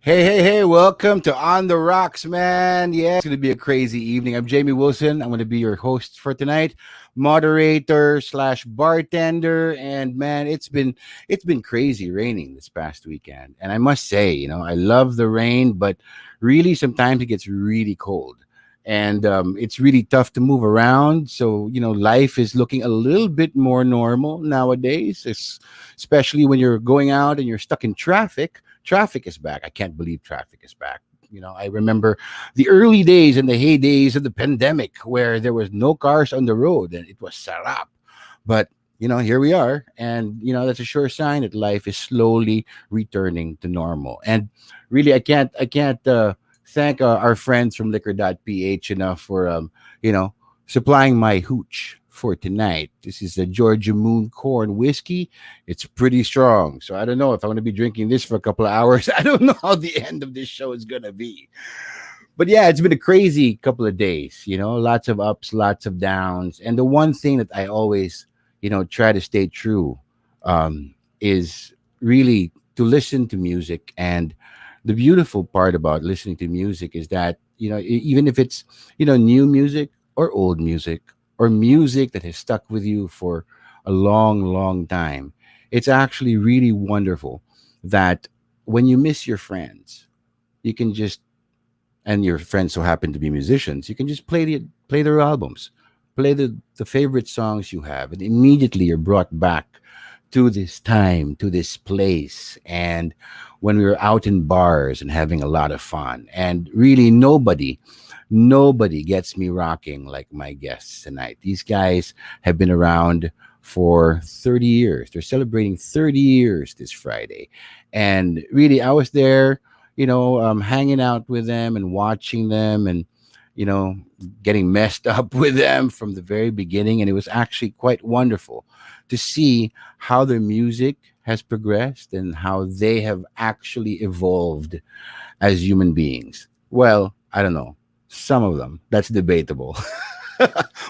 Hey, welcome to On the Rocks, man. Yeah, it's going to be a crazy evening. I'm Jamie Wilson. I'm going to be your host for tonight, moderator slash bartender. And man, it's been crazy raining this past weekend. And I must say, I love the rain, but really sometimes it gets really cold. And it's really tough to move around. So, life is looking a little bit more normal nowadays, especially when you're going out and you're stuck in traffic. Traffic is back. I can't believe traffic is back. I remember the early days and the heydays of the pandemic where there was no cars on the road and it was sarap. But here we are, and that's a sure sign that life is slowly returning to normal. And really, I can't thank our friends from Liquor.ph enough for you know supplying my hooch for tonight. This is the Georgia Moon Corn Whiskey. It's pretty strong. So I don't know if I'm going to be drinking this for a couple of hours. I don't know how the end of this show is going to be. But yeah, it's been a crazy couple of days, lots of ups, lots of downs. And the one thing that I always, try to stay true is really to listen to music. And the beautiful part about listening to music is that, even if it's, new music or old music or music that has stuck with you for a long, long time, it's actually really wonderful that when you miss your friends, you can just and your friends who happen to be musicians, you can just play their albums, play the favorite songs you have, and immediately you're brought back to this time, to this place, and when we were out in bars and having a lot of fun, and really nobody gets me rocking like my guests tonight. These guys have been around for 30 years. They're celebrating 30 years this Friday. And really, I was there, hanging out with them and watching them and, you know, getting messed up with them from the very beginning. And it was actually quite wonderful to see how their music has progressed and how they have actually evolved as human beings. Well, I don't know. Some of them, that's debatable.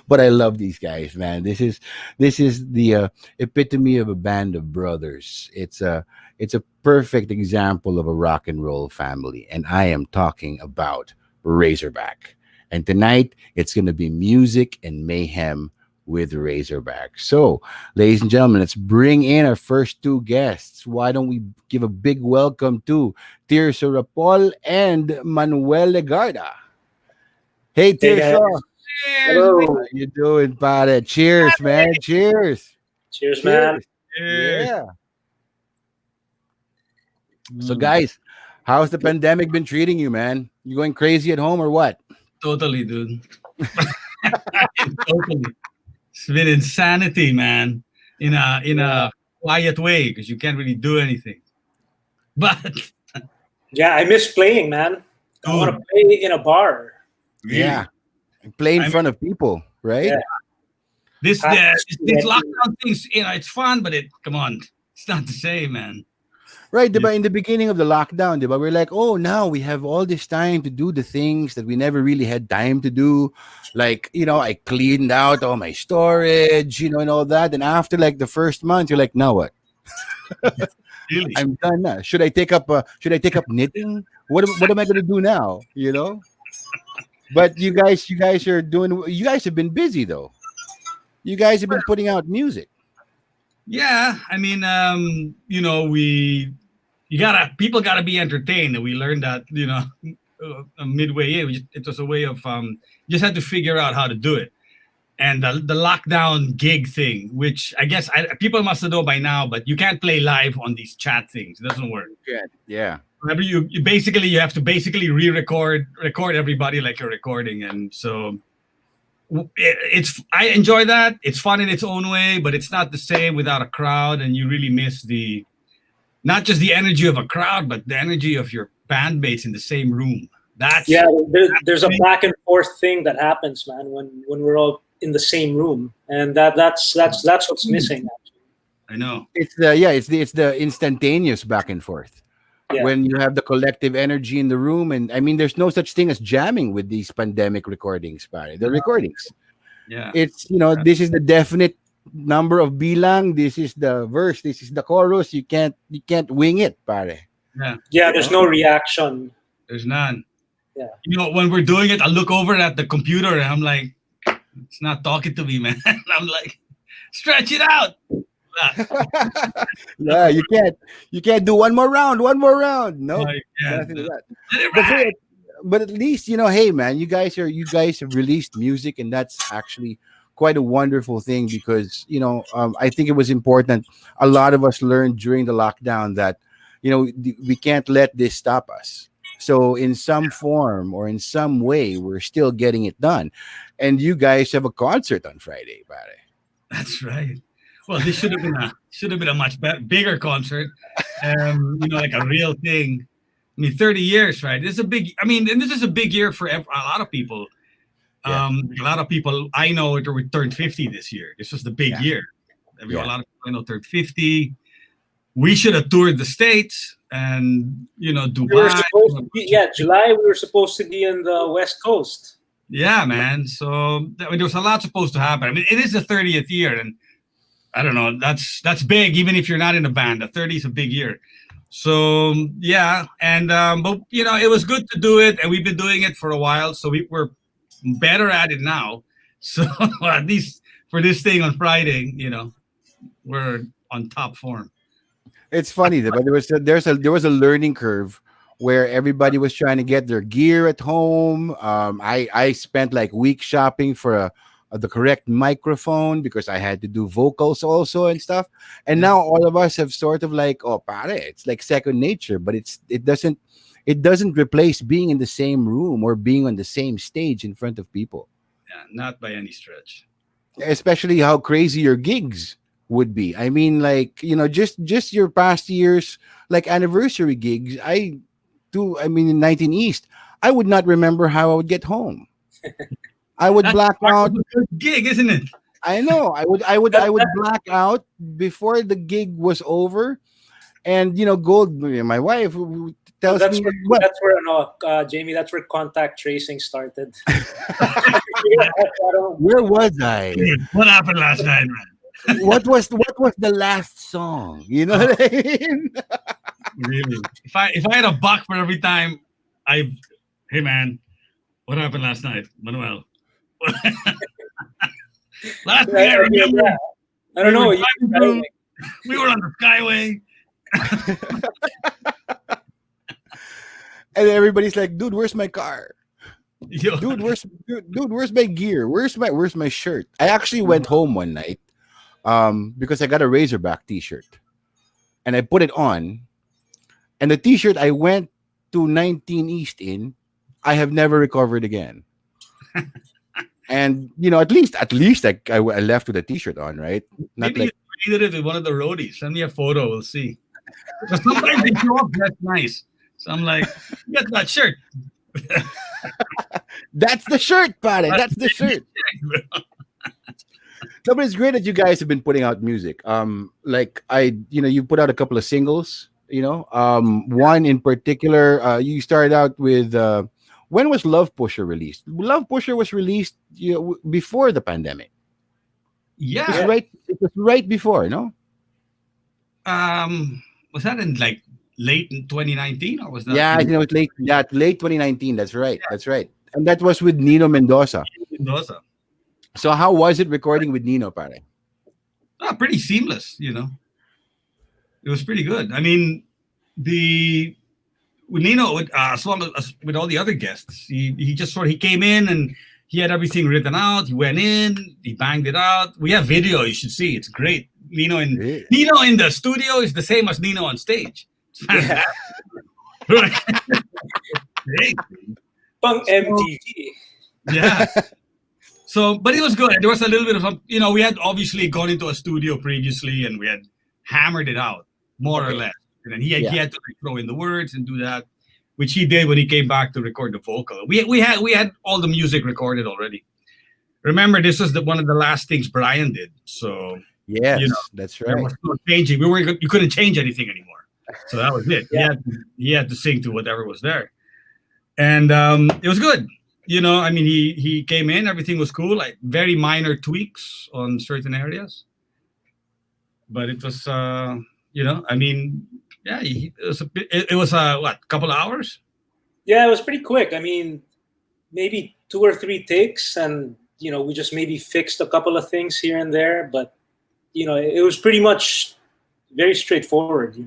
But I love these guys, man. This is the epitome of a band of brothers. It's a perfect example of a rock and roll family, and I am talking about Razorback. And tonight it's going to be music and mayhem with Razorback. So, ladies and gentlemen, let's bring in our first two guests. Why don't we give a big welcome to Tirso Ripoll and Manuel Legarda? Hey, Hey guys. Tirso. Cheers, How Hello. you doing, pare? Cheers, man. Cheers. Cheers, man. Cheers. cheers. Yeah. So, Mm, guys, how's the pandemic been treating you, man? You going crazy at home or what? totally, dude. Totally. It's been insanity, man. In a Yeah. quiet way because you can't really do anything. But Yeah, I miss playing, man. I want to dude, play in a bar. Yeah. really, Play in I mean, front of people, right? Yeah. this Happy the these spaghetti. lockdown things, it's fun, but it come on, it's not the same, man. Right, You, diba? In the beginning of the lockdown, diba? We're like, oh, now we have all this time to do the things that we never really had time to do. Like, I cleaned out all my storage, and all that. And after like the first month, you're like, now what? really, I'm done now. Should I take up knitting? What am I gonna do now? But you guys have been busy though. You guys have been putting out music. yeah. I mean, we you gotta people gotta be entertained, and we learned that midway in. It was a way of just had to figure out how to do it. And the lockdown gig thing, which I guess people must know by now, but you can't play live on these chat things. It doesn't work. Good. Yeah. Whenever you have to basically record everybody like you're recording, and so it's I enjoy that. It's fun in its own way, but it's not the same without a crowd, and you really miss the not just the energy of a crowd, but the energy of your bandmates in the same room. Yeah, That's there's a back and forth thing that happens, man, when we're all in the same room, and that's what's missing. I know. It's the instantaneous back and forth Yeah. when you have the collective energy in the room. And I mean, there's no such thing as jamming with these pandemic recordings, pare. The recordings. Yeah. It's this is the definite number of bilang. This is the verse. This is the chorus. You can't wing it, pare. Yeah. Yeah, there's no reaction. There's none. Yeah. You know, when we're doing it, I look over at the computer and I'm like, it's not talking to me, man. I'm like, stretch it out. Yeah, you can't do one more round. Nope, Yeah. nothing like that. Let it But hey, ride. but at least hey man, you guys have released music, and that's actually quite a wonderful thing because I think it was important. A lot of us learned during the lockdown that we can't let this stop us. So in some form or in some way, we're still getting it done. And you guys have a concert on Friday, buddy. That's right. Well, this should have been a much bigger concert. Like a real thing. I mean, 30 years, right? This is a big. I mean, and this is a big year for a lot of people. Yeah. A lot of people I know it turned 50 this year. This was the big year. A lot of people I know turned 50. We should have toured the States and Dubai. We were supposed to be, July. We were supposed to be in the West Coast. Yeah, man. So there was a lot supposed to happen. I mean, it is the 30th year, and I don't know. That's big, even if you're not in a band. The 30 is a big year. So yeah, and but it was good to do it, and we've been doing it for a while, so we're better at it now. So at least for this thing on Friday, we're on top form. It's funny that, but there was a learning curve where everybody was trying to get their gear at home. I spent like weeks shopping for the correct microphone because I had to do vocals also and stuff. And now all of us have sort of like, oh, pare, it's like second nature, but it doesn't replace being in the same room or being on the same stage in front of people. Yeah, not by any stretch. Especially how crazy your gigs would be. I mean, like, just your past years, like anniversary gigs. In 19 East, I would not remember how I would get home. I would black out. Gig, isn't it? I know. I would black out before the gig was over, and my wife tells that's me where, that's where Jamie. That's where contact tracing started. Where was I? What happened last night, man? What was the last song? You know what I mean? Really? If I had a buck for every time hey man, what happened last night, Manuel? Last night, I remember. Yeah. I don't know. We were on the Skyway. And everybody's like, dude, where's my car? Yo. Dude, where's my gear? Where's my shirt? I actually went home one night because I got a Razorback t-shirt and I put it on, and the t-shirt I went to 19 East in, I have never recovered again. And at least I left with a t-shirt on, right? Not Maybe you did it with one of the roadies. Send me a photo, we'll see. But sometimes they show up dressed nice. So I'm like, get that shirt. That's the shirt, buddy. That's the shirt. No, but it's great that you guys have been putting out music. Like you put out a couple of singles. One in particular, you started out with. When was Love Pusher released? Love Pusher was released before the pandemic. Yeah, it was right before, no? Was that in like late in 2019 or was that? Yeah, it's late. Yeah, late 2019. That's right. Yeah. That's right. And that was with Nino Mendoza. So how was it recording with Nino, pare? Pretty seamless. It was pretty good. I mean, with Nino, as well as with all the other guests, he just he came in and he had everything written out. He went in, he banged it out. We have video, you should see. It's great. Nino in the studio is the same as Nino on stage. It's fantastic. Great. Pang MTV. Yeah. So, but it was good. There was a little bit of we had obviously gone into a studio previously and we had hammered it out more or less. And then he had to throw in the words and do that, which he did when he came back to record the vocal. We had all the music recorded already. Remember, this was one of the last things Brian did. So yes, that's right. There was no changing. You couldn't change anything anymore. So that was it. Yeah. He had to sing to whatever was there, and it was good. He came in, everything was cool. Like very minor tweaks on certain areas, but it was Yeah, it was what, couple of hours? Yeah, it was pretty quick. I mean, maybe 2 or 3 takes, and we just maybe fixed a couple of things here and there, but it was pretty much very straightforward.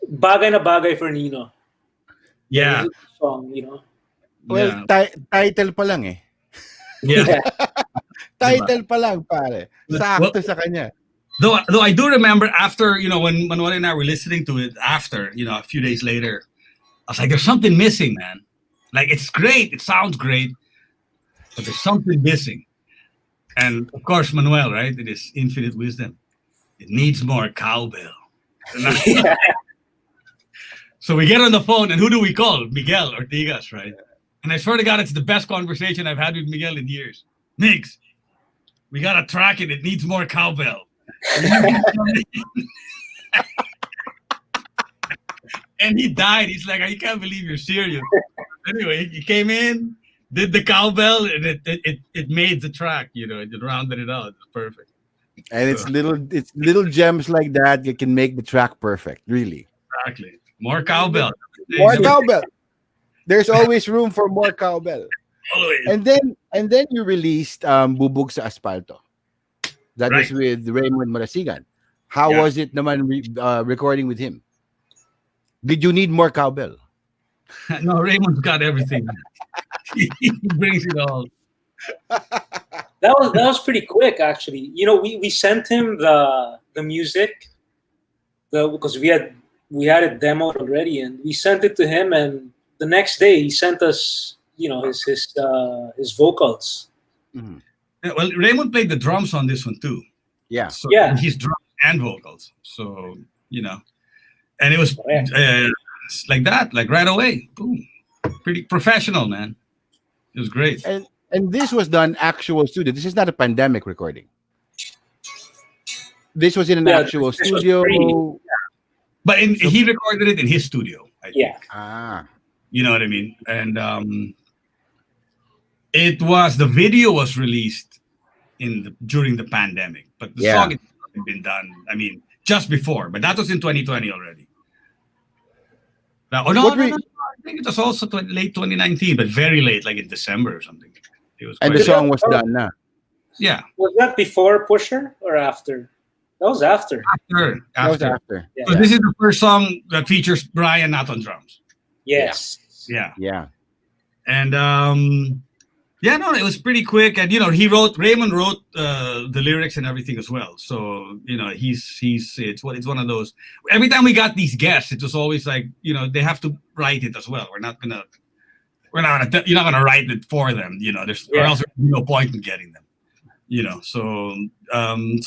Bagay na bagay for Nino. Yeah, The song. Well, yeah, title pa lang eh. yeah. Yeah. Title pa lang, pare. Well, Sakto sa kanya. though I do remember after, when Manuel and I were listening to it after, a few days later, I was like, there's something missing, man. Like, it's great, it sounds great, but there's something missing. And of course, Manuel, right? It is infinite wisdom. It needs more cowbell. Yeah. So we get on the phone, and who do we call? Miguel Ortigas, right? And I swear to God, it's the best conversation I've had with Miguel in years. Migs, we got to track it. It needs more cowbell. And he died. He's like, I can't believe you're serious. Anyway, he came in, did the cowbell, and it made the track. It rounded it out. It's perfect. And it's little gems like that that can make the track perfect, really. Exactly. More cowbell. More cowbell. There's always room for more cowbell. Always. And then you released Bubog sa Asfalto. That Right. was with Raymond Marasigan. How Yeah. was it naman recording with him? Did you need more cowbell? No, Raymond's got everything. He brings it all. That was pretty quick, actually. We sent him the music, because we had it demoed already, and we sent it to him, and the next day he sent us his vocals. Mhm. Yeah, well, Raymond played the drums on this one too. Yeah. So Yeah. he's drums and vocals. So and it was like that, like right away. Boom. Pretty professional, man. It was great. And this was done actual studio. This is not a pandemic recording. This was in an actual this was studio. But he recorded it in his studio, I think. Yeah. Ah. You know what I mean? And the video was released during the pandemic, but the song had been done, I mean, just before, but that was in 2020 already. No, I think it was also late 2019, but very late, like in December or something. It was And the song was done na. yeah. Was that before Pusher or after? That was after. After. That was after. Yeah. So this is the first song that features Brian not on drums. Yes. Yeah. Yeah. And it was pretty quick. And Raymond wrote the lyrics and everything as well. So it's one of those. Every time we got these guests, it was always like they have to write it as well. You're not gonna write it for them. Or else there's no point in getting them. So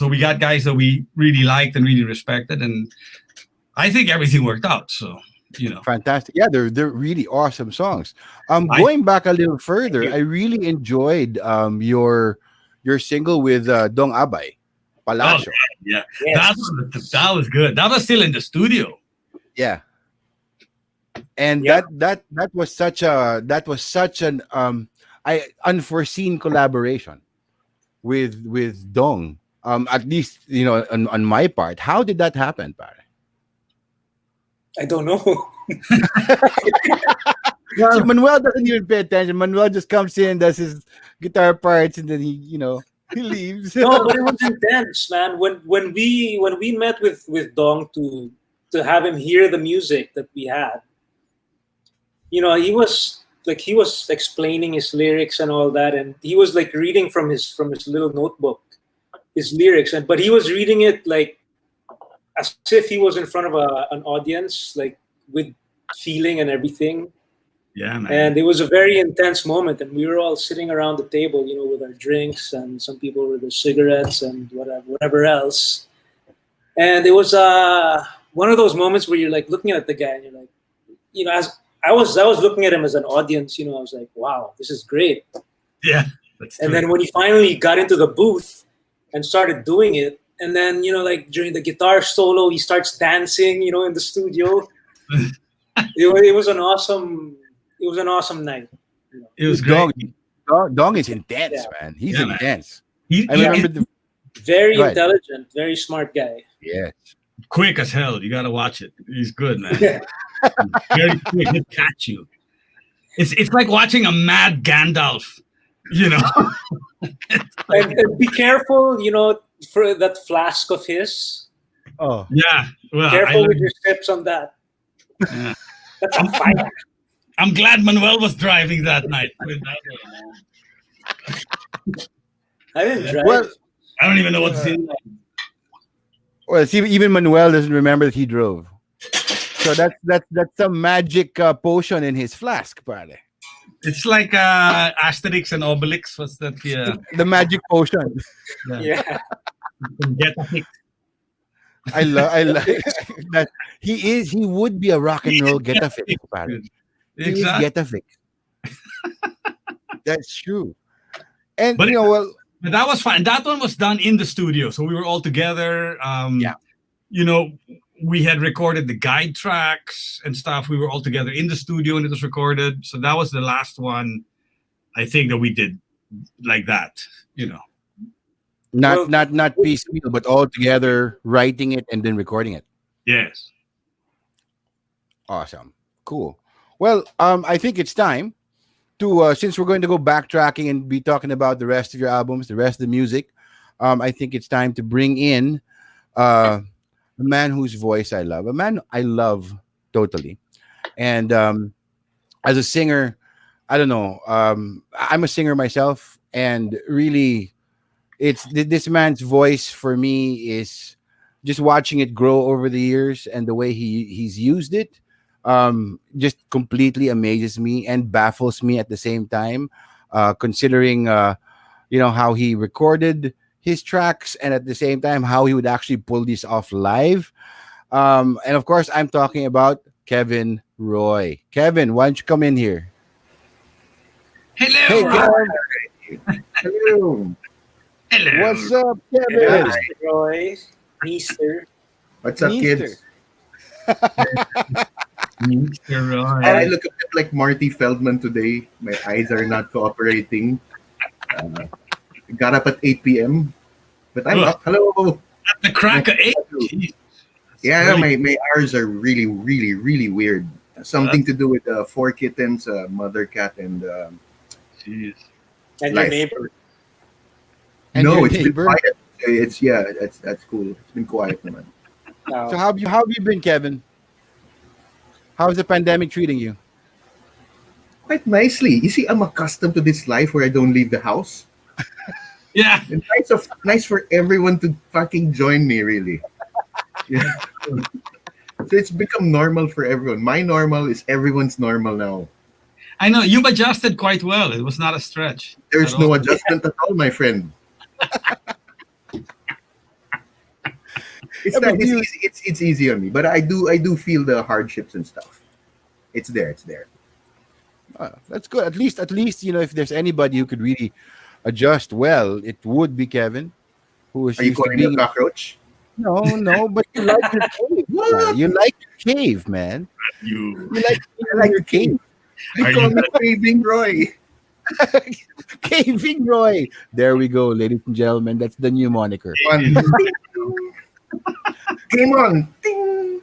we got guys that we really liked and really respected, and I think everything worked out. So. Fantastic. Yeah, they're really awesome songs. Going back a little further, I really enjoyed your single with Dong Abay, Palacio. Oh, yeah. Yes. That was good. That was still in the studio. Yeah. And Yeah. that was such an unforeseen collaboration with Dong. At least on my part. How did that happen, pare? I don't know. See, Manuel doesn't even pay attention. Manuel just comes in, does his guitar parts, and then he leaves. No, but it was intense, man. When we met with Dong to have him hear the music that we had, he was explaining his lyrics and all that, and he was like reading from his little notebook his lyrics, but he was reading it like as if he was in front of an audience, like with feeling and everything. Yeah, man. And it was a very intense moment, and we were all sitting around the table, with our drinks, and some people with their cigarettes and whatever else. And it was one of those moments where you're like looking at the guy, and you're like, as I was looking at him as an audience, I was like, wow, this is great. Yeah. And then when he finally got into the booth and started doing it, and then like during the guitar solo, he starts dancing, in the studio. It was an awesome night. It was great. Dong is intense, man. He's Yeah, man. intense. He- I he- remember Very Go ahead. intelligent, very smart guy. Yes. quick as hell. You gotta watch it. He's good, man. Yeah. Very quick. He'll catch you. It's like watching a mad Gandalf. You know. And be careful, for that flask of his. Oh, Yeah. Well, Careful with your steps on that. yeah. That's a fire. I'm glad Manuel was driving that night. With that one, man. I didn't drive. well, I don't even know what's in. well. See, even Manuel doesn't remember that he drove. So that's some magic potion in his flask, pare. It's like Asterix and Obelix. What's that? Yeah. The magic potion. Yeah. Get a fix. I love that he would be a rock and roll get a fix, pare. He is Exactly. get a fix. That's true. And But well, But that was fun. That one was done in the studio, so we were all together. Yeah. You know, we had recorded the guide tracks and stuff. We were all together in the studio and it was recorded. So that was the last one, I think, that we did like that. You know. not piecemeal, but all together, writing it and then recording it. Yes. Awesome. Cool. Well, I think it's time to since we're going to go backtracking and be talking about the rest of your albums, the rest of the music. I think it's time to bring in a man whose voice I love, a man I love totally. And as a singer, I don't know. I'm a singer myself, and really, it's this man's voice for me is just watching it grow over the years, and the way he's used it just completely amazes me and baffles me at the same time, considering how he recorded his tracks and at the same time how he would actually pull this off live. And of course, I'm talking about Kevin Roy. Kevin, why don't you come in here? Hello. Hey, Roy. Kevin. Hello. Hello. What's up, Kevin? Yeah, Roy, Mister. What's up, Mister. kids? Mr. Roy. I look a bit like Marty Feldman today. My eyes are not cooperating. Got up at 8 p.m. But I'm up. Hello. At the crack of 8. Jeez. Yeah, Really? my hours are really, really, really weird. Something to do with 4 kittens, mother cat, and Jeez. And life. your neighbor. And no, your it's been neighbor? quiet. That's cool. It's been quiet, naman. So how have you been, Kevin? How's the pandemic treating you? Quite nicely. You see, I'm accustomed to this life where I don't leave the house. Yeah. And nice for everyone to fucking join me, really. Yeah. So it's become normal for everyone. My normal is everyone's normal now. I know. You've adjusted quite well. It was not a stretch. There's at no all. adjustment at all, my friend. It's Yeah, but not, it's easy on me, but I do feel the hardships and stuff. It's there. That's good. At least if there's anybody who could really adjust well, it would be Kevin, who is Are you used to calling me a being. cockroach? No, but you like your cave. What? Man. You like your cave, man. You. You like being in your cave. They Are call you- me Craving Roy. Caving Roy. There we go, ladies and gentlemen. That's the new moniker. One. Game on. Ding.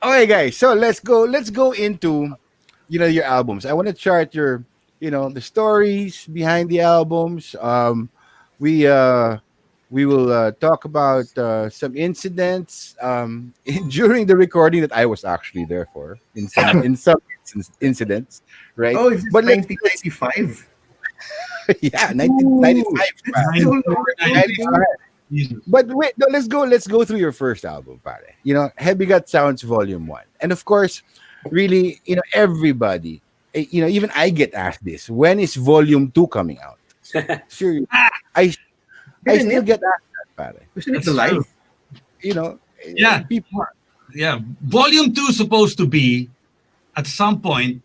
Okay, guys. So let's go into your albums. I want to chart your the stories behind the albums. We will talk about some incidents during the recording that I was actually there for in some incidents, right? Oh, is this But let's- 1995? Yeah, 1995. That's so long. 95. Jesus. But wait, no, let's go through your first album, pare. Heavy Gut Sounds Volume 1. And of course, really, everybody, even I get asked this, when is Volume 2 coming out? Seriously. I Isn't still it? get asked that, pare. Isn't it That's the life? true. Yeah. Yeah. People Yeah. Volume 2 is supposed to be at some point.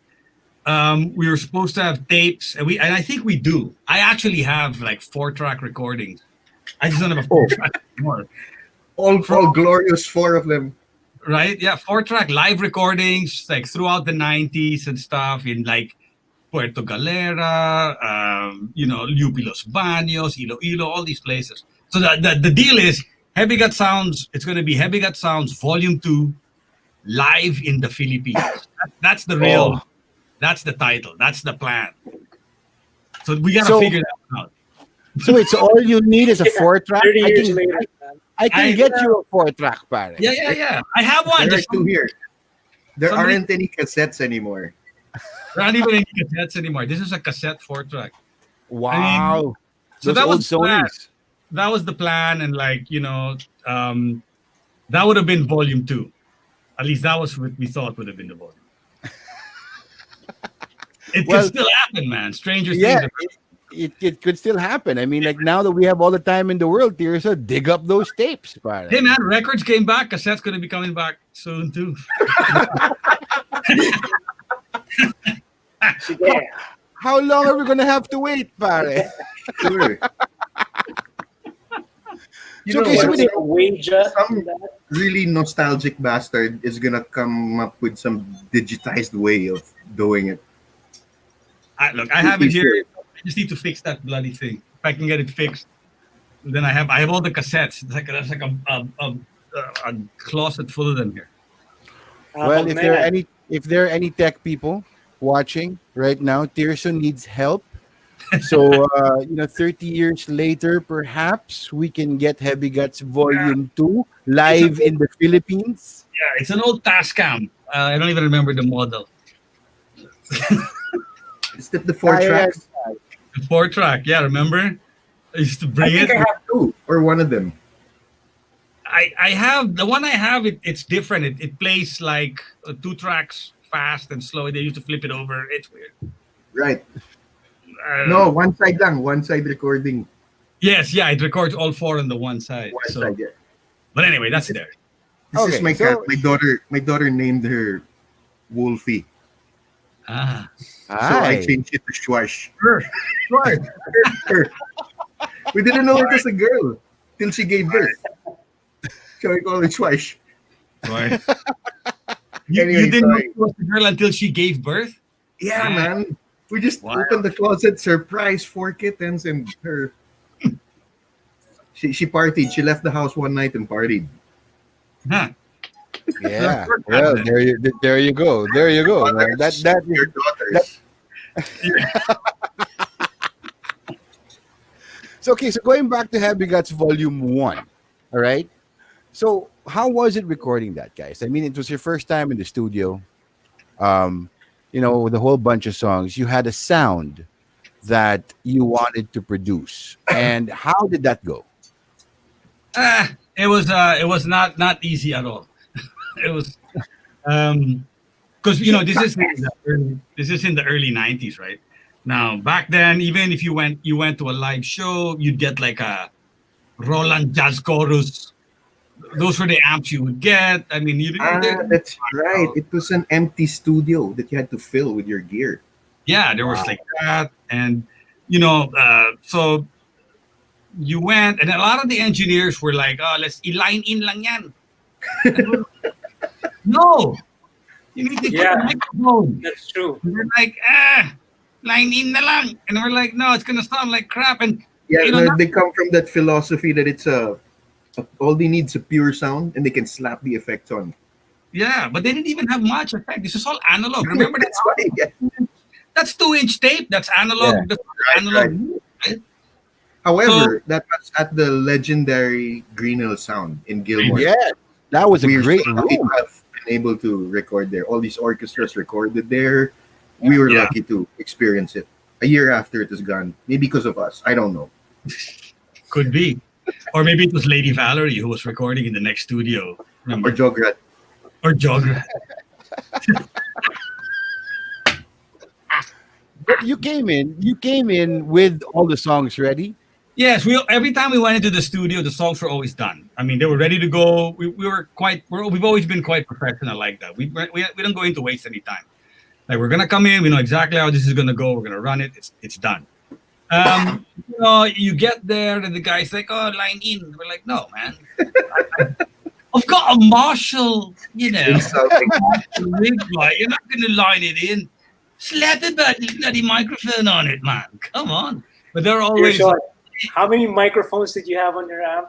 We were supposed to have tapes, and I think we do. I actually have like 4-track recordings. I just don't have a 4-track anymore. All glorious 4 of them. Right? Yeah, 4-track live recordings like throughout the 90s and stuff in like Puerto Galera, Lupi Los Baños, Iloilo, all these places. So the deal is Heavy Gut Sounds. It's going to be Heavy Gut Sounds Volume 2, live in the Philippines. That's the real. Oh. That's the title. That's the plan. So we got to So- figure that out. So it's all you need is a Yeah, 4-track. 30 I years can, later, man. I can I- get you a 4-track, pare. Yeah. I have one. There are There's two here. There somebody- aren't any cassettes anymore. not even any cassettes anymore. This is a cassette 4-track. Wow. So Those that old was the plan. Sonys. That was the plan, and that would have been Volume 2. At least that was what we thought would have been the volume. It Well, could still happen, man. Stranger Yeah, things. it could still happen. I mean, like now that we have all the time in the world, Tirso, dig up those tapes, pare. Hey, man, records came back. Cassette's going to be coming back soon, too. Yeah. How long are we gonna have to wait, pare? Sure. You So, know okay, so what? we- A wager. Some really nostalgic bastard is gonna come up with some digitized way of doing it. Look, I have it here. I just need to fix that bloody thing. If I can get it fixed, then I have all the cassettes. There's like a closet full of them here. Well, Oh, if there are man. any tech people watching right now, Tirso needs help. So 30 years later, perhaps we can get Heavy Guts Volume 2 live in the Philippines. Yeah, it's an old Tascam. I don't even remember the model. Is that the four Yeah, tracks? The 4-track. Yeah, remember? I used to I bring think it. I have two or one of them. I have the one I have. It's different. It plays like 2 tracks fast and slow. They used to flip it over. It's weird. Right. No. No, one side recording. Yes, yeah. It records all 4 on the one side. One So, side, yeah. but anyway, that's there. This Okay, is my so- cat. My daughter named her Wolfie. Ah, So I Hi. changed it to Schwash. sure. We didn't know it was a girl till she gave birth. So we call it Schwash. Right. You Anyway, didn't know sorry. it was a girl until she gave birth. Yeah, man. We just Wow. opened the closet, surprise, 4 kittens, and her. She partied. She left the house one night and partied. Huh. Yeah. Well, there you go. There you go. Man. That Your daughters. So going back to Heavy Guts Volume 1, all right? So how was it recording that, guys? I mean, it was your first time in the studio. With a whole bunch of songs. You had a sound that you wanted to produce. And how did that go? It was not easy at all. It was because this is in the early 90s, right? Now back then, even if you went to a live show, you'd get like a Roland Jazz Chorus. Those were the amps you would get. I mean, That's right. It was an empty studio that you had to fill with your gear. yeah, there was like that, and so you went, and a lot of the engineers were like, "Oh, let's line in lang yan." No, you need to get a microphone. That's true. And we're like, line in na lang, and we're like, no, it's gonna sound like crap, and Yeah, You know, they come from that philosophy that it's all they need is a pure sound and they can slap the effects on. yeah, but they didn't even have much effect. This is all analog. Remember that? That's why. Yeah. That's 2-inch tape. That's analog. Yeah. That's Right, analog. However, that was at the legendary Green Hill Sound in Gilmore. Yeah, that was a We were great so lucky room. to have been able to record there. All these orchestras recorded there. We were Yeah. lucky to experience it. A year after it was gone, maybe because of us. I don't know. Could be, or maybe it was Lady Valerie who was recording in the next studio. Or Remember? Jograt. Or Jograt. But you came in with all the songs ready. Yes, every time we went into the studio, the songs were always done. I mean, they were ready to go. We've always been quite professional like that. We don't go in to waste any time. Like, we're gonna come in, we know exactly how this is gonna go. We're gonna run it. It's done. You get there, and the guy's like, "Oh, line in." We're like, "No, man. I've got a Marshall, Insulting. rig light. You're not gonna line it in. Slap a bloody microphone on it, man. Come on." But they're always. Tirso, how many microphones did you have on your amp?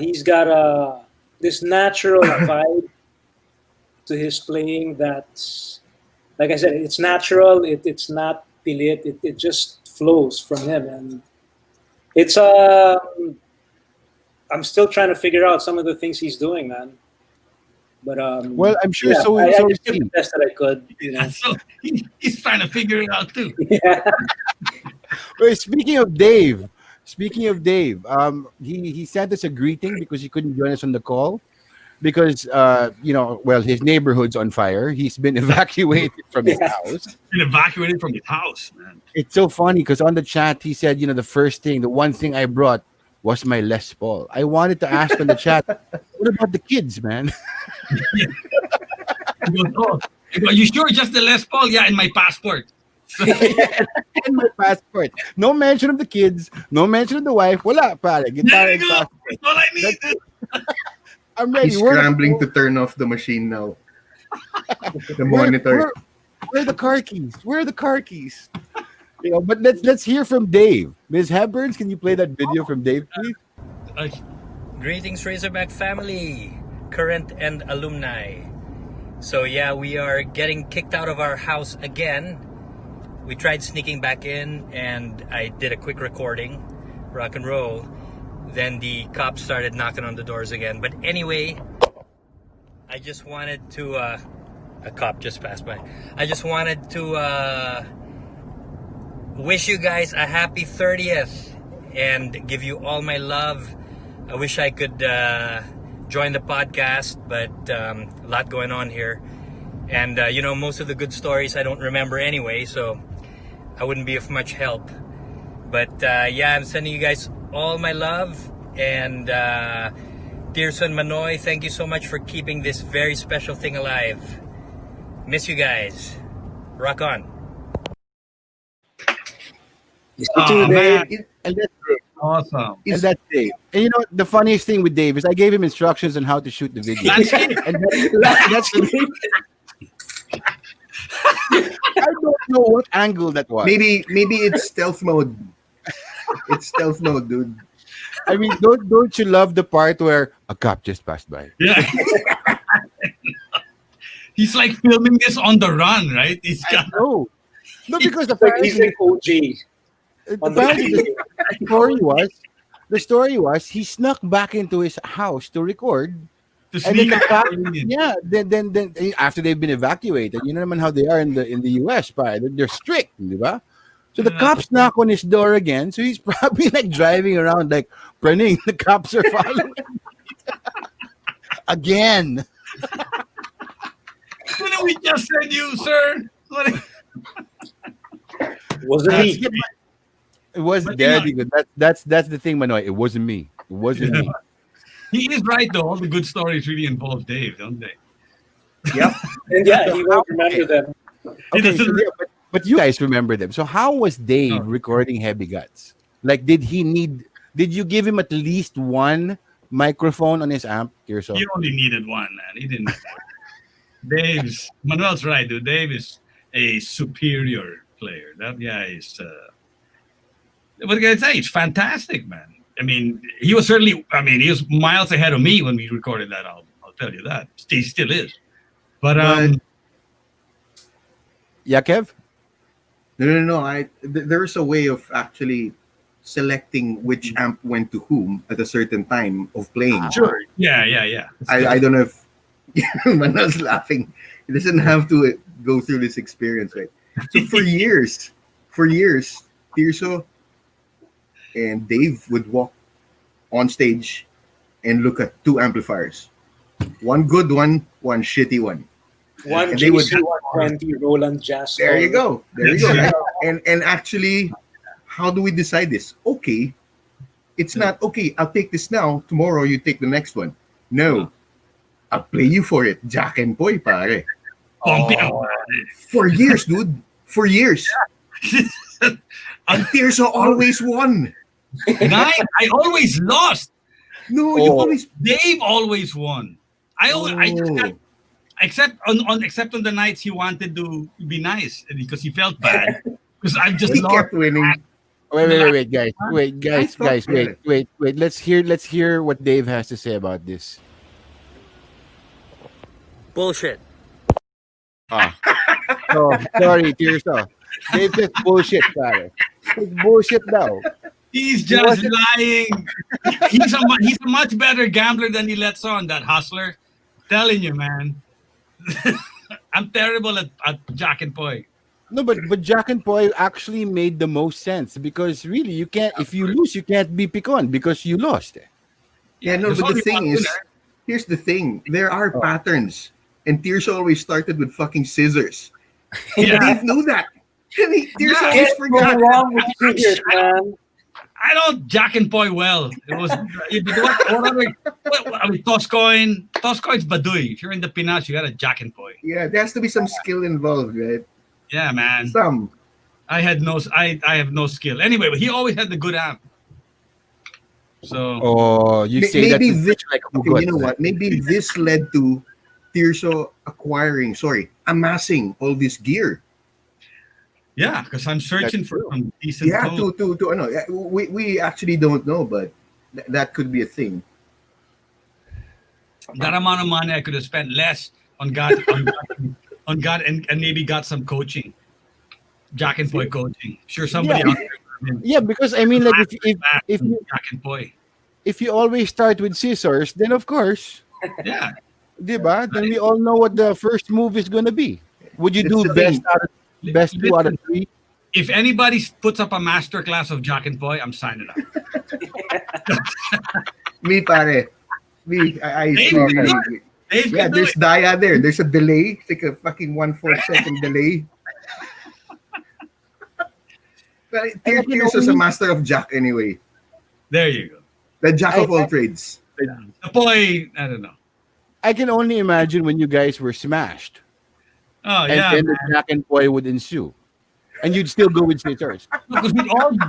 He's got this natural vibe to his playing that's, like I said, it's natural. It's not pilit. It just flows from him, and it's I'm still trying to figure out some of the things he's doing, man. But Well, I'm sure yeah, so. I So is just did the he. best that I could, you know. So he's trying to figure it out too. Yeah. Well, speaking of Dave, he sent us a greeting because he couldn't join us on the call because well, his neighborhood's on fire. He's been evacuated from his Yeah. house. Been evacuated from his house, man. It's so funny because on the chat he said, the one thing I brought was my Les Paul. I wanted to ask on the chat, what about the kids, man? He goes, "Oh, are you sure just the Les Paul? Yeah, in my passport." And my passport. No mention of the kids. No mention of the wife. Wala, pare. There Guitar you and go. passport. That's all I need. I'm ready. He's Where the- scrambling to turn off the machine now. The where, monitor. where are the car keys? Where are the car keys? But let's hear from Dave. Ms. Hepburns, can you play that video from Dave, please? Uh, Greetings, Razorback family, current and alumni. So yeah, we are getting kicked out of our house again. We tried sneaking back in and I did a quick recording, rock and roll. Then the cops started knocking on the doors again. But anyway, I just wanted to, a cop just passed by. I just wanted to wish you guys a happy 30th and give you all my love. I wish I could join the podcast, but a lot going on here. And, most of the good stories I don't remember anyway, so I wouldn't be of much help. But, I'm sending you guys all my love. And Tirso and Manoy, thank you so much for keeping this very special thing alive. Miss you guys. Rock on. oh, man. And that's Dave. Awesome. And that's Dave. And the funniest thing with Dave is I gave him instructions on how to shoot the video. That's it. And that's I don't know what angle that was. Maybe it's stealth mode. It's stealth mode, dude. I mean, don't you love the part where a cop just passed by? Yeah. He's like filming this on the run, right? He's got No, because He's like OJ. apparently the story was he snuck back into his house to record. to And sneak then up. then after they've been evacuated, you know naman how they are in the US, pa. They're strict, di ba? So the cops knock on his door again. So he's probably like driving around like running. The cops are following again. What did we just said you, sir? Wasn't me. It was But very good. That's the thing, Manoy. It wasn't me. It wasn't me. He is right, though. All the good stories really involve Dave, don't they? Yep. And yeah, he won't remember them. He Okay, doesn't- but you guys remember them. So how was Dave Oh. recording Heavy Guts? Like, did you give him at least one microphone on his amp, Tirso? He only needed one, man. He didn't. Manuel's right, dude. Dave is a superior player. That guy is. What can I say? It's fantastic, man. I mean, he was miles ahead of me when we recorded that album. I'll tell you that. He still is. But Yeah, Kev? No. There is a way of actually selecting which amp went to whom at a certain time of playing. sure. Yeah. I don't know if Manal's laughing. He doesn't have to go through this experience, right? So for years, Tirso and Dave would walk on stage and look at two amplifiers. One good one, one shitty one. One And they would- JC 120 Roland Jazz. There you go. And actually, how do we decide this? Okay, it's not okay. I'll take this now. Tomorrow you take the next one. No, I'll play you for it. Jack and Boy, pare. For years, dude. For years. And Tirso always won. I always lost. No, you always. Dave always won. I just got, except on the nights he wanted to be nice because he felt bad because I've just He lost. kept winning. Wait, In the wait, wait, last wait, guys. month. Wait, guys, thought, guys, wait, wait, wait. Let's hear what Dave has to say about this. Bullshit. Ah. Oh, sorry, Tirso. Dave says bullshit, pare. It's bullshit now. He's He just wasn't- lying. He's a much better gambler than he lets on. That hustler, telling you, man. I'm terrible at Jack and Poi. No, but Jack and Poi actually made the most sense because really you can't if you lose you can't be picon because you lost. Yeah, no, there's but the only thing one is, winner. here's the thing. There are patterns. And Tirso always started with fucking scissors. And Yeah. Dave knew that. And Tirso Yeah, always What's forgot. wrong with figures, man? I don't Jack and Poi well. It was I mean, toss coin's baduy. If you're in the Pinas, you got a Jack and Poi. Yeah, there has to be some skill involved, right? Yeah, man. Some. I have no skill. Anyway, but he always had the good amp. So Oh, you say that Maybe with this, such like okay, hugot. you know what? Maybe this led to Tirso amassing all this gear. yeah, because I'm searching That's for true. some decent Yeah, tone. to ano, we actually don't know, but that could be a thing. That amount of money I could have spent less on God and maybe got some coaching. Jack and Poi coaching. Sure somebody Yeah. out there. Yeah, because I mean, like if you Jack and Poi. if you always start with scissors, then of course, Yeah. diba? Then we all know what the first move is gonna be. Would you That's do the best thing. best two out of Listen, three? if anybody puts up a master class of Jack and Poi, I'm signing up. Me pare. I Dave, really, you know, really- Dave yeah, can do there's it. dia there. There's a delay. It's like a fucking 1/4 second delay. But Tirso's a master of Jack anyway. There you go. The Jack of all trades. The Poi, I don't know. I can only imagine when you guys were smashed, Oh and yeah, then the Jack and Poi would ensue, and you'd still go with scissors. because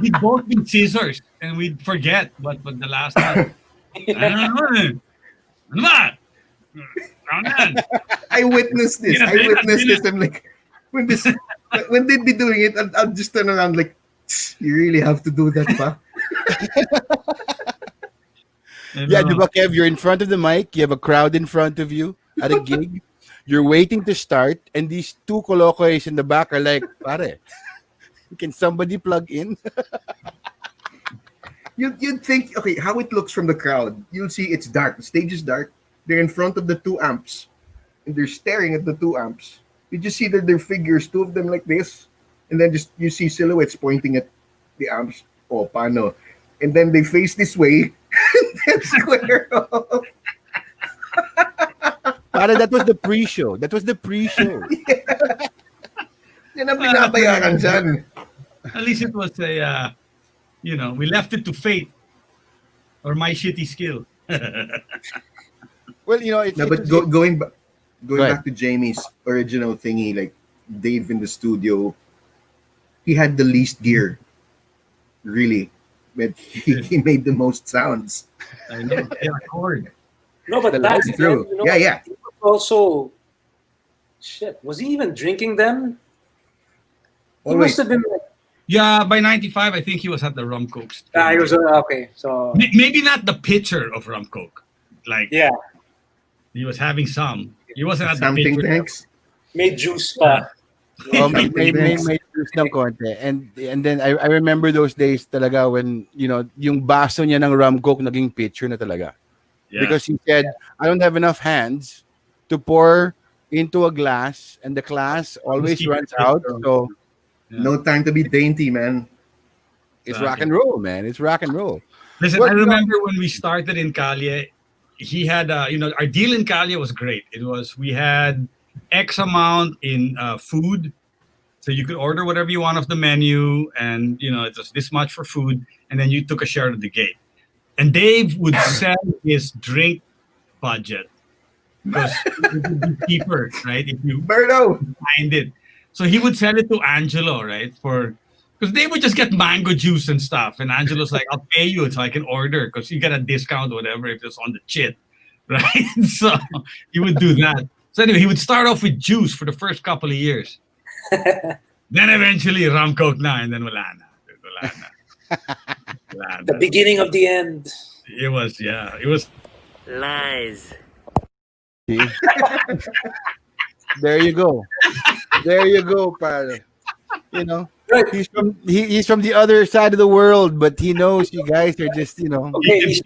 we both need scissors and we'd forget what the last time. I don't know. Ano ba? Ano yan? I witnessed this. Yeah, I witnessed yeah. this. I'm like, when they'd be doing it, I'll just turn around like, you really have to do that, pa? Yeah, diba, Kev, you're in front of the mic, you have a crowd in front of you at a gig, you're waiting to start, and these two colocoys in the back are like, pare, can somebody plug in? You'd think, okay, how it looks from the crowd. You'll see it's dark. The stage is dark. They're in front of the two amps, and they're staring at the two amps. You just see that their figures, two of them like this, and then just you see silhouettes pointing at the amps. Oh, pano. And then they face this way, and then square off. Pare, that was the pre-show. That was the pre-show. Yan ang binabayaran dyan. At least it was a, we left it to fate or my shitty skill. Well, it's, No, but it's- going Go ahead. back to Jamie's original thingy, like Dave in the studio, he had the least gear, really, but he made the most sounds. I know. Yeah, chord. No, but The back lights then, through. Yeah. he was also, shit, was he even drinking then? He Always. must have been like, Yeah, by 95, I think he was at the rum coke. he was, okay, so, Maybe not the pitcher of rum coke. Like, yeah, he was having some. He wasn't at the Something pitcher. thanks. made juice pa. may juice ng konti. And then I remember those days talaga when, yung baso niya ng rum coke naging pitcher na talaga. Yeah. Because he said, I don't have enough hands to pour into a glass, and the glass always keep runs it out. from- So No time to be dainty, man. it's rock and roll, man. It's rock and roll. Listen, What- I remember when we started in Calle, he had, our deal in Calle was great. It was, we had X amount in food. So you could order whatever you want off the menu, and, it was this much for food, and then you took a share of the gate. And Dave would sell his drink budget because it would be cheaper, right? If you Berto! find it. So he would sell it to Angelo, right? Because they would just get mango juice and stuff. And Angelo's like, I'll pay you so I can order because you get a discount or whatever if it's on the chit, right? So he would do that. So anyway, he would start off with juice for the first couple of years. Then eventually rum coke na, and then wala na. The beginning of the end. It was, yeah. It was. Lies. See? There you go. There you go, pal. You know, Right. he's from the other side of the world, but he knows you guys are just, you know. Okay,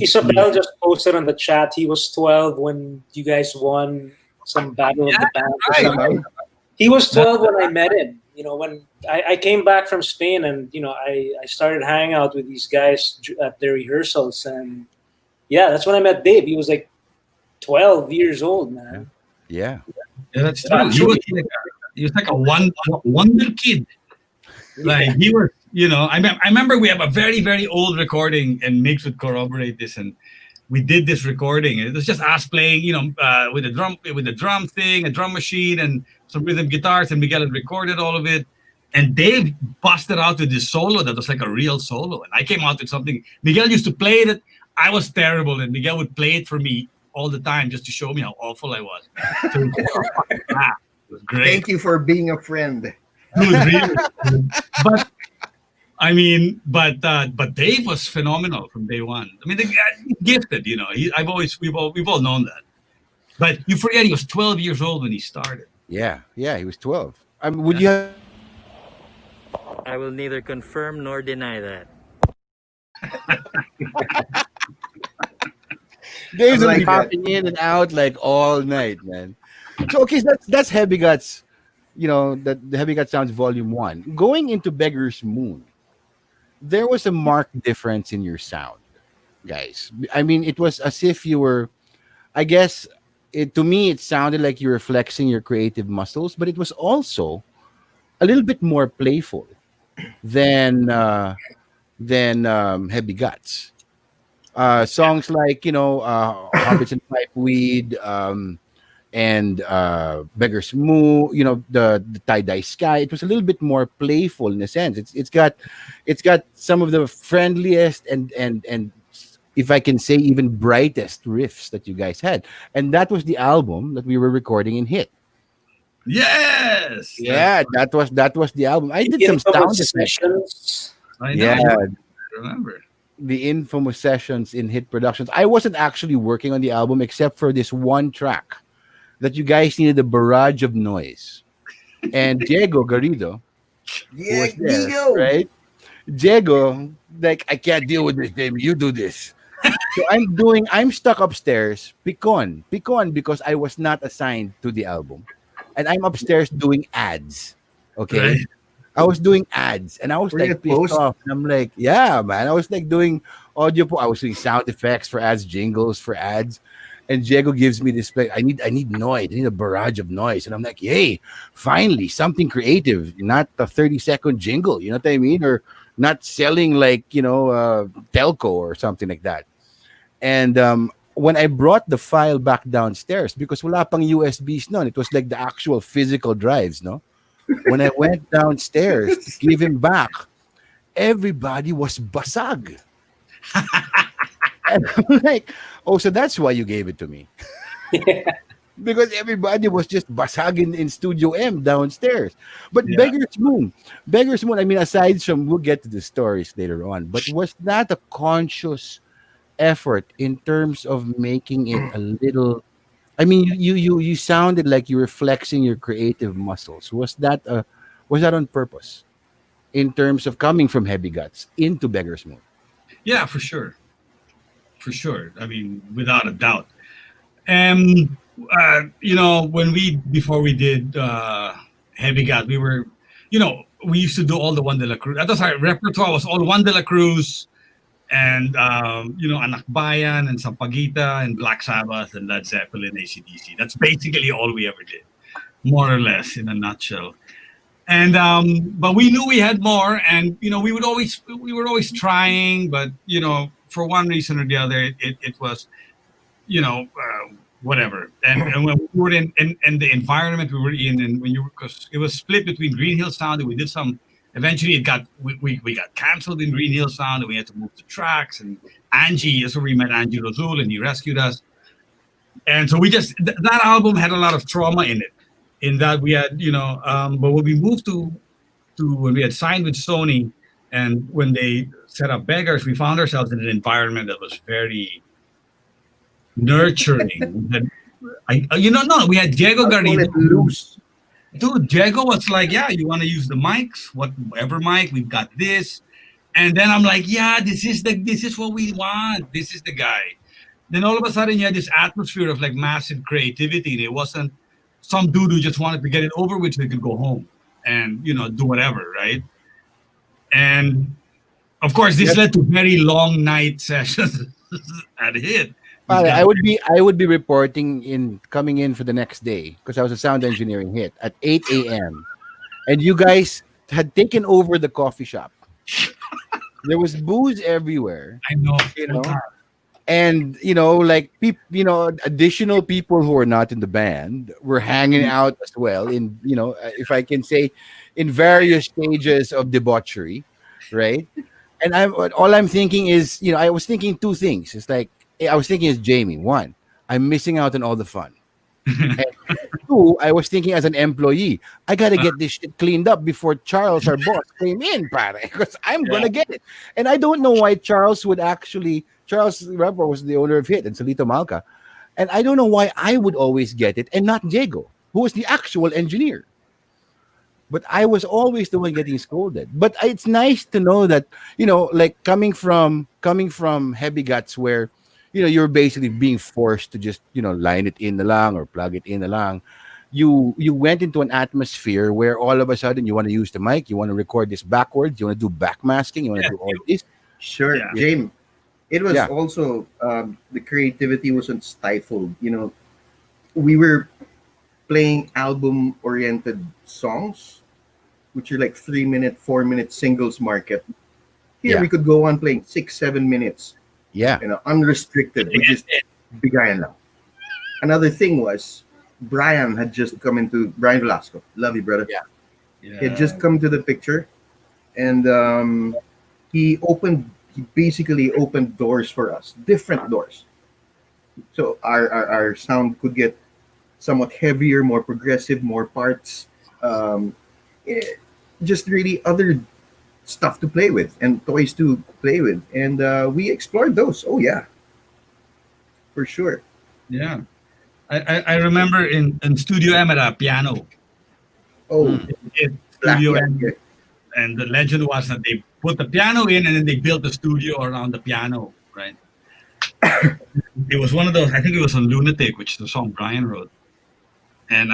Isabel just posted on the chat. He was 12 when you guys won some battle of the band. Or right. something. He was 12 when I met him. You know, when I came back from Spain, and you know, I started hanging out with these guys at their rehearsals, and yeah, that's when I met Dave. He was like 12 years old, man. Yeah. Yeah, that's true. He was like a wonder kid. Like he was, you know. I remember we have a very, very old recording, and Mix would corroborate this. And we did this recording. It was just us playing, you know, with the drum thing, a drum machine, and some rhythm guitars. And Miguel had recorded all of it. And Dave busted out with this solo that was like a real solo. And I came out with something. Miguel used to play it. I was terrible, and Miguel would play it for me all the time just to show me how awful I was. So it was great. Thank you for being a friend. It was really, but I mean, but Dave was phenomenal from day one. I mean, the guy, gifted, you know. We've all known that. But you forget he was 12 years old when he started. Yeah. Yeah. He was 12. Would you have? I will neither confirm nor deny that. Dave's gonna like be that. popping in and out like all night, man. So okay, so that's Heavy Guts. You know, the Heavy Guts Sounds Volume 1. Going into Beggars Moon, there was a marked difference in your sound, guys. I mean, it was as if you were, I guess, to me, it sounded like you were flexing your creative muscles, but it was also a little bit more playful than Heavy Guts. Songs like, you know, Hobbits and Pipeweed, and Beggars Moon, you know, the Tie-Dye Sky. It was a little bit more playful in a sense. It's got some of the friendliest and if I can say even brightest riffs that you guys had. And that was the album that we were recording in Hit. Yes. Yeah, that was the album. I did some sound effects. Sessions. I know. Yeah, I remember. the infamous sessions in Hit Productions. I wasn't actually working on the album except for this one track that you guys needed a barrage of noise. And Diego Garrido, who Yeah, was there, Diego. right? Diego, like, I can't deal with this, baby. You do this. So I'm stuck upstairs, picon, because I was not assigned to the album. And I'm upstairs doing ads. Okay. Right. I was doing ads and I was Were you like at pissed post? off. And I'm like, yeah, man. I was like doing audio. I was doing sound effects for ads, jingles for ads. And Diego gives me this, like, I need noise. I need a barrage of noise. And I'm like, yay, finally, something creative, not a 30-second jingle. You know what I mean? Or not selling like, you know, telco or something like that. And when I brought the file back downstairs, because wala pang USBs noon, it was like the actual physical drives, no? When I went downstairs to give him back, everybody was basag. And I'm like, oh, so that's why you gave it to me. Because everybody was just basag in Studio M downstairs. But Yeah. Beggars Moon, I mean, aside from, we'll get to the stories later on, but was that a conscious effort in terms of making it a little, I mean, you sounded like you were flexing your creative muscles. Was that on purpose in terms of coming from Heavy Guts into Beggars Moon? Yeah, for sure. For sure. I mean, without a doubt. You know, before we did Heavy Gut, we were, you know, we used to do all the Juan de la Cruz. That was our repertoire, was all Juan de la Cruz and, you know, Anak Bayan and Sampaguita and Black Sabbath and Led Zeppelin, AC/DC. That's basically all we ever did, more or less, in a nutshell. And but we knew we had more, and you know, we were always trying, but you know, for one reason or the other, it was, you know, whatever. And when we were in the environment we were in, and because it was split between Green Hill Sound, and we did some. Eventually, we got canceled in Green Hill Sound, and we had to move to Tracks. And Angie, that's where we met Angie Rozul, and he rescued us. And so we just that album had a lot of trauma in it. In that we had, you know, but when we moved to when we had signed with Sony, And when they set up Beggars, we found ourselves in an environment that was very nurturing. We had Diego I'll call it Garrido. loose. Dude, Diego was like, yeah, you want to use the mics? Whatever mic, we've got this. And then I'm like, yeah, this is what we want. This is the guy. Then all of a sudden you had this atmosphere of like massive creativity. And it wasn't some dude who just wanted to get it over with so he could go home and, do whatever, right? And of course, this led to very long night sessions at Hit. I would be coming in for the next day because I was a sound engineering Hit at 8 a.m. and you guys had taken over the coffee shop. There was booze everywhere. I know. And additional people who are not in the band were hanging out as well in if I can say, in various stages of debauchery, right? And all I'm thinking is, I was thinking two things. It's like I was thinking, is Jamie, one, I'm missing out on all the fun. And two, I was thinking as an employee, I gotta get this shit cleaned up before Charles, our boss, came in, pare, because I'm gonna get it. And I don't know why Charles Ripoll was the owner of Hit and Salito Malca, and I don't know why I would always get it and not Diego, who was the actual engineer. But I was always the one getting scolded. But it's nice to know that, like coming from Heavy Guts, where you're basically being forced to just line it in the lang or plug it in the lang. You went into an atmosphere where all of a sudden you want to use the mic, you want to record this backwards, you want to do backmasking, you want to do all this. Sure, Yeah. James. It was also the creativity wasn't stifled. We were playing album-oriented songs, which are like 3-minute, 4-minute singles market. Here we could go on playing 6-7 minutes. Yeah. Unrestricted. We just began now. Another thing was Brian had just come into Brian Velasco. Love you, brother. Yeah. He had just come to the picture, and he basically opened doors for us, different doors. So our sound could get somewhat heavier, more progressive, more parts, just really other stuff to play with and toys to play with. And we explored those. Oh, yeah. For sure. Yeah. I remember in Studio M at a piano. Oh, Studio M. And the legend was that they put the piano in and then they built the studio around the piano, right? It was one of those, I think it was on Lunatic, which is the song Brian wrote. And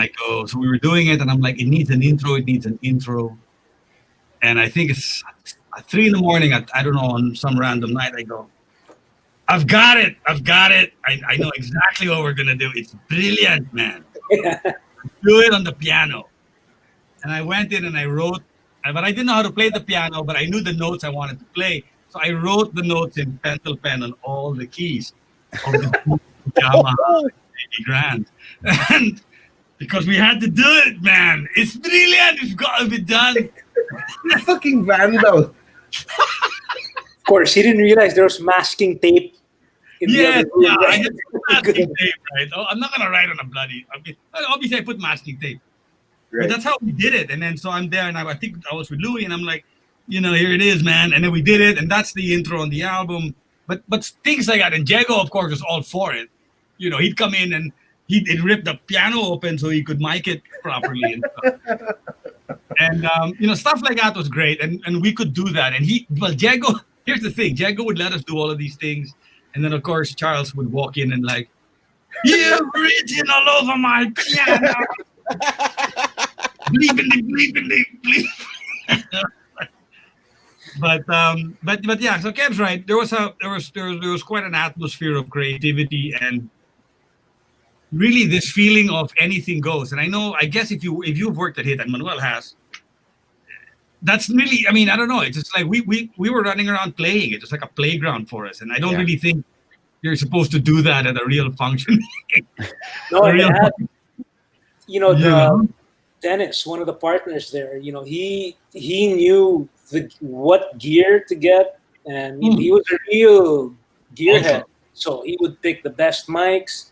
so we were doing it and I'm like, it needs an intro. And I think it's at 3 a.m. I don't know, on some random night, I go, I've got it. I know exactly what we're going to do. It's brilliant, man. Do it on the piano. And I went in and I wrote, but I didn't know how to play the piano, but I knew the notes I wanted to play. So I wrote the notes in pencil pen on all the keys of the Yamaha 80 grand. And because we had to do it, man. It's brilliant. It's got to be done. Fucking vandal. Of course, he didn't realize there was masking tape. I had masking tape, right? Oh, I'm not going to write on a bloody... Obviously, I put masking tape. Right. But that's how we did it. And then so I'm there, and I think I was with Louis, and I'm like, here it is, man. And then we did it, and that's the intro on the album. But things like that. And Diego, of course, was all for it. He'd come in and he'd rip the piano open so he could mic it properly and stuff. And stuff like that was great, and we could do that. And Diego, here's the thing: Diego would let us do all of these things, and then of course Charles would walk in and like, "You're written all over my piano." bleep. But yeah, so Kev's right. There was quite an atmosphere of creativity and really this feeling of anything goes. And I guess if you've worked at Hit, and Manuel has, that's really, I don't know. It's just like we were running around playing. It's just like a playground for us. And I don't really think you're supposed to do that at a real function. Dennis, one of the partners there, he knew what gear to get, and he was a real gearhead. So he would pick the best mics,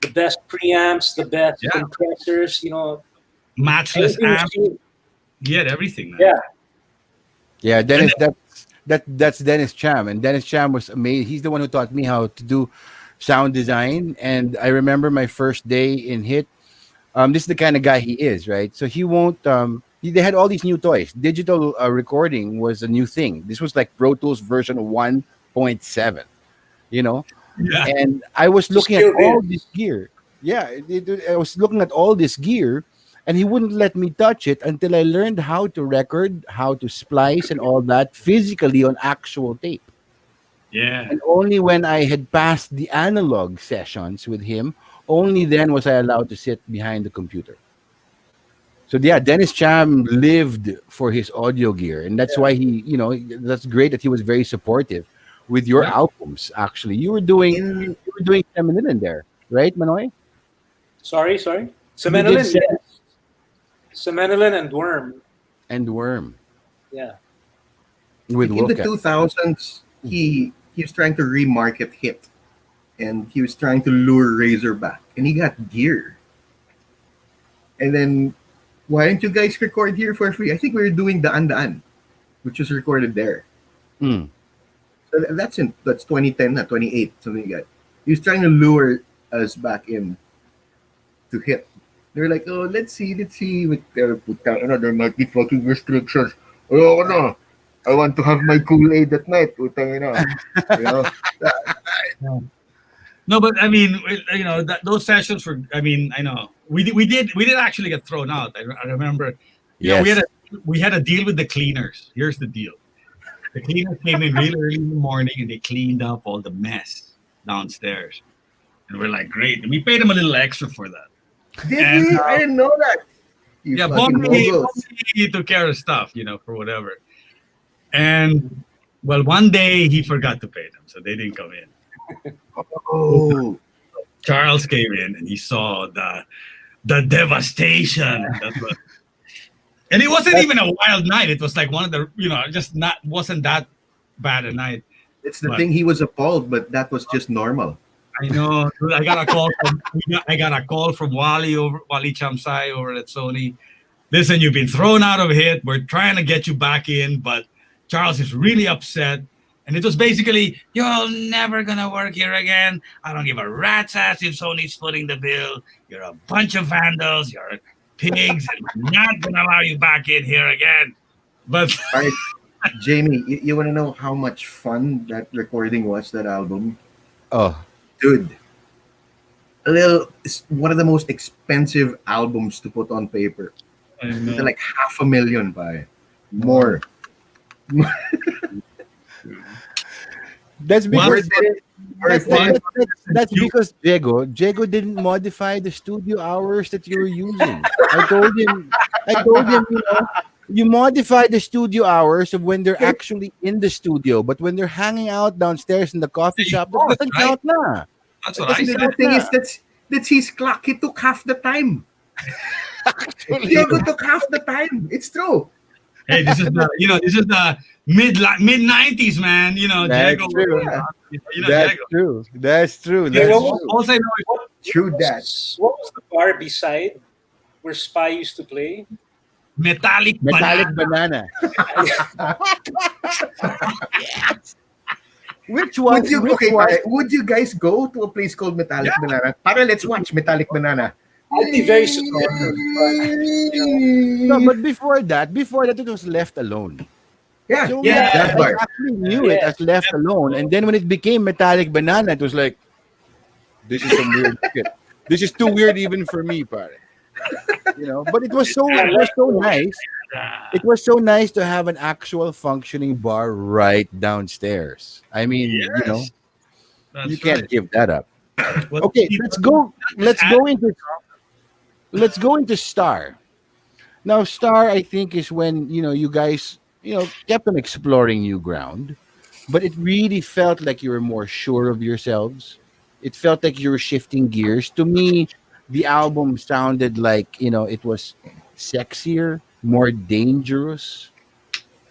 the best preamps, the best compressors, matchless amps. He had everything, man. Yeah. Yeah, And Dennis. That's Dennis Cham, and Dennis Cham was amazing. He's the one who taught me how to do sound design. And I remember my first day in Hit. This is the kind of guy he is, right? So he won't. They had all these new toys. Digital recording was a new thing. This was like Pro Tools version 1.7. You know, yeah, and I was Just looking at still all there. this gear. Yeah, I was looking at all this gear, and he wouldn't let me touch it until I learned how to record, how to splice, and all that physically on actual tape. yeah. And only when I had passed the analog sessions with him, only then was I allowed to sit behind the computer. So yeah, Dennis Cham lived for his audio gear, and that's why that's great that he was very supportive with your Yeah. albums. Actually, In you were doing feminine in there, right, Manoy? Sorry. You did Semenolin, Sem- yes. Semenolin and Worm. and Worm Yeah. with in the Wilka. 2000s, he was trying to remarket Hit, and he was trying to lure Razorback, and he got gear. And then, why didn't you guys record here for free? I think we were doing Daan, which was recorded there. Mm. So that's 2010, not 28, something like that. He was trying to lure us back in to Hit. They were like, oh, let's see. There might be fucking restrictions. Oh, no. I want to have my Kool-Aid at night. Putang ina. You know? No, but I mean, those sessions were. I mean, I know we did actually get thrown out. I remember, Yes. we had a deal with the cleaners. Here's the deal: the cleaners came in really early in the morning and they cleaned up all the mess downstairs, and we're like, great. And we paid them a little extra for that. Did And we? I didn't know that. You yeah, fucking moguls. Bombi took care of stuff, for whatever. And well, one day he forgot to pay them, so they didn't come in. Oh. Charles came in and he saw the devastation. And it wasn't even a wild night. It was like one of the, just not wasn't that bad a night. It's the But thing, he was appalled, but that was just normal. I know. Dude, I got a call from Wally Chamsai over at Sony. Listen, you've been thrown out of Hit. We're trying to get you back in, but Charles is really upset. And it was basically, you're never gonna work here again. I don't give a rat's ass if Sony's footing the bill. You're a bunch of vandals. You're pigs, and I'm not gonna allow you back in here again. But All right, Jamie, you want to know how much fun that recording was, that album? Oh, Dude, it's one of the most expensive albums to put on paper. I It's know. like $500,000 by more. that's because Very that's, fun. that's because Diego didn't modify the studio hours that you were using. I told him, you modify the studio hours of when they're actually in the studio, but when they're hanging out downstairs in the coffee shop, that doesn't Right? count na. That's what I The said. good thing is that's his clock. He took half the time. Diego took half the time. It's true. Hey, this is the mid 90s, man. That's Diego. true. Yeah. That's Diego. true. That's true. Okay, That's what true. Also, I know True that. What was the bar beside where Spy used to play? metallic Metallic banana. banana. Which one? Would you guys go to a place called Metallic Banana? Para let's watch Metallic Banana. I'd be very supportive. No, but before that, it was Left Alone. Yeah, So Yeah. that I bar. actually knew it as Left Alone, and then when it became Metallic Banana, it was like, this is some weird shit. This is too weird even for me, pare. But it was so nice. It was so nice to have an actual functioning bar right downstairs. I mean, Yes. That's you can't right. give that up. Well, Okay, let's go into Star. Now, Star, I think, is when you guys kept on exploring new ground, but it really felt like you were more sure of yourselves. It felt like you were shifting gears. To me, the album sounded like it was sexier, more dangerous,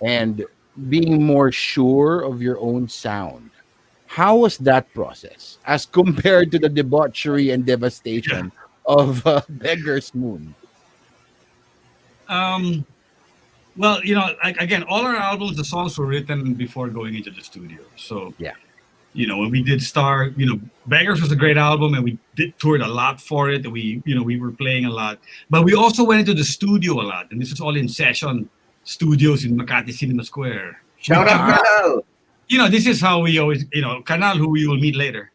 and being more sure of your own sound. How was that process as compared to the debauchery and devastation of Beggars Moon? Um, Well, like again, all our albums, the songs were written before going into the studio. So Yeah. when we did start, Beggars was a great album, and we did toured a lot for it. And we were playing a lot, but we also went into the studio a lot, and this is all in session studios in Makati Cinema Square. Shout out, Canal. This is how we always, Canal, who we will meet later.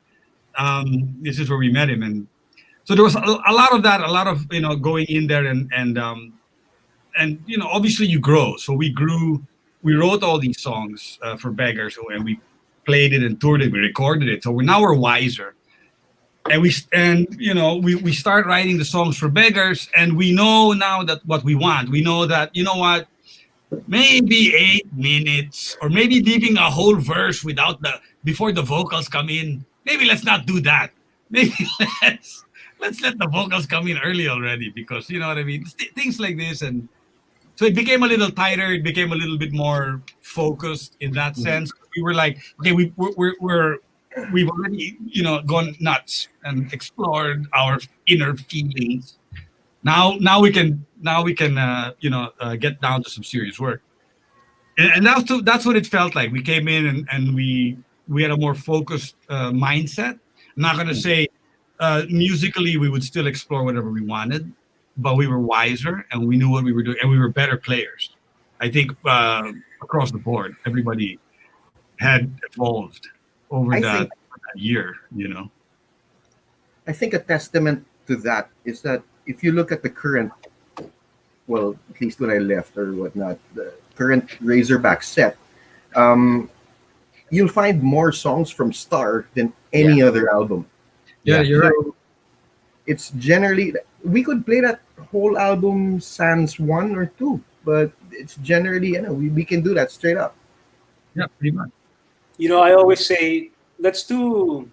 This is where we met him, and so there was a lot of that, a lot of going in there, and obviously you grow. So we grew. We wrote all these songs for Beggars, and we played it and toured it. We recorded it. So we're wiser, and we start writing the songs for Beggars, and we know now that what we want. We know that what. Maybe 8 minutes, or maybe leaving a whole verse before the vocals come in. Maybe let's not do that. Maybe let's let the vocals come in early already, because you know what I mean. Things like this, and so it became a little tighter. It became a little bit more focused in that sense. We were like, okay, we've already gone nuts and explored our inner feelings. Now we can get down to some serious work, and that's what it felt like. We came in and we had a more focused mindset. I'm not gonna say musically we would still explore whatever we wanted, but we were wiser and we knew what we were doing, and we were better players. I think across the board, everybody had evolved over that year. I think a testament to that is that if you look at the current, well, at least when I left or whatnot, the current Razorback set, you'll find more songs from Star than any other album. Yeah, you're right. It's generally, we could play that whole album sans 1 or 2, but it's generally, we can do that straight up. Yeah, pretty much. I always say, let's do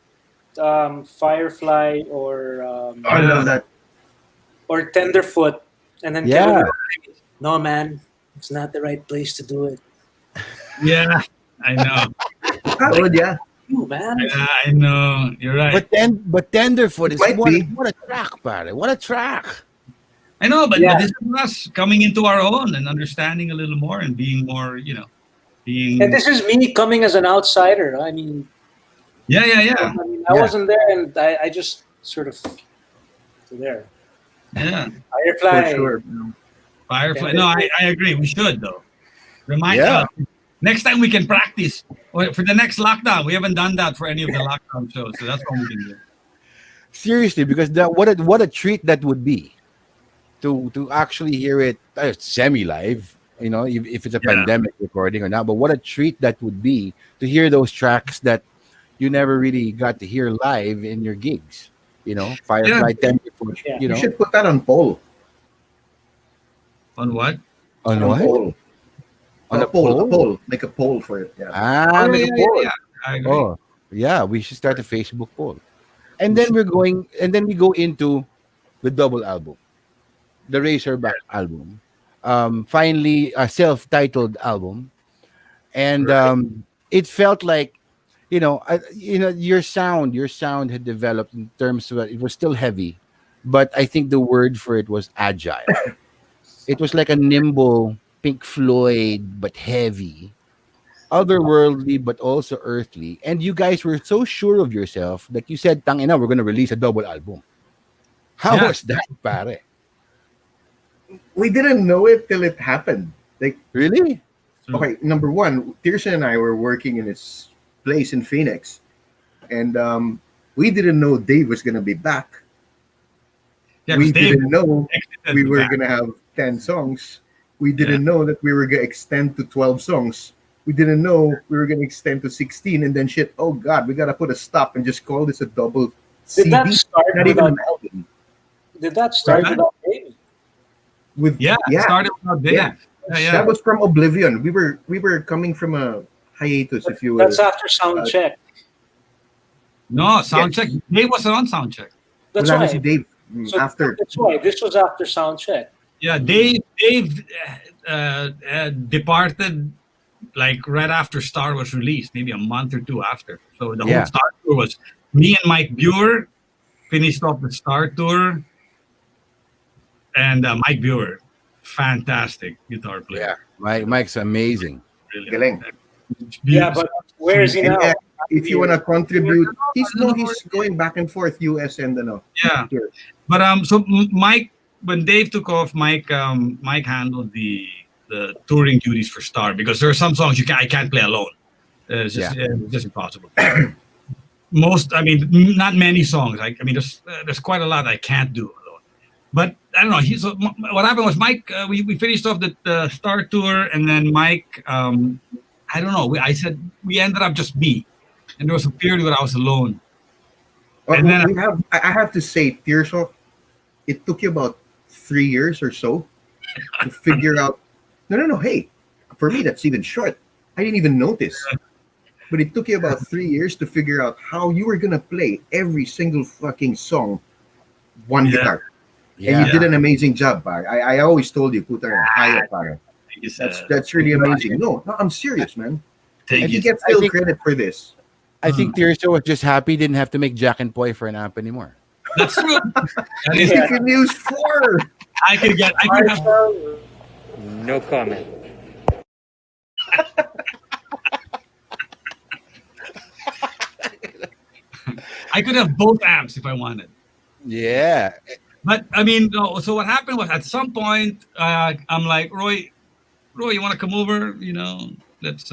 Firefly or I love that. or Tenderfoot, and then Yeah. Kevin would say, no, man, it's not the right place to do it. Yeah, I know. Oh, yeah. You, man. I know. You're right. But Tenderfoot is Might be. what a track, pare. What a track. I know, but Yeah. this is us coming into our own and understanding a little more and being more, being. And this is me coming as an outsider. I mean, Yeah. I wasn't there, and I just sort of there. Yeah. Firefly. For sure. Firefly. No, I agree. We should, though. Remind Yeah. us. Next time we can practice for the next lockdown. We haven't done that for any of the lockdown shows, so that's what we can do. Seriously, because what a treat that would be to actually hear it semi live. If it's a pandemic recording or not, but what a treat that would be to hear those tracks that you never really got to hear live in your gigs. Firefly, Tenderfoot. Yeah. You should put that on poll. On what? On On what? poll. On a a poll. poll? Make a poll for it. Yeah. Make a poll. I agree. Oh, yeah, we should start a Facebook poll. And then we go into the double album, the Razorback album. Finally, a self-titled album, and it felt like, your sound had developed in terms of it was still heavy, but I think the word for it was agile. It was like a nimble Pink Floyd, but heavy, otherworldly, but also earthly. And you guys were so sure of yourself that you said, "Tangina, we're going to release a double album." How was that, pare? We didn't know it till it happened. Like, Really? okay, number one, Tirso and I were working in his place in Phoenix, and we didn't know Dave was going to be back. Yeah, We 'cause Dave didn't know exited we the were band. going to have 10 songs. We didn't know that we were going to extend to 12 songs. We didn't know we were going to extend to 16, and then shit, oh God, we got to put a stop and just call this a double CD. Did that start Not even without an album. Did that start Right. without Dave? With, Yeah, it started without Dave. Yeah. Yeah. That was from Oblivion. We were coming from a hiatus, if you will. That's after sound check. No, soundcheck. Dave wasn't on soundcheck. That's Wala na why. si Dave So after. That's why this was after sound check. Yeah, Dave departed like right after Star was released, maybe a month or two after. So the Yeah. whole Star tour was me and Mike Buer finished off the Star tour, and Mike Buer fantastic guitar Yeah, player. Mike's amazing. Really. Galing. Yeah, but where is he And now? if you wanna contribute, he's I don't know he's going back and forth, US and Yeah. here. But so Mike, when Dave took off, Mike handled the touring duties for Star, because there are some songs I can't play alone. It's just impossible. I mean, not many songs. I mean, there's quite a lot I can't do alone. But I don't know. So what happened was Mike. We finished off the Star tour, and then Mike. I don't know. I said we ended up just me, and there was a period where I was alone. Well, And then I have to say, Tirso, it took you about 3 years or so to figure out. No. Hey, for me that's even short. I didn't even notice. But it took you about 3 years to figure out how you were gonna play every single fucking song, one guitar. And you did an amazing job, pare. I always told you, puta, hayop, pare. That's really amazing. No, I'm serious, man. And you get full credit for this. I think Tirso was just happy he didn't have to make Jack and Poi for an amp anymore. That's true. You can use 4. I could have. No comment. I could have both amps if I wanted. Yeah. But I mean, no, so what happened was at some point, I'm like, Roy, you want to come over? Let's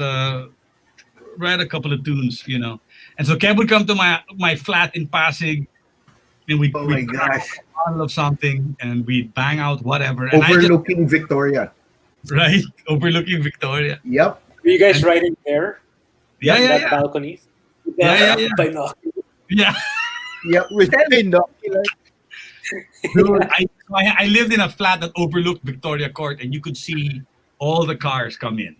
write a couple of tunes. And so Kev would come to my flat in Pasig, and we'd gosh, a bottle of something, and we'd bang out whatever. And overlooking Victoria. Right, overlooking Victoria. Yep. Were you guys riding there? Yeah. Balcony. Yeah. Binoculars. Yeah. Yep. With binoculars. I lived in a flat that overlooked Victoria Court, and you could see all the cars come in.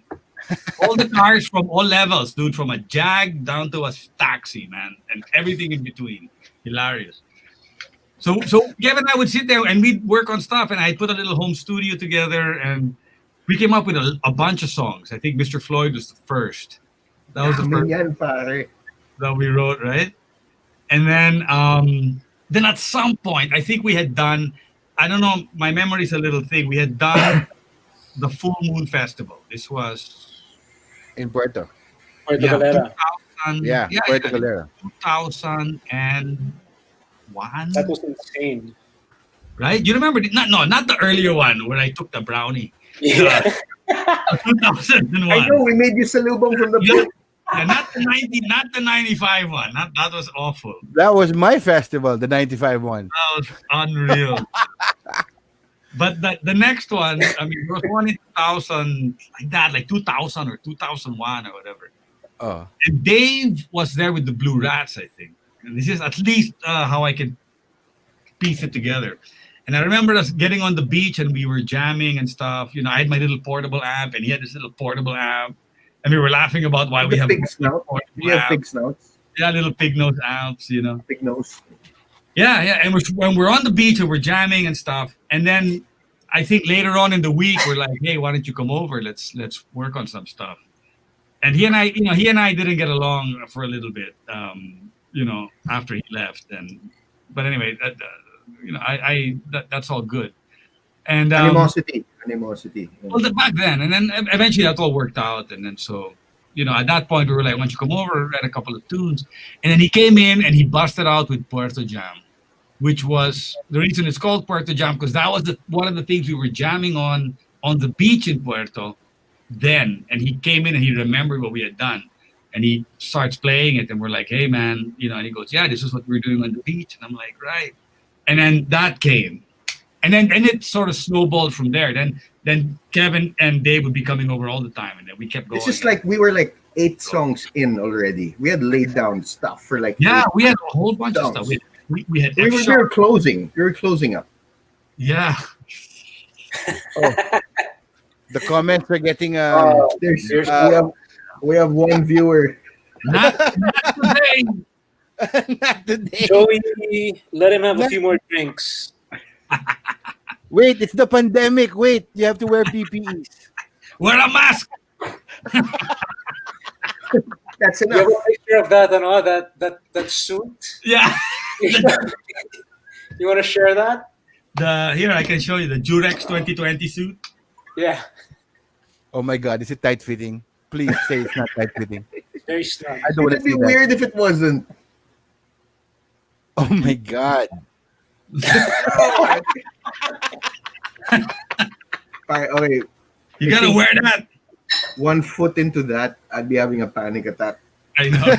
All the cars from all levels, dude, from a Jag down to a taxi, man, and everything in between. Hilarious. So Kev and I would sit there and we'd work on stuff, and I'd put a little home studio together, and we came up with a bunch of songs. I think Mr. Floyd was the first. That was the first that we wrote, right? And then at some point, I think we had done, I don't know, my memory's a little thing. We had done the Full Moon Festival. This was In Puerto. Galera. Puerto Galera. 2001. That was insane. Right? You remember? Not the earlier one where I took the brownie. Yeah. 2001. I know, we made you salubong from the book. Yeah, not the 95 one. That was awful. That was my festival, the 95 one. That was unreal. But the next one, I mean, there was one in 2000, like 2000 or 2001 or whatever. Oh. And Dave was there with the Blue Rats, I think. And this is at least how I can piece it together. And I remember us getting on the beach and we were jamming and stuff. I had my little portable amp and he had this little portable amp. And we were laughing about why we have pig snout. We have pig snouts. Yeah, little pig nose amps, Pig nose. Yeah. And when we're on the beach and we're jamming and stuff, and then I think later on in the week we're like, hey, why don't you come over? Let's work on some stuff. And he and I didn't get along for a little bit, after he left. But anyway, that's all good. And Animosity. Well, back then, and then eventually that all worked out, and then so at that point we were like, why don't you come over, write a couple of tunes, and then he came in and he busted out with Puerto Jam, which was the reason it's called Puerto Jam, because that was one of the things we were jamming on the beach in Puerto then, and he came in and he remembered what we had done, and he starts playing it, and we're like, hey man, and he goes, yeah, this is what we're doing on the beach, and I'm like, right, and then that came. And then it sort of snowballed from there. Then Kevin and Dave would be coming over all the time, and then we kept going. It's just like we were like 8 songs in already. We had laid down stuff for like we had a whole bunch of stuff. We were closing. We were closing up. Yeah. The comments are getting we have one viewer. Not today. Not today. Joey, let him have a few more drinks. Wait, it's the pandemic. Wait, you have to wear PPEs. Wear a mask. That's You enough. have a picture of that suit? Yeah. You want to share that? Here I can show you the Jurex 2020 suit. Yeah, Oh my God, is it tight fitting? Please say it's not tight fitting. very snug. I don't want to It'd be see that. weird if it wasn't. Oh my God. Okay, You gotta wear that. 1 foot into that, I'd be having a panic attack. I know.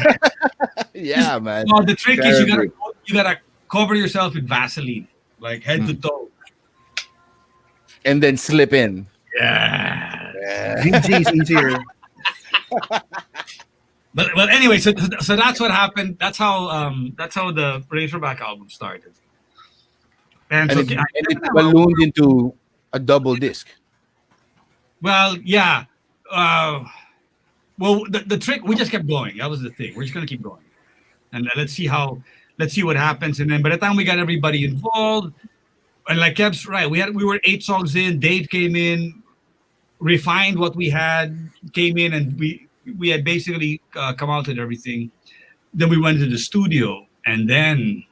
Yeah, man. No, the trick is Terribly. you gotta cover yourself with Vaseline, like head to toe. And then slip in. Yeah. Yeah. VG is easier. But anyway, so that's what happened. That's how the Razorback album started. And so And it ballooned into a double disc. well, yeah. Well, the trick, we just kept going. That was the thing. We're just gonna keep going, and let's see what happens. And then by the time we got everybody involved, and like Kev's right, we were 8 songs in. Dave came in, refined what we had, came in, and we had basically come out with everything. Then we went to the studio, and then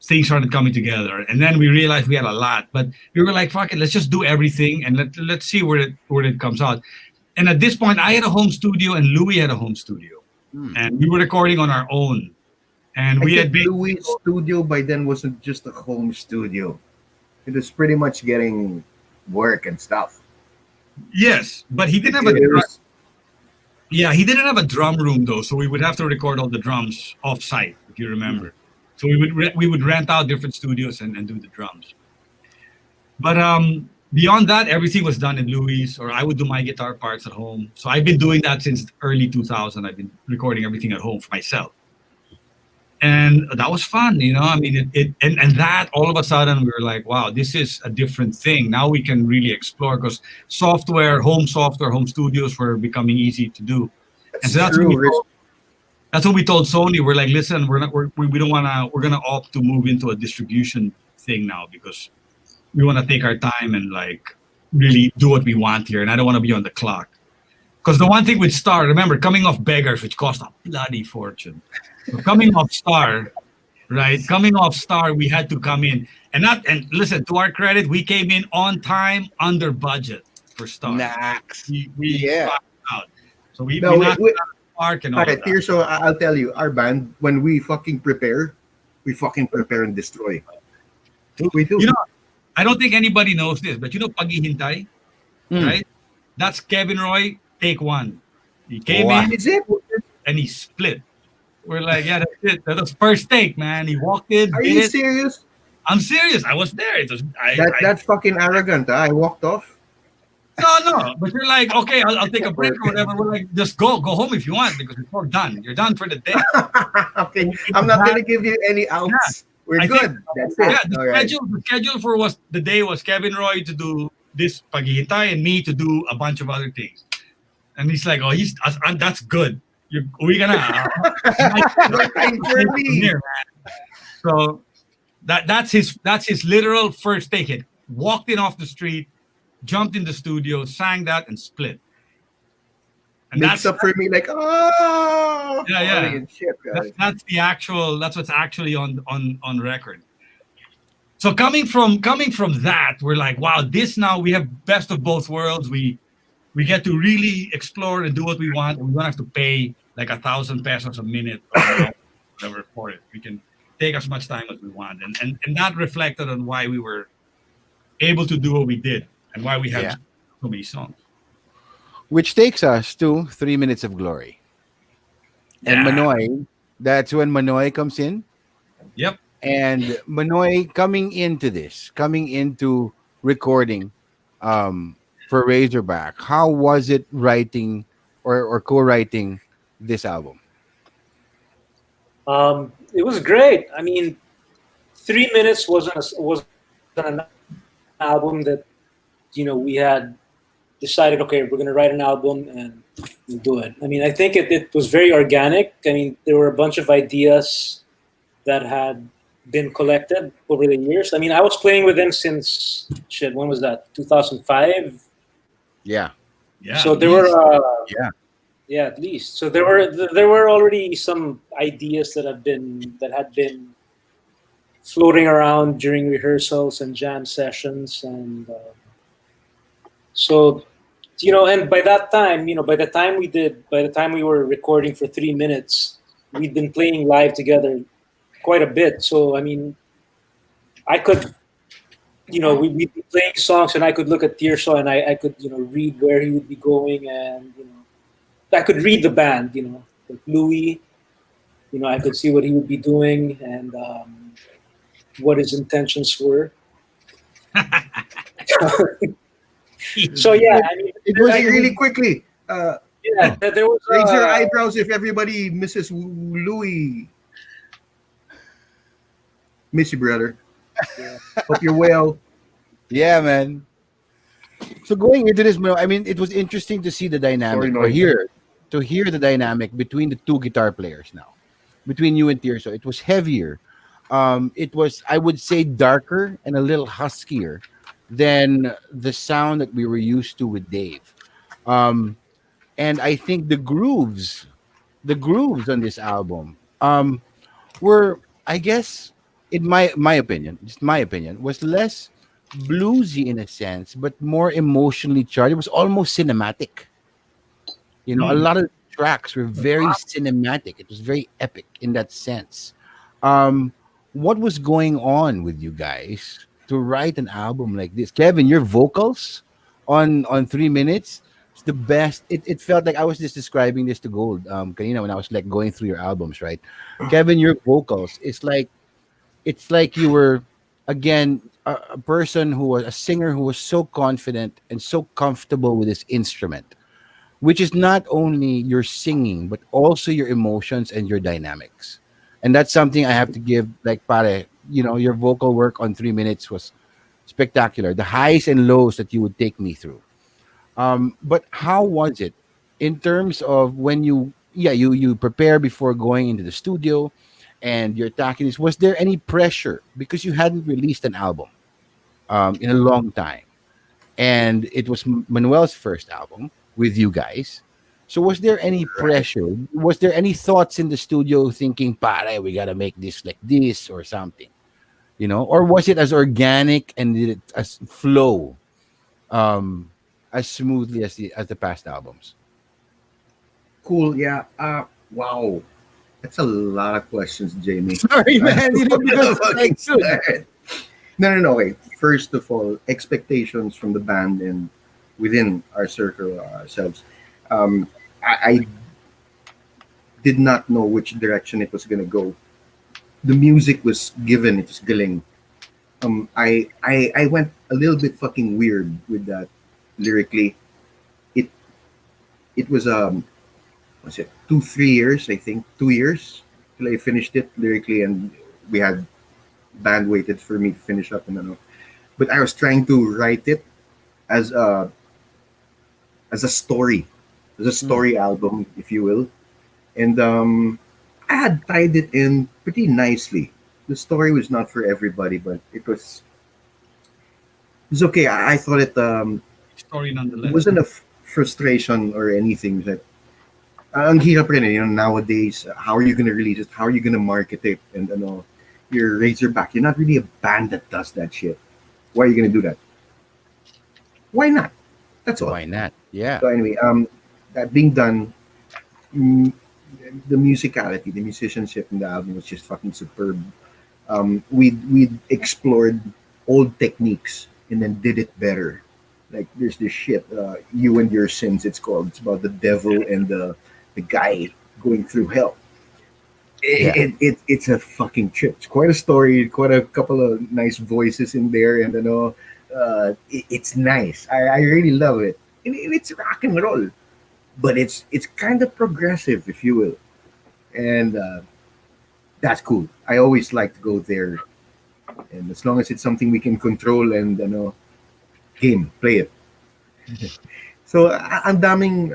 things started coming together, and then we realized we had a lot, but we were like, fuck it, let's just do everything and let's see where it comes out. And at this point, I had a home studio and Louis had a home studio, and we were recording on our own, and we had Louis' studio by then wasn't just a home studio. It was pretty much getting work and stuff. yes, but he didn't have he didn't have a drum room though, so we would have to record all the drums off site, if you remember. So we would rent out different studios and do the drums. But beyond that, everything was done in Louis, or I would do my guitar parts at home. So I've been doing that since early 2000. I've been recording everything at home for myself, and that was fun. I mean, and that all of a sudden we were like, wow, this is a different thing. Now we can really explore, because home studios were becoming easy to do. And so that's what we told Sony. We're like, listen, we don't wanna. We're gonna opt to move into a distribution thing now, because we want to take our time and like really do what we want here. And I don't want to be on the clock. Because the one thing with Star, remember, coming off Beggars, which cost a bloody fortune. So coming off Star, we had to come in and listen. To our credit, we came in on time, under budget for Star. Nax. We rocked out. So we No, knocked wait. it out of the park and all Okay, that. Tirso, I'll tell you, our band, when we fucking prepare and destroy. We do. I don't think anybody knows this, but Paghihintay, right? That's Kevin Roy, take 1. He came in Is it? and he split. We're like, yeah, that's it. That was first take, man. He walked in. Are did you it. serious? I'm serious. I was there. It was That's fucking arrogant. I walked off. No. But you're like, okay, I'll take a break or whatever. We're like, just go home if you want, because it's all done. You're done for the day. Okay, I'm not gonna give you any outs. We're I good. think- That's it. Yeah, All right. the schedule for the day was Kevin Roy to do this Paghihintay and me to do a bunch of other things. And he's like, oh, that's good. We're gonna Working for me. here, man. So that's his literal first take. It walked in off the street, jumped in the studio, sang that, and split. And Makes up for me, like, oh, Yeah. holy shit, guys. that's what's actually on record. So coming from that, we're like, wow, this now we have best of both worlds. We get to really explore and do what we want. We don't have to pay like 1,000 pesos a minute or whatever for it. We can take as much time as we want, and that reflected on why we were able to do what we did and why we have so many songs. Which takes us to 3 Minutes of Glory. And Yeah. Manoy, that's when Manoy comes in. Yep. And Manoy coming into recording for Razorback, how was it writing or co-writing this album? It was great. I mean, 3 Minutes wasn't an album that we had decided, okay, we're going to write an album and we'll do it. I mean, I think it was very organic. I mean, there were a bunch of ideas that had been collected over the years. I mean, I was playing with them since, when was that? 2005? Yeah. Yeah. So there were, Yeah. at least. So there were already some ideas that had been floating around during rehearsals and jam sessions, and so and by that time, by the time we were recording for 3 minutes, we'd been playing live together quite a bit. So I mean, I could, we'd be playing songs, and I could look at Tirso, and I could, read where he would be going, and I could read the band, like Louis, I could see what he would be doing, and what his intentions were. So yeah, I mean, It was Like, really quickly, yeah, there was raise your eyebrows if everybody misses Louis. Miss you, brother. Yeah. Hope you're well. yeah, man. So going into this, I mean, it was interesting to see the dynamic, Sorry, or noise. to hear the dynamic between the two guitar players now, between you and Tirso. It was heavier. It was, I would say, darker and a little huskier than the sound that we were used to with Dave. Um, and I think the grooves on this album, were, I guess, in my opinion, just my opinion, was less bluesy in a sense, but more emotionally charged. It was almost cinematic. A lot of tracks were very cinematic. It was very epic in that sense. Um, what was going on with you guys to write an album like this? Kevin, your vocals on 3 minutes. It's the best. It felt like I was just describing this to Gold. Kanina, when I was like going through your albums, right? Kevin, your vocals. It's like you were, again, a person who was a singer who was so confident and so comfortable with his instrument, which is not only your singing but also your emotions and your dynamics. And that's something I have to give, like, pare, your vocal work on 3 minutes was spectacular. The highs and lows that you would take me through. But how was it in terms of when you prepare before going into the studio and you're attacking this? Was there any pressure because you hadn't released an album in a long time, and it was Manuel's first album with you guys? So was there any Right. pressure? Was there any thoughts in the studio thinking, "Pare, we gotta make this like this or something," or was it as organic and did it as flow, um, as smoothly as the past albums? Cool. Yeah. Wow. That's a lot of questions, Jamie. Sorry, man. Because Fucking like, dude, start. No. Wait. First of all, expectations from the band and within our circle ourselves. I did not know which direction it was gonna go. The music was given. It was galing. I went a little bit fucking weird with that lyrically. It it was was it 2 3 years, I think 2 years till I finished it lyrically, and we had band waited for me to finish up, and I know. But I was trying to write it as a story, as a story album, if you will, and I had tied it in pretty nicely. The story was not for everybody, but it was okay. I thought Story it nonetheless. wasn't a frustration or anything. That ang hirap rin, nowadays. How are you gonna release it? How are you gonna market it? And you're Razorback. You're not really a band that does that shit. Why are you gonna do that? Why not? That's all. why not? Yeah. So anyway, that being done, mm, the musicality, the musicianship in the album was just fucking superb. We explored old techniques and then did it better. Like there's this shit, "You and Your Sins." It's called. It's about the devil and the guy going through hell. Yeah. It's a fucking trip. It's quite a story. Quite a couple of nice voices in there, and it's nice. I really love it. And it's rock and roll, but it's kind of progressive, if you will, and that's cool. I always like to go there, and as long as it's something we can control and game play it. So ang daming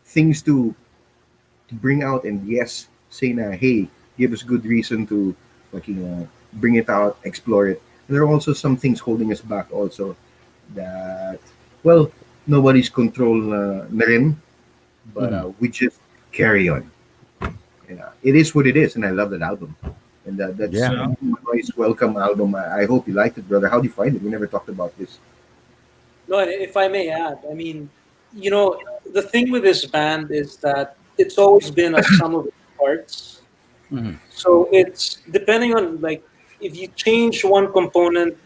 things to bring out, and yes, say na, hey, give us good reason to bring it out, explore it. There are also some things holding us back also that, well, nobody's control na rin, but we just carry on. Yeah, it is what it is, and I love that album. And that's Yeah. Yeah. a nice welcome album. I hope you liked it, brother. How do you find it? We never talked about this. No, and if I may add, I mean, the thing with this band is that it's always been a sum of its parts. Mhm. So it's depending on, like, if you change one component,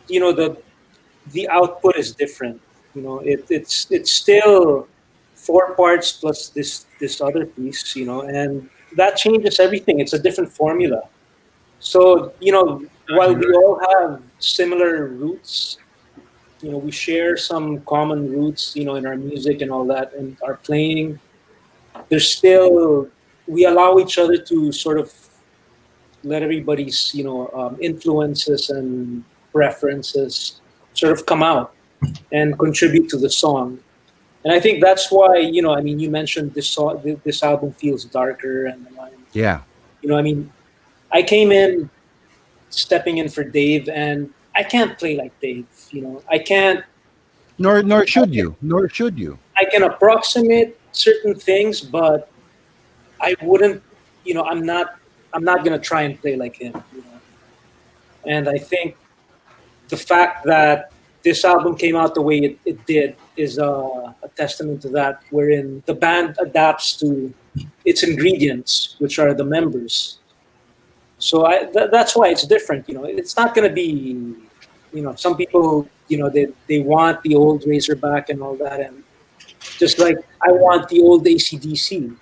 the output is different. It's still four parts plus this other piece, and that changes everything. It's a different formula. So while we all have similar roots, we share some common roots, in our music and all that, and our playing. There's still We allow each other to sort of let everybody's influences and preferences sort of come out and contribute to the song. And I think that's why I mean, you mentioned this album feels darker, and Yeah. I mean, I came in stepping in for Dave, and I can't play like Dave. I can't. Nor should you. Nor should you. I can approximate certain things, but I wouldn't. I'm not gonna try and play like him. And I think the fact that this album came out the way it did is a testament to that, wherein the band adapts to its ingredients, which are the members. So that's why it's different. It's not going to be, some people, they want the old Razorback and all that, and just like I want the old AC/DC.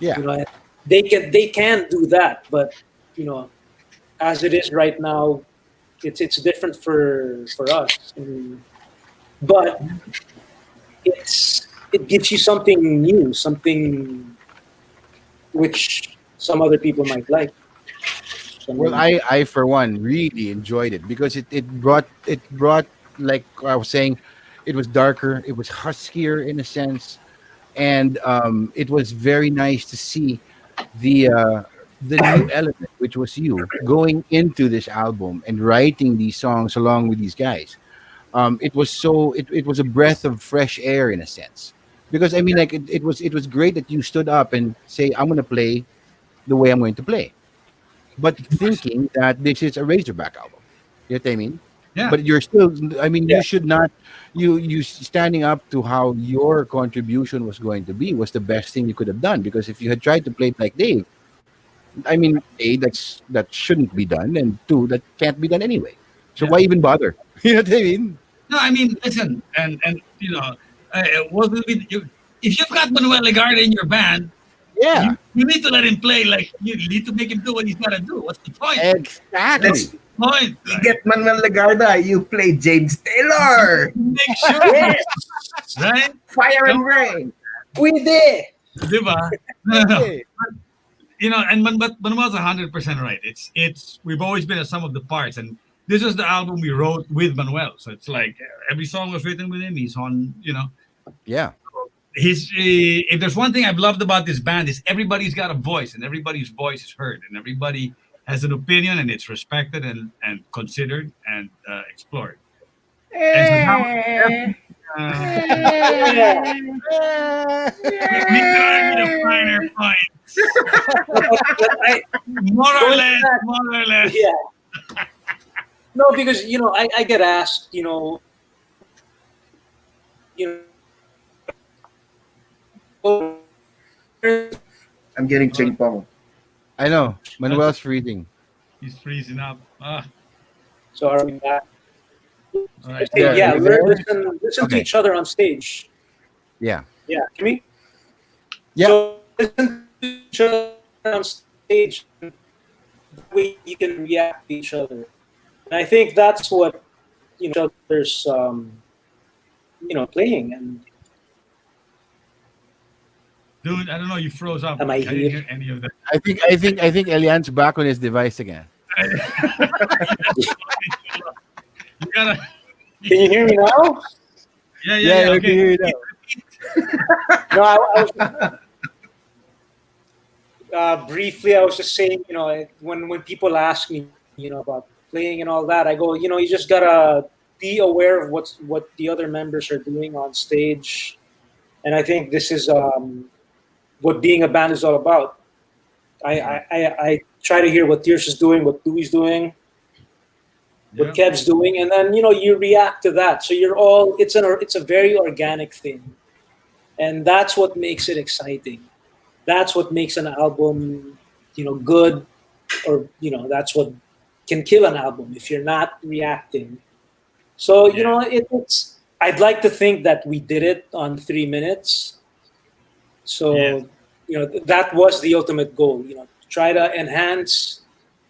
Yeah. They can do that, but you know, as it is right now, it's different for us. But it gives you something new, something which some other people might like. So, Well, I for one really enjoyed it because it brought like I was saying, it was darker, it was huskier in a sense, and it was very nice to see the new element, which was you going into this album and writing these songs along with these guys. It was a breath of fresh air in a sense, because I mean, like it was great that you stood up and say, I'm going to play the way I'm going to play, but thinking that this is a Razorback album. You know what I mean? Yeah. But you're still. I mean, Yeah. you should not. You standing up to how your contribution was going to be was the best thing you could have done. Because if you had tried to play it like Dave, I mean, A, that shouldn't be done, and two, that can't be done anyway. So Yeah. why even bother? You know what I mean? No, I mean, listen, and what will be if you've got Manuel Legarda in your band, Yeah, you need to let him play. Like you need to make him do what he's got to do. What's the point? exactly. Let's Point. you get Manuel Legarda, you play James Taylor. Make sure, yes, right? Fire and Rain. pwede. Diba? No. Hey. And but Manuel's 100% right. It's we've always been a sum of the parts, and this is the album we wrote with Manuel. So it's like every song was written with him. He's on, Yeah, he's if there's one thing I've loved about this band is everybody's got a voice, and everybody's voice is heard, and everybody has an opinion, and it's respected and considered and explored. And so now, Yeah. we could argue the finer points, But more or less, more or less. yeah. No, because I get asked, oh, I'm getting ching pong. I know. Manuel's freezing. He's freezing up. so are we back? All right. Hey, Yeah, yeah, you there? listen Okay. to each other on stage. Yeah, Yeah, can we? Yeah. So listen to each other on stage. That way you can react to each other. And I think that's what each other's playing. And Dude, I don't know. You froze up. Am I didn't here? hear any of that. I think Elian's back on his device again. You gotta. can you hear me now? Yeah. I can hear you now. No, I was briefly. I was just saying, when people ask me, about playing and all that, I go, you just gotta be aware of what the other members are doing on stage, and I think this is what being a band is all about. I try to hear what Tirso's doing, what Louie's doing, what Kev's doing, and then you react to that. So you're all it's a very organic thing, and that's what makes it exciting. That's what makes an album good, or that's what can kill an album if you're not reacting. So it's I'd like to think that we did it on 3 minutes. So that was the ultimate goal. Try to enhance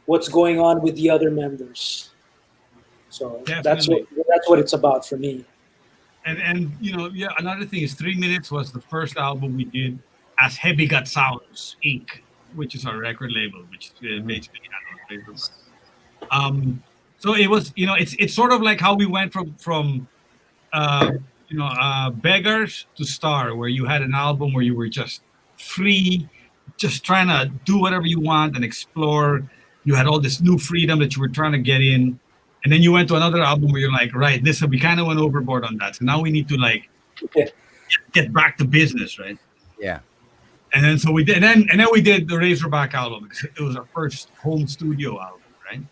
what's going on with the other members. So that's what it's about for me. And another thing is 3 minutes was the first album we did as Heavy Gut Sounds Inc., which is our record label, which basically so it was it's sort of like how we went from Beggars to Star, where you had an album where you were just free, just trying to do whatever you want and explore. You had all this new freedom that you were trying to get in. And then you went to another album where you're like, right, we kind of went overboard on that. So now we need to get back to business, right? Yeah. And then so we did, and then we did the Razorback album because it was our first home studio album, right?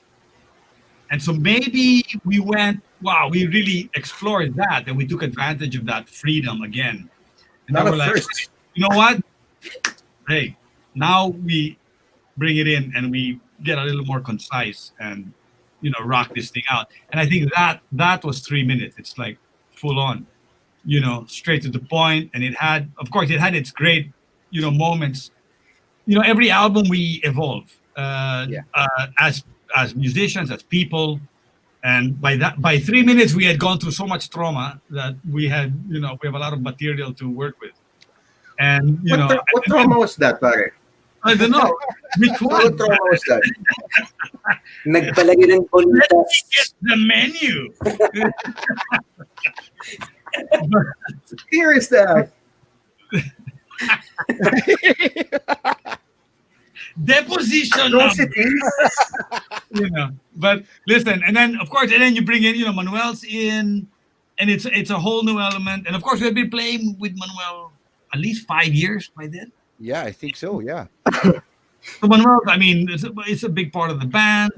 And so maybe we we really explored that, and we took advantage of that freedom again. And now we're like, you know what? Hey, now we bring it in and we get a little more concise and rock this thing out. And I think that was 3 minutes. It's like full on, straight to the point. And it had its great, moments. Every album we evolve as musicians, as people. And by 3 minutes, we had gone through so much trauma that we had, we have a lot of material to work with. And what trauma was that, pare? I don't know. Which one? What trauma was that? Nagpalagay ng Let's get the menu. Here is that. Deposition. But listen, and then of course, you bring in, Manuel's in, and it's a whole new element. And of course, we've been playing with Manuel at least 5 years by then. Yeah, I think so. Yeah. So Manuel, I mean, it's a big part of the band,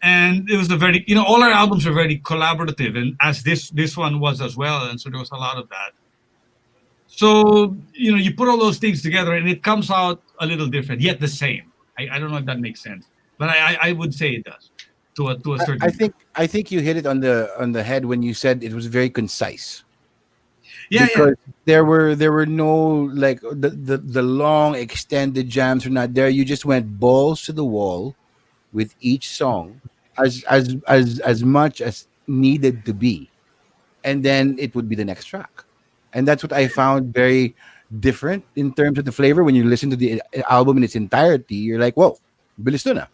and it was a very, all our albums are very collaborative, and as this one was as well, and so there was a lot of that. So you put all those things together, and it comes out a little different, yet the same. I don't know if that makes sense, but I would say it does to a certain. I think you hit it on the head when you said it was very concise. Yeah, because there were no the long extended jams are not there. You just went balls to the wall with each song as much as needed to be, and then it would be the next track. And that's what I found very different in terms of the flavor. When you listen to the album in its entirety, you're like, whoa, bilis to na.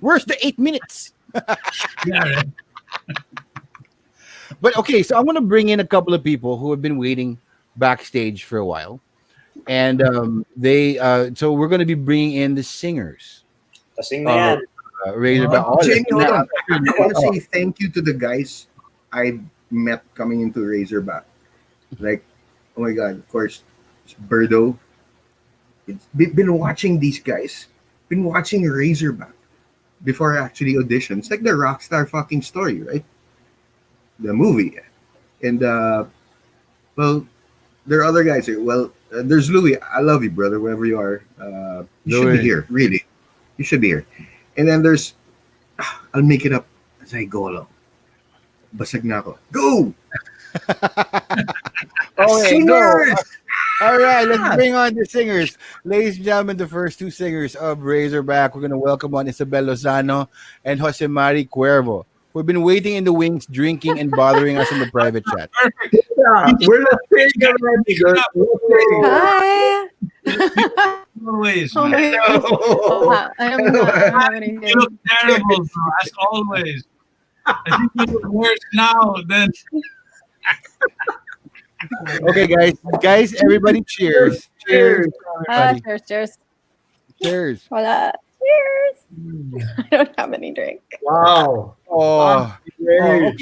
Where's the 8 minutes? Yeah. But okay, so I'm going to bring in a couple of people who have been waiting backstage for a while. And so we're going to be bringing in the singers. Razorback. Jamie, hold on. I want to say thank you to the guys I met coming into Razorback. Like, oh my God, of course, it's Birdo. It's been watching these guys. Been watching Razorback before I actually auditioned. It's like the Rockstar fucking story, right? The movie. And, well, there are other guys here. Well, there's Louie. I love you, brother, wherever you are. You should be here, really. You should be here. And then there's, I'll make it up as I go along. Basag na ako. Go! Singers! All right, let's bring on the singers. Ladies and gentlemen, the first two singers of Razorback. We're going to welcome on Isabel Lozano and Jose Mari Cuervo, who have been waiting in the wings, drinking and bothering us in the private chat. Yeah, we're not saying already, girl. Hi. Always, Oh my goodness. I am not having you look terrible, bro, as always. I think you look worse now than. Okay, guys, everybody, cheers! Cheers! Cheers. Cheers! Hola. Cheers! I don't have any drink. Wow. Oh, okay.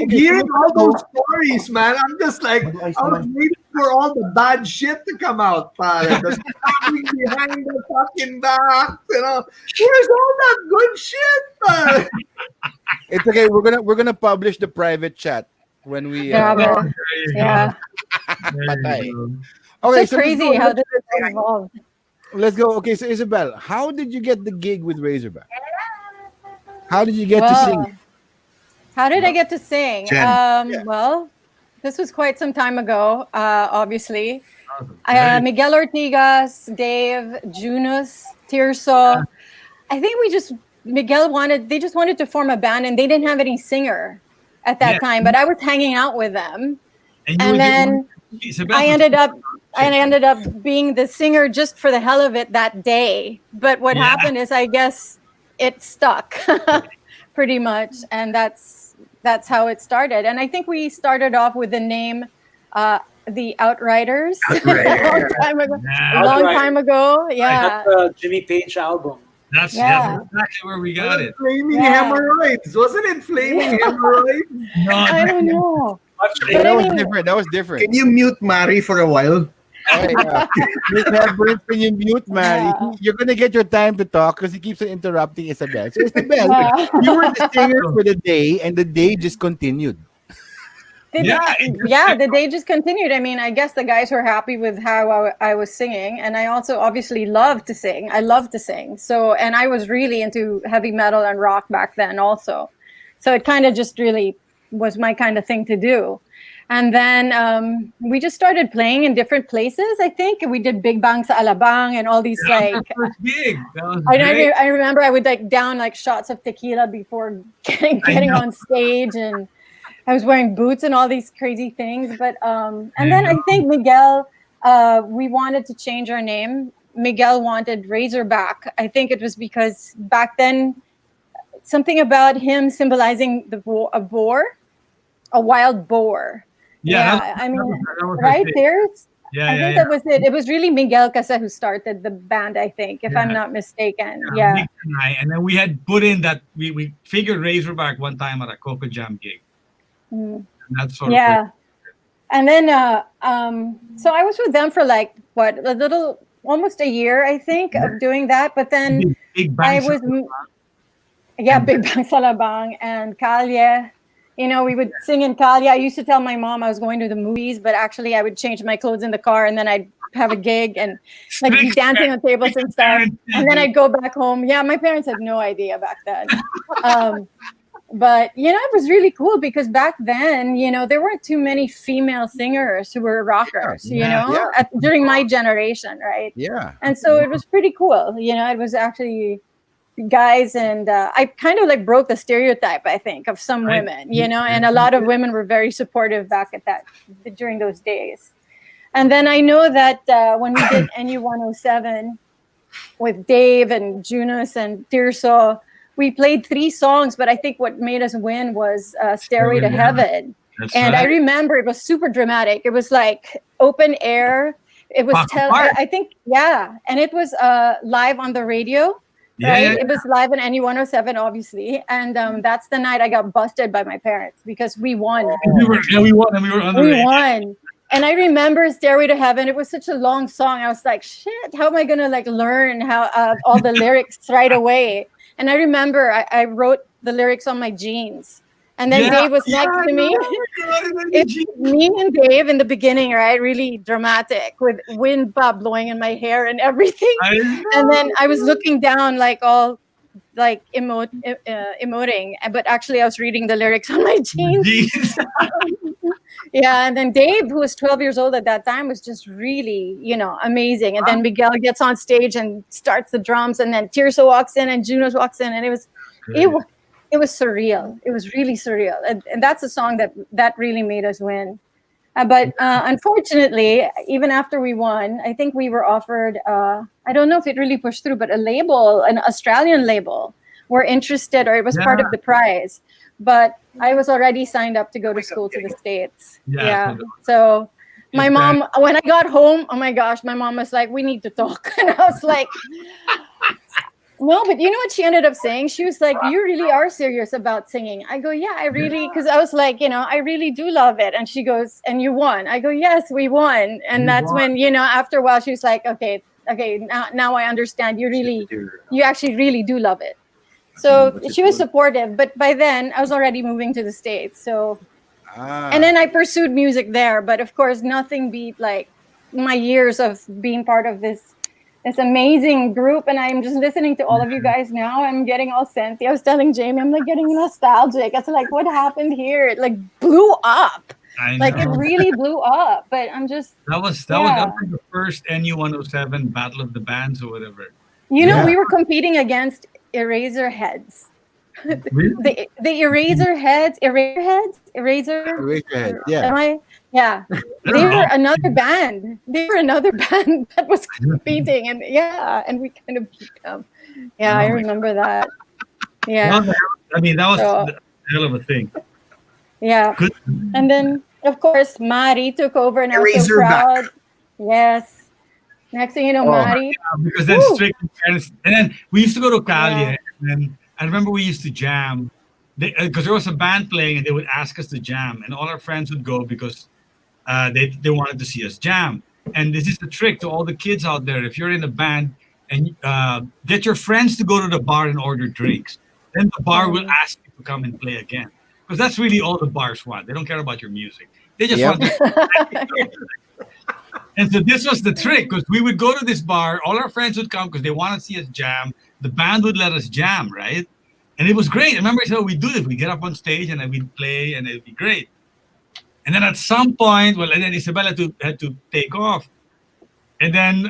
Hearing all those stories, man, I'm just like, I was waiting for all the bad shit to come out, pare. The stabbing behind the fucking back, Where's all that good shit, pare? It's okay. We're gonna publish the private chat when we. Yeah. Yeah. Patay. So Okay, so crazy how this is involved. let's go. Okay, so Isabel, how did you get the gig with Razorback? How did you get to Well, sing? How did I get to sing? Jen. Well, this was quite some time ago, obviously. Great. Miguel Ortigas, Dave, Junus, Tirso. I think they just wanted to form a band and they didn't have any singer at that time, but I was hanging out with them. And then I ended up being the singer just for the hell of it that day. But what happened is, I guess it stuck pretty much, and that's how it started. And I think we started off with the name the Outriders a long time ago. I Yeah. have the Jimmy Page album. That's Yeah. exactly where we got it. Flaming Yeah. hemorrhoids. Wasn't it flaming hemorrhoids? No, I don't know. Actually, But That I was mean- different. That was different. Can you mute Mari for a while? Okay, Miss Redbird, can you mute, man? Yeah. You're gonna get your time to talk because he keeps on interrupting Isabel. So Isabel, Yeah. you were the singer for the day, and the day just continued. The day just continued. I mean, I guess the guys were happy with how I was singing, and I also obviously love to sing. I love to sing. So, and I was really into heavy metal and rock back then also. So it kind of just really was my kind of thing to do. And then we just started playing in different places. I think we did Big Bang sa Alabang and all these that was first gig. That was great. I remember I would down shots of tequila before getting on stage, and I was wearing boots and all these crazy things. But and then I think Miguel, we wanted to change our name. Miguel wanted Razorback. I think it was because back then something about him symbolizing a wild boar. Yeah, I mean, that was right first gig. there's. Yeah, I think that was it. It was really Miguel Casa who started the band, I think, if I'm Yeah. not mistaken. Nick Yeah. and then we had put in that we figured Razorback one time at a Coco Jam gig. Mm. And that's sort of Yeah. And then so I was with them for almost a year, I think, of doing that. But then Big I Bang was Big Bang Salabang and Kalye. We would sing in Kalye. I used to tell my mom I was going to the movies, but actually I would change my clothes in the car and then I'd have a gig and be dancing on tables and stuff. And then I'd go back home. Yeah, my parents had no idea back then. But it was really cool because back then, there weren't too many female singers who were rockers, during my generation, right? Yeah. And so it was pretty cool. It was actually guys, and I kind of broke the stereotype, I think, of some women, and a lot of women were very supportive back during those days. And then I know that when we did NU 107 with Dave and Junus and Tirso, we played 3 songs, but I think what made us win was Stairway to Heaven. That's And right. I remember it was super dramatic. It was open air. It was, I think, and it was live on the radio. Right? It was live on NU 107, obviously. And that's the night I got busted by my parents because we won. We won, and we were on the radio. won. And I remember Stairway to Heaven. It was such a long song. I was like, shit, how am I going to learn how all the lyrics right away? And I remember I wrote the lyrics on my jeans. And then Dave was next to me. It's me and Dave in the beginning, right? Really dramatic with wind blowing in my hair and everything. And then I was looking down all emoting, but actually I was reading the lyrics on my jeans. Yeah, and then Dave, who was 12 years old at that time, was just really, amazing. And then Miguel gets on stage and starts the drums, and then Tirso walks in and Junos walks in, and it was surreal. It was really surreal. And that's a song that really made us win. But unfortunately, even after we won, I think we were offered, I don't know if it really pushed through, but an Australian label were interested, or it was part of the prize. But I was already signed up to go to school to the States. So my mom, when I got home, oh my gosh, my mom was like, we need to talk. And I was like, No, but you know what she ended up saying? She was like, "You really are serious about singing." I go, "Yeah, I really," because I was like, I really do love it. And she goes, "And you won." I go, "Yes, we won." And that's when, after a while, she was like, "Okay, okay, now I understand. You actually really do love it." So she was supportive, but by then I was already moving to the States. So, and then I pursued music there. But of course, nothing beat like my years of being part of this amazing group. And I'm just listening to all of you guys now. I'm getting all sensy. I was telling Jamie, I'm like getting nostalgic. It's like, what happened here? It like blew up. I know. Like it really blew up. But I'm just that was the first NU 107 Battle of the Bands or whatever. we were competing against Eraserheads. the Eraserheads. Yeah. Yeah, they were another band. That was competing, and we kind of beat them. Yeah, I remember that. Yeah, I mean that was a hell of a thing. Yeah, good. And then of course Mari took over, and I was so proud. Yes. Next thing you know, Mari. Yeah, because then strictly, and then we used to go to Cali, and then I remember we used to jam. Because there was a band playing, and they would ask us to jam, and all our friends would go because they wanted to see us jam. And this is the trick to all the kids out there: if you're in a band, and get your friends to go to the bar and order drinks, then the bar will ask you to come and play again. Because that's really all the bars want. They don't care about your music. They just want. And so this was the trick, because we would go to this bar, all our friends would come because they want to see us jam. The band would let us jam, right? And it was great. I remember so we'd do this. We'd get up on stage and then we'd play and it'd be great. And then at some point, and then Isabel had to take off. And then,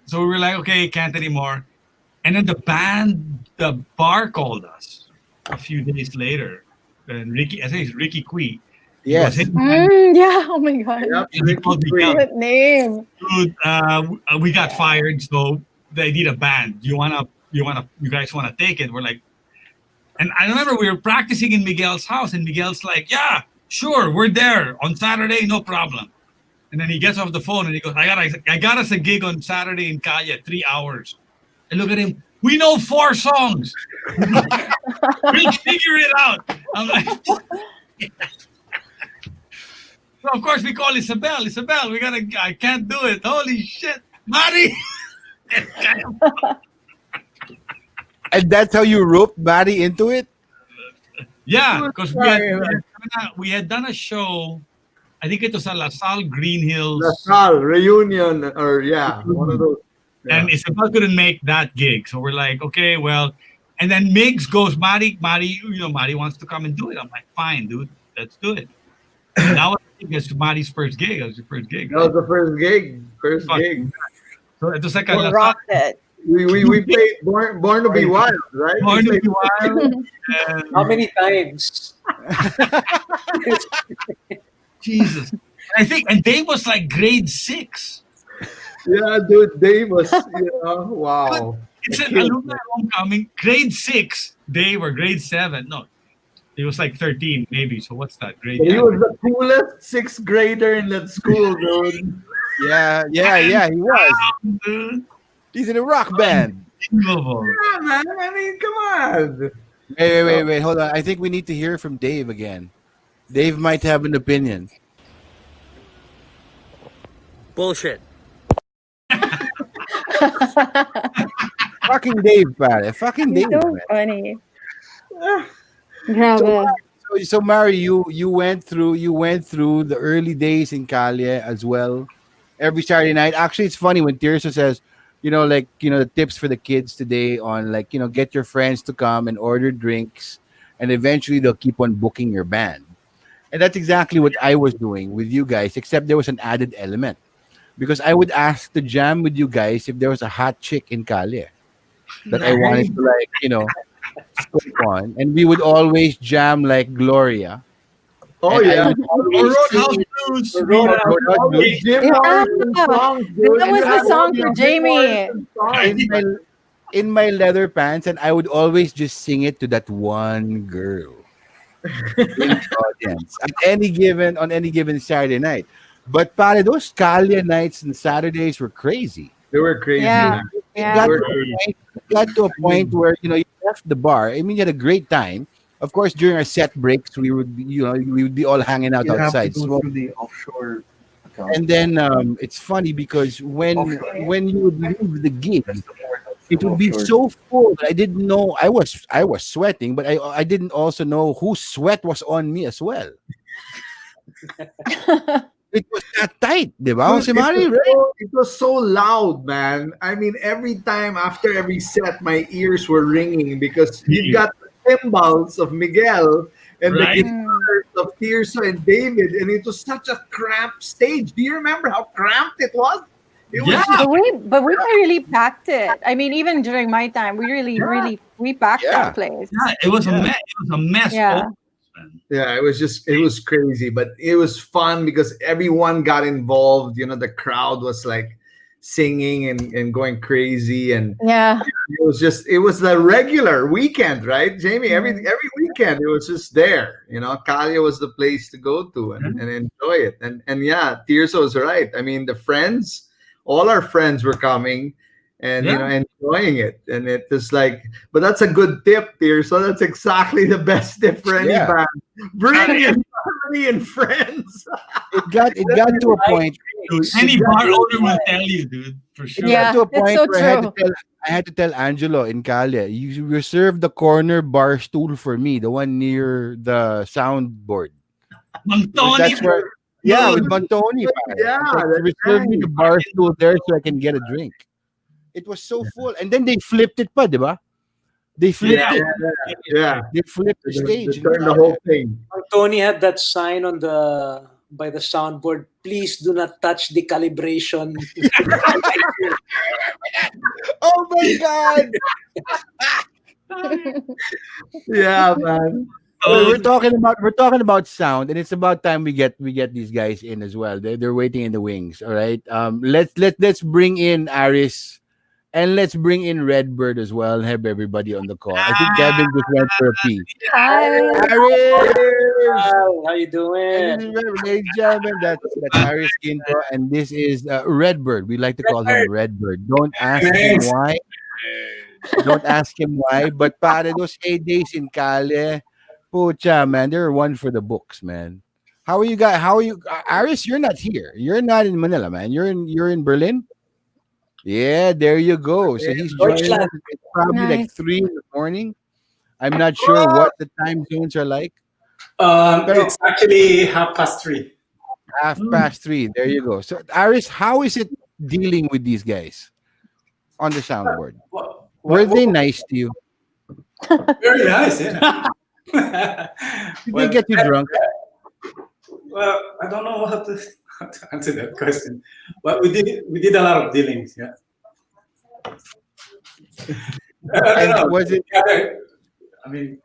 so we were like, okay, can't anymore. And then the bar called us a few days later. And Ricky, I think it's Ricky Cui. Yes. Yeah. Oh my God. Yep, what name? Dude, we got fired, so they need a band. You guys wanna take it? We're like, and I remember we were practicing in Miguel's house, and Miguel's like, yeah, sure, we're there on Saturday, no problem. And then he gets off the phone and he goes, I got us a gig on Saturday in Calle, 3 hours. And look at him, we know 4 songs. We'll figure it out. I'm like, so of course we call Isabel, I can't do it. Holy shit, Mari. And that's how you roped Maddie into it? Yeah, because we had done a show, I think it was at La Salle Green Hills. La Salle reunion, or one of those. Yeah. And Isabel couldn't make that gig. So we're like, okay, well, and then Migs goes, Mari, Mari wants to come and do it. I'm like, fine, dude, let's do it. And that was Mari's first gig. That was your first gig. That was the first gig. So it was like we rocked it. We played Born to Be Wild, right? Born to Be Wild. How many times? Jesus. And Dave was like grade 6. Yeah, dude, Dave was, wow. It's an alumni homecoming, grade 6, Dave, or grade 7. No, he was like 13, maybe. So what's that? Grade? He was the coolest 6th grader in that school, dude. Yeah, he was. Dude. He's in a rock band. Yeah, man. I mean, come on. Wait. Hold on. I think we need to hear from Dave again. Dave might have an opinion. Bullshit. Fucking Dave, pare. Fucking Dave. So man. funny. Grabe. So Mari, you went through the early days in Calle as well. Every Saturday night. Actually, it's funny when Tirso says, the tips for the kids today on get your friends to come and order drinks, and eventually they'll keep on booking your band. And that's exactly what I was doing with you guys, except there was an added element. Because I would ask to jam with you guys if there was a hot chick in Calle that I wanted to scope on. And we would always jam like Gloria. Oh, and yeah. Roadhouse Blues. That was the song for Jamie. In my leather pants, and I would always just sing it to that one girl in the audience on any given Saturday night. But pare, those Calle nights and Saturdays were crazy. They were crazy. Yeah. Yeah. It got to a point where you left the bar. I mean, you had a great time. Of course, during our set breaks, we would be all hanging out You have to outside, go smoking. through the offshore account. And then it's funny because when you would leave the gig, That's the word. it would be so full that I didn't know I was sweating, but I didn't also know whose sweat was on me as well. It was that tight, di ba? Si Mari, right? It was so loud, man. I mean, every time after every set, my ears were ringing because you got the cymbals of Miguel and Right. the guitars of Tirso and David, and it was such a cramped stage. Do you remember how cramped it was? It was Yeah. But we really packed it. I mean, even during my time, we really we packed Yeah. that place. Yeah, it was a mess. It was a mess. Yeah. Man. Yeah, it was crazy, but it was fun because everyone got involved. The crowd was like singing and going crazy, and Yeah. it was the regular weekend, right, Jamie? Every weekend it was just there. Kalia was the place to go to and enjoy it. And yeah, Tirso is right. I mean, all our friends were coming and enjoying it, and it was like, but that's a good tip, Tirso. That's exactly the best tip for any Yeah. band. Bring your family and friends. It got to a point. Any bar owner will tell you, dude, for sure. It Yeah. got to a it's point so where true. I had to tell Angelo in Cali, you reserve the corner bar stool for me, the one near the soundboard. Mang Tony, That's where, yeah, with Montoni. Yeah, that's Reserve me the bar stool there so I can get a drink. It was so full, and then they flipped it, pa, di ba? They flipped Yeah, it. yeah. They flipped the They stage. turned the whole thing. Tony had that sign by the soundboard. Please do not touch the calibration. Oh my god! Yeah, man. We're talking about sound, and it's about time we get these guys in as well. They're waiting in the wings. All right. Let's bring in Aries, and let's bring in Redbird as well, and have everybody on the call. I think Kevin just went for a pee. Hi. Aries. Hi, how you doing? Ladies and gentlemen, that's Aries Guinto, and this is Redbird. We like to call him Redbird. Don't ask him why. Don't ask him why. But pare, those heydays in Cali, pucha, man, they're one for the books, man. How are you guys? How are you, Aris? You're not here. You're not in Manila, man. You're in Berlin. Yeah, there you go. So he's joining us. It's probably like Nice. 3 in the morning. I'm not sure what the time zones are like. It's actually 3:30. 3:30. There you go. So Aris, how is it dealing with these guys on the soundboard? Were they nice to you? Very nice, yeah. Did they get you drunk? Well, I don't know how to answer that question, but we did a lot of dealings, yeah. I don't And know. was it? I mean,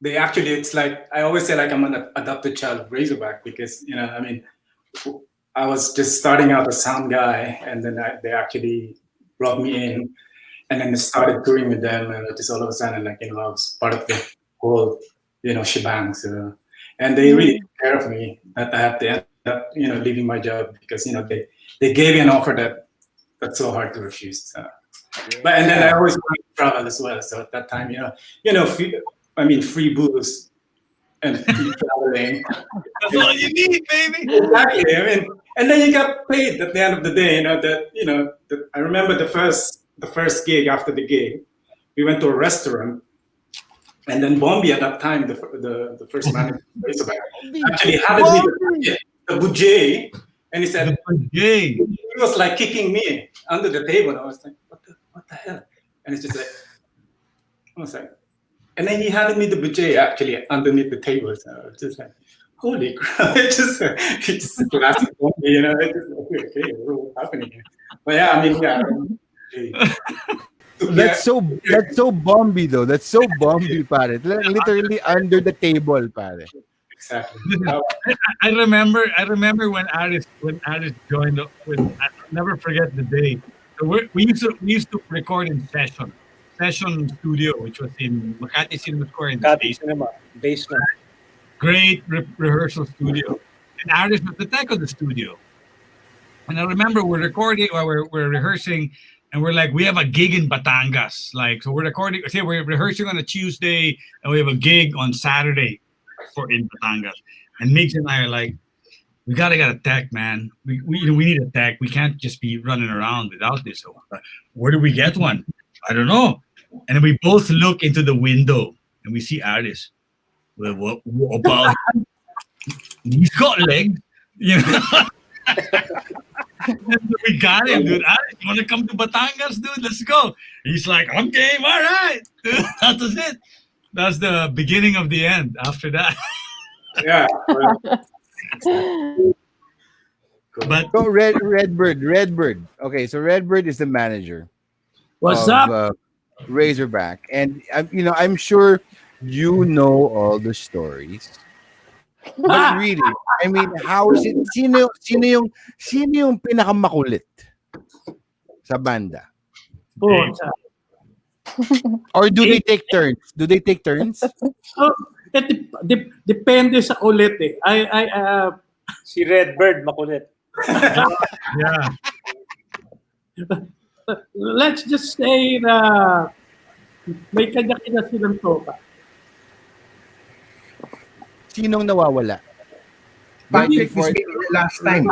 it's like I always say, like I'm an adopted child of Razorback because I mean, I was just starting out as sound guy, and then they actually brought me in, and then I started touring with them, and just all of a sudden, like I was part of the whole shebang. So, and they really took care of me. That I have to end up leaving my job because they gave me an offer that's so hard to refuse. So. But and then I always wanted to travel as well. So at that time, free booze and free traveling. That's all you need, baby. Exactly. I mean, and then you got paid at the end of the day. I remember the first gig after the gig, we went to a restaurant, and then Bombi at that time, the first manager of Razorback, actually handed me the budget, and he said, Yay. he was like kicking me under the table. I was like, what the hell? And it's just like, I was like, and then he handed me the budget actually underneath the table. So I was just like, holy crap! It's just classic, It's just like, okay, what's happening here? But yeah, I mean, yeah. That's so bomby though. That's so bomby, pare. Literally under the table, pare. Exactly. I remember when Aris joined up with. I'll never forget the day. So we used to record in session studio, which was in Makati Cinema Square in the Makati basement. Cinema basement. Great rehearsal studio. And Aris was the tech of the studio. And I remember we're recording or we're rehearsing, and we're like, we have a gig in Batangas. Like, so we're recording. Say we're rehearsing on a Tuesday, and we have a gig on Saturday in Batangas. And Migs and I are like, we gotta get a tech, man. We need a tech. We can't just be running around without this. So, where do we get one? I don't know. And then we both look into the window and we see Aries. Well, what about? He's got legs, you know. We got him, dude. Aries, you want to come to Batangas, dude? Let's go. He's like, I'm game. All right. That was it. That's the beginning of the end. After that, Yeah. but So Redbird. Okay, so Redbird is the manager What's of up? Razorback, and I'm sure you know all the stories. But really, I mean, how is it? Sino yung pinakamakulit sa banda? Puta. Or do they take turns? Do they take turns? Oh, depende sa kulit eh. Si Redbird, makulit. yeah, Let's just say na may kanya-kanya silang toka. Sinong nawawala? Patrick, this may be the last time.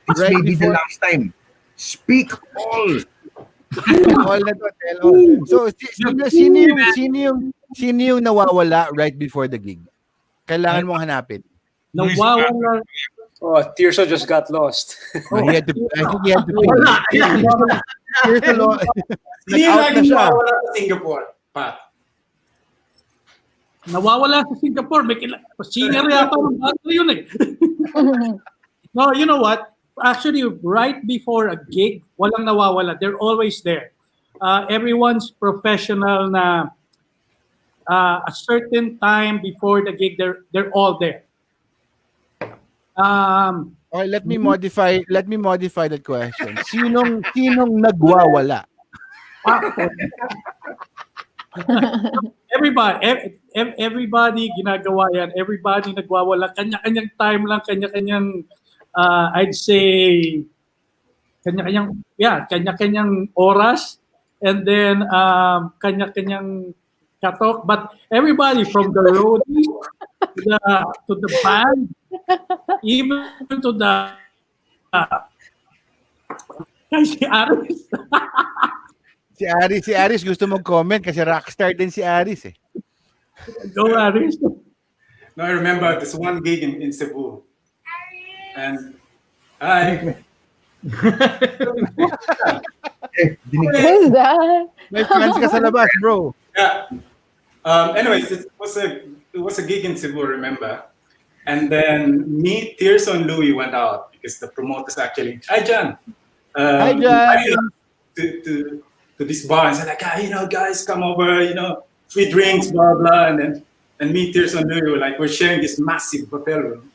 This Right may be the before- last time. Speak all. All na to, tell all. So, sino yung nawawala right before the gig? Kailangan mong hanapin. Nawawala. Oh, Tirso just got lost. I think he had to pay. Wala. Tirso Hindi Nag-out na lagi siya. mawawala sa Singapore, Pat. Nawawala sa Singapore. May singer yata ng bago yun eh. No, you know what? Actually, right before a gig, walang nawawala. They're always there. Everyone's professional na a certain time before the gig, they're all there. Okay, let me modify that question. Sinong nagwawala? Everybody ginagawa yan. Everybody nagwawala. Kanya-kanyang time lang, kanya-kanyang I'd say kanya-kanyang oras, and then kanya-kanyang katok. But everybody from the roadies to the band, even to the si Aries. Si Aries gusto mag-comment kasi rockstar din si Aries eh. Go Aries. No, I remember this one gig in Cebu. And I Who's that? May fans ka sa labas, bro. yeah. Anyways, it was a gig in Cebu, remember? And then me, Tirso, and Louie went out because the promoters actually, hi John. Hi, John. invited us to this bar and said like, guys, come over, free drinks, blah blah. And me, Tirso, and Louie we're sharing this massive hotel room.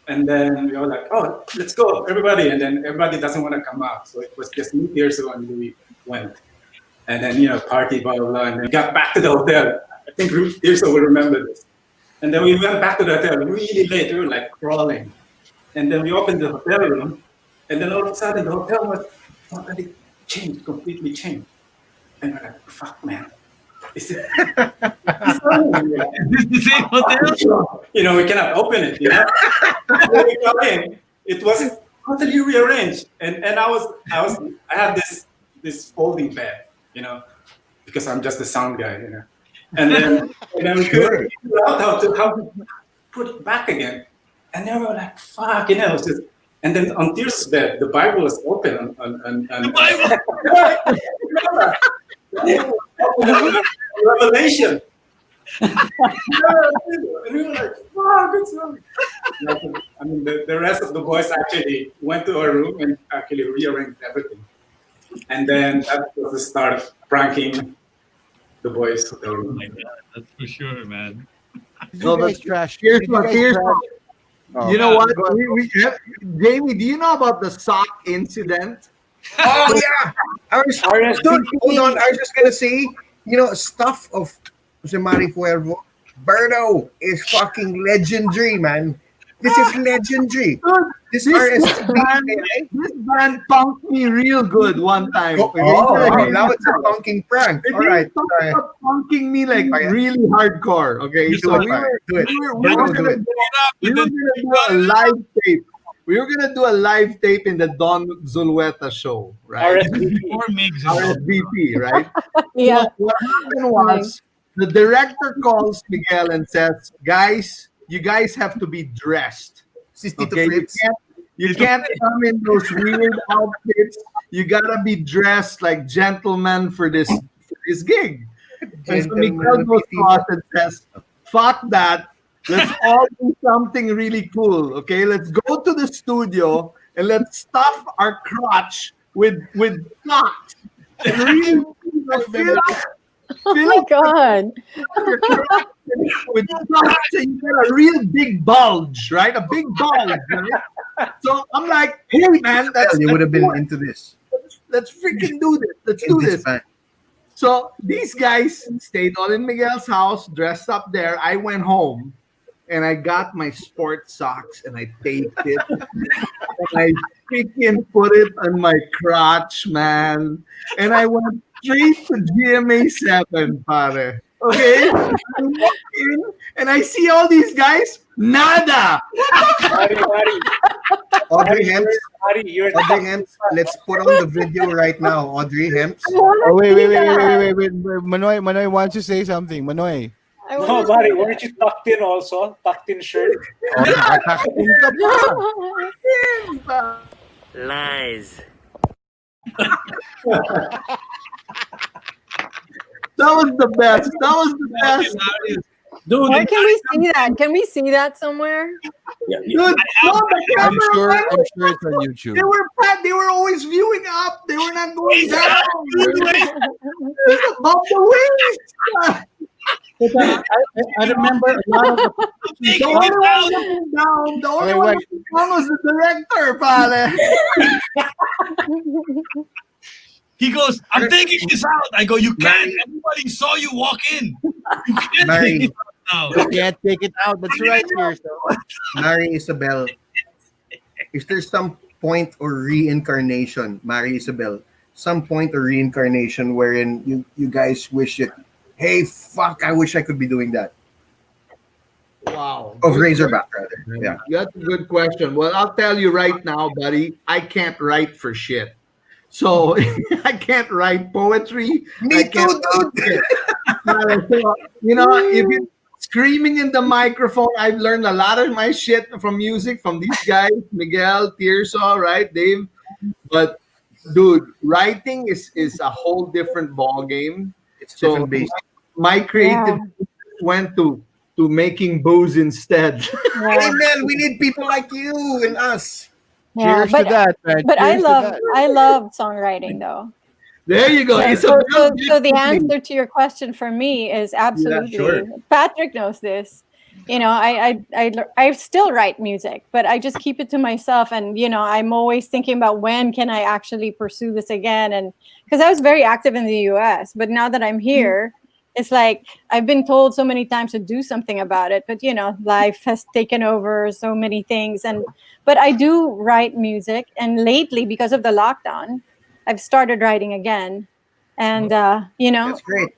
And then we were like, oh, let's go, everybody. And then everybody doesn't want to come out. So it was just me, Tirso, and Louie went. And then, party, blah, blah, blah. And then we got back to the hotel. I think Tirso will remember this. And then we went back to the hotel really late. We were like crawling. And then we opened the hotel room. And then all of a sudden the hotel was totally changed, completely changed. And we're like, fuck, man. Is it the same hotel. we cannot open it, When we got in, it was totally rearranged. And I had this folding bed, because I'm just a sound guy, And then we couldn't figure out how to put it back again. And then we were like, fuck, it's just, and then on Tirso's bed, the Bible was open on The Bible. Revelation. And we were like, fuck, it's wrong. I mean, the rest of the boys actually went to our room and actually rearranged everything. And then that was the start of pranking the boys' hotel Oh room. my god, that's for sure, man. You guys trash. Here's Did you guys here's trash- Oh, you know what? go ahead. Jamie, do you know about the sock incident? Oh yeah. Dude, hold on. I was just gonna say, stuff of Jose Mari Cuervo. Berto is fucking legendary, man. This is legendary. Dude, This this RSB. this band punked me real good one time. Now it's a punking prank. It All right. didn't talk about punking me like Okay. really hardcore. Okay, Do so it, we were do it. we were Do gonna it. we were gonna do a live tape. We were gonna do a live tape in the Don Zulueta show, right? RSVP. Or Migs and all. RSVP, right? Yeah. So what happened was the director calls Miguel and says, "Guys, you guys have to be dressed. Sistito Okay, Fritz. you can't come in those weird outfits. You gotta be dressed like gentlemen for this gig." And so Miguel goes to us and says, "Fuck that. Let's all do something really cool. Okay, let's go to the studio and let's stuff our crotch with socks. And really Oh my God. your crotch with socks, and you get a real big bulge, right? A big bulge, right? So I'm like, hey man, You would have been into this. let's freaking do this. Let's do this. band. So these guys stayed all in Miguel's house, dressed up there. I went home and I got my sports socks and I taped it. And I freaking put it on my crotch, man. And I went straight to GMA 7, pare. Okay? I walk in and I see all these guys. Nada! Audrey Hemps. Ari, you're Audrey Hemps. Let's put on the video right now. Audrey Hemps. Oh, wait. Manoy wants to say something. Manoy. No, Mari, weren't you tucked in also? Tucked in shirt? Oh, nakatakin ka pa. Lies. That was the best. That was the best. Dude, Where can we see that? Can we see that somewhere? Dude, no, the I'm camera sure man, it's on YouTube. they were always viewing up. They were not going down. Just above the waist. I remember a lot of The only one looking down, the only one looking down was the director, pale. He goes, I'm taking this out. I go, you can't. Everybody saw you walk in. You can't Mary. take it out You now. can't take it out. That's right, Tirso. Mary Isabel. Is there some point or reincarnation, Mary Isabel, some point or reincarnation wherein you guys wish it, hey, fuck, I wish I could be doing that? Wow. Of Razorback, rather. Yeah. That's a good question. Well, I'll tell you right now, buddy, I can't write for shit. So I can't write poetry. Me I can't too, dude. So, you know, if it's screaming in the microphone, I've learned a lot of my shit from music from these guys, Miguel, Tirso, right, Dave. But dude, writing is a whole different ball game. It's So different base. my creative went to making booze instead. Hey, man, we need people like you and us. Yeah, Cheers to that, man. but Cheers to that. I love songwriting though. There you go. So the answer to your question for me is absolutely. sure. Patrick knows this. You know, I still write music, but I just keep it to myself. And you know, I'm always thinking about when can I actually pursue this again. And because I was very active in the U.S., but now that I'm here, it's like I've been told so many times to do something about it. But you know, life has taken over so many things. But I do write music, and lately, because of the lockdown, I've started writing again. And you know, That's great.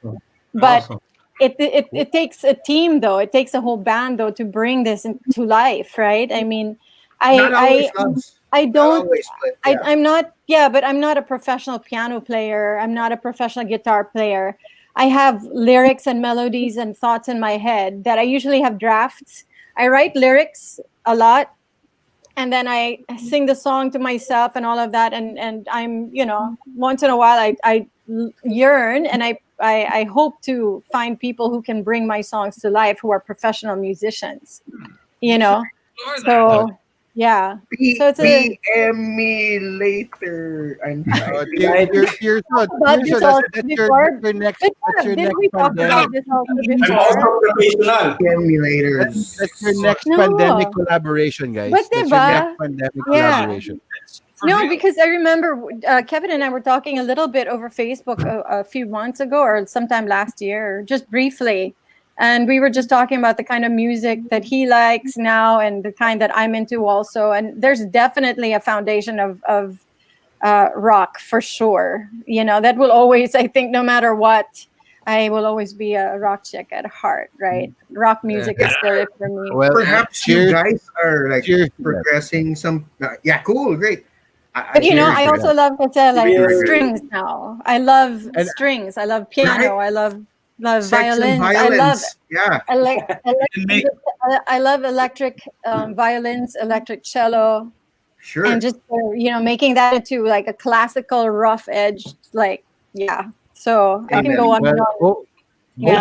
but Awesome. it takes a team though. It takes a whole band though to bring this into life, right? I mean, Not always, Lance. I Not don't always, but yeah. I'm not but I'm not a professional piano player. I'm not a professional guitar player. I have lyrics and melodies and thoughts in my head that I usually have drafts. I write lyrics a lot, and then I sing the song to myself and all of that. And I'm, you know, once in a while I yearn and I hope to find people who can bring my songs to life, who are professional musicians, you know. So yeah. So it's PM me later. I'm trying. Tirso, But this also that's before- your next Did we talk pandemic. about this also I'm before? also professional. PM me later. That's your next No. pandemic collaboration, guys. But That's your diba? next pandemic Yeah. collaboration. No, because I remember Kevin and I were talking a little bit over Facebook a few months ago or sometime last year, just briefly. And we were just talking about the kind of music that he likes now and the kind that I'm into also. And there's definitely a foundation of rock for sure. You know, that will always, I think, no matter what, I will always be a rock chick at heart, right? Rock music is still it for me. Well, Perhaps you cheers. guys are like Cheers to that. progressing some. Yeah, cool, great. But you know, cheers I to also that. love like Really? strings now. I love And- strings. I love piano. Right? I love Sex violins. and I love violence. Yeah. I love electric violins, electric cello, Sure. and just you know, making that into like a classical rough edge, like yeah. So I can Amen. go on and Well, on. Yeah.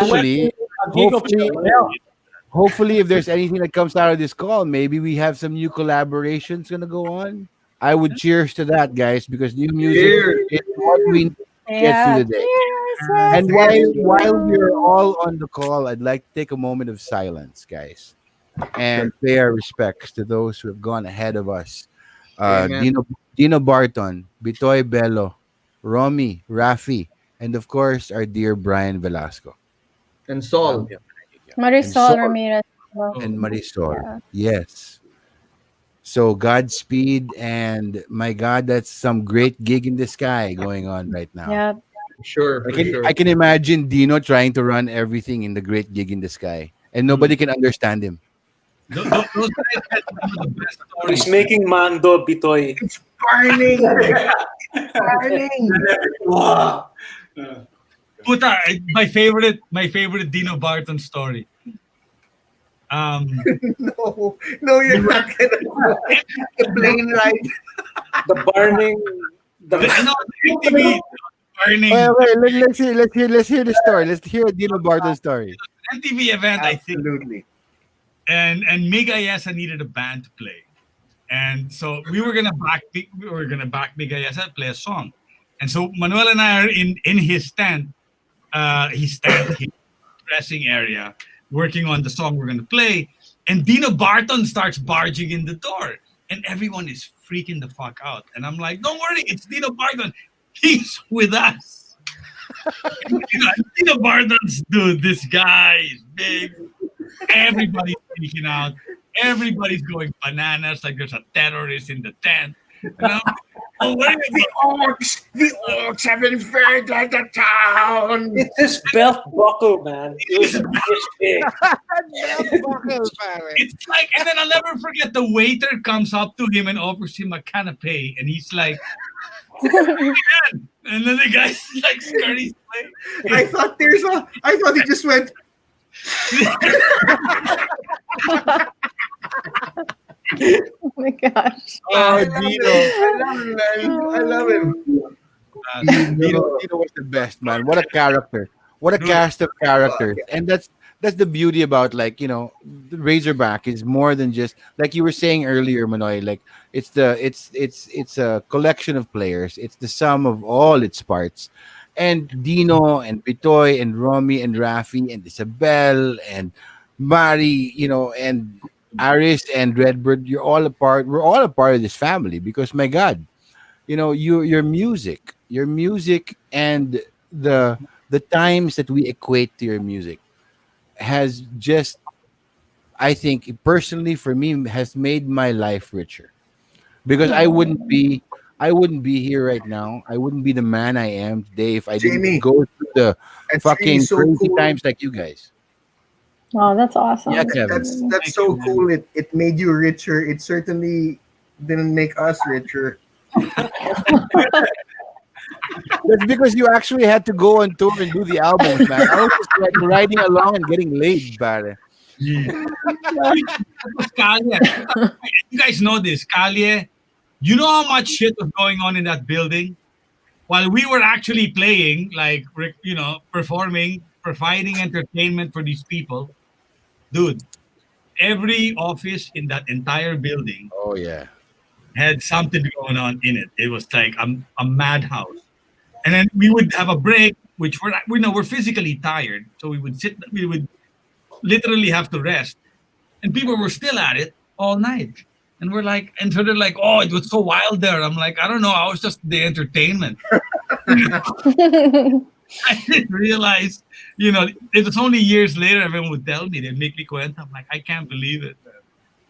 hopefully, if there's anything that comes out of this call, maybe we have some new collaborations gonna go on. I would cheers to that, guys, because new music is what we need to get through the day. Cheers, And while we're all on the call, I'd like to take a moment of silence, guys, and pay our respects to those who have gone ahead of us. Amen. Dino Barton, Bitoy Bello, Romy, Rafi, and of course our dear Brian Velasco And Sol. Marisol Sol. Ramirez. and Marisol. Yeah. Yes. So Godspeed, and my God, that's some great gig in the sky going on right now. Yeah. Sure, for sure. I can imagine Dino trying to run everything in the great gig in the sky, and nobody can understand him. Those guys had the best stories. He's making Mando Bitoy. It's burning. Burning. Wow. Puta, my favorite Dino Barton story. No, you're not gonna do it. The plane ride. The burning. I know MTV burning Wait, let's hear the story. Let's hear Dino Barton's story. MTV event, I think. Absolutely. And Mig Ayesa needed a band to play, and so we were gonna back Mig Ayesa to play a song, and so Manuel and I are in his tent, his dressing area, working on the song we're gonna play, and Dino Barton starts barging in the door, and everyone is freaking the fuck out, and I'm like, don't worry, it's Dino Barton, he's with us. Dino Barton's dude, this guy is big. Everybody's freaking out. Everybody's going bananas like there's a terrorist in the tent. And I'm, oh, where is The orcs have invaded the town. It's his belt buckle, man. It was this big. It's like, and then I'll never forget the waiter comes up to him and offers him a canapé, and he's like, and then the guy's like scurries away. I thought he just went. Oh my gosh. Oh, I Dino. love him, man. I love him. Dino was the best, man. What a character. What a cast of characters. And that's the beauty about, like, the Razorback is more than just, like you were saying earlier, Manoy, like it's a collection of players. It's the sum of all its parts. And Dino and Bitoy and Romy and Rafi and Isabel and Mari, and Aries and Redbird, we're all a part of this family, because my God, your music and the times that we equate to your music has just, I think personally for me, has made my life richer, because I wouldn't be here right now. I wouldn't be the man I am today if I Jamie, didn't go through the That's fucking really so crazy cool. times like you guys. Wow, that's awesome. Yeah, Kevin. That's so cool. It made you richer. It certainly didn't make us richer. That's because you actually had to go on tour and do the albums, man. I was just like riding along and getting laid, pare. Kalye. You guys know this, Kalye. You know how much shit was going on in that building? While we were actually playing, like, performing, providing entertainment for these people, dude, every office in that entire building Oh yeah. had something going on in it. It was like a madhouse. And then we would have a break, which we're physically tired, so we would literally have to rest, and people were still at it all night. And we're like, and so they're like, oh, it was so wild there. I'm like, I don't know, I was just the entertainment. I didn't realize, it was only years later everyone would tell me, they'd make me kwenta. I'm like, I can't believe it.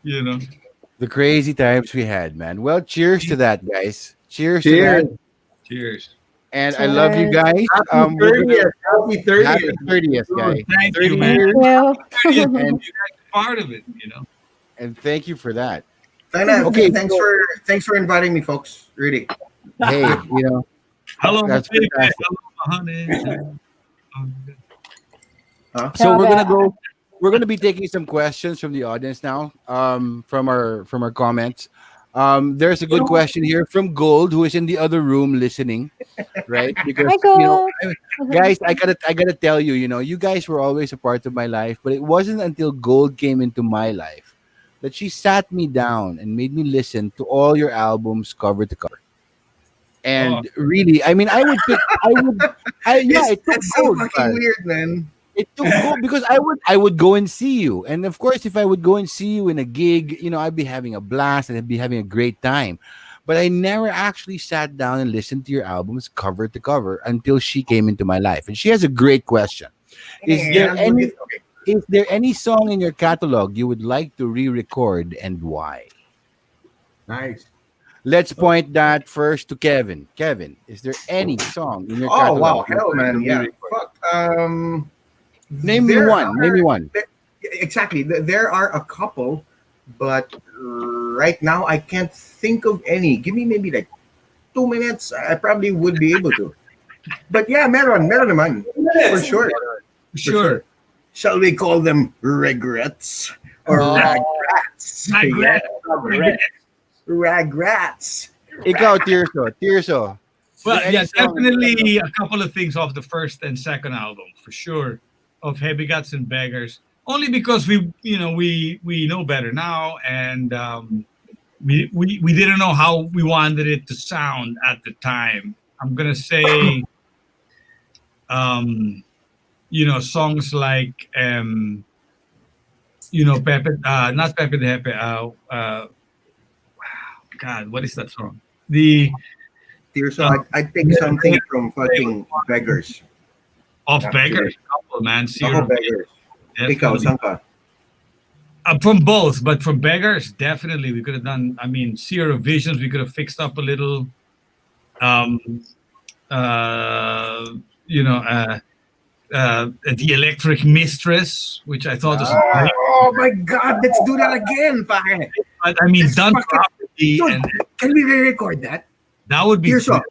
You know. The crazy times we had, man. Well, cheers to that, guys. Cheers to Cheers. that. Cheers. And I love you Cheers. guys. Happy We're gonna 30th. Happy 30th. happy 30th, guys. Thank 30 you, man. years, Thank you. And you guys are part of it, and thank you for that. Okay, thanks for inviting me, folks. Really. Hey, Hello, my That's baby. fantastic. Hello, my honey. So we're gonna Bye-bye. go. We're gonna be taking some questions from the audience now. From our comments. There's a good question here from Gold, who is in the other room listening, right? Because Hi, Gold. guys, I gotta tell you, you guys were always a part of my life, but it wasn't until Gold came into my life that she sat me down and made me listen to all your albums cover to cover. And really, I mean, I would pick. It took That's so Gold, fucking man. weird, man. It took Gold because I would go and see you, and of course, if I would go and see you in a gig, I'd be having a blast and I'd be having a great time. But I never actually sat down and listened to your albums cover to cover until she came into my life, and she has a great question. Is there Yeah, any okay. is there any song in your catalog you would like to re-record and why? Nice. Let's point that first to Kevin. Kevin, is there any song in your Oh catalog? wow, you hell would like to man, yeah. re-record? Fuck. Name me one. Name me one. Exactly. There are a couple, but right now I can't think of any. Give me maybe like 2 minutes. I probably would be able to. But yeah, meron naman. For sure. Sure. Shall we call them regrets or ragrats? Regret. Yeah, ragrats. Ikaw, Tirso. Well, Any yeah, song- definitely a couple of things off the first and second album for sure, of Heavy Guts and Beggars. Only because we know better now, and we didn't know how we wanted it to sound at the time. I'm gonna say, songs like Pepe, not Pepe de Pepe. God, what is that song? So I'd pick something from fucking Beggars. Of Yeah, Beggars, couple, man. Ako Zero, Beggars. Ikaw, definitely. saan ka? From both, but from Beggars, definitely we could have done. I mean, Zero Visions, we could have fixed up a little. The Electric Mistress, which I thought was great. Oh my God, let's do that again, pare. But I mean, That's done fucking- properly, Dude, and can we re-record that? that would be. Tirso, That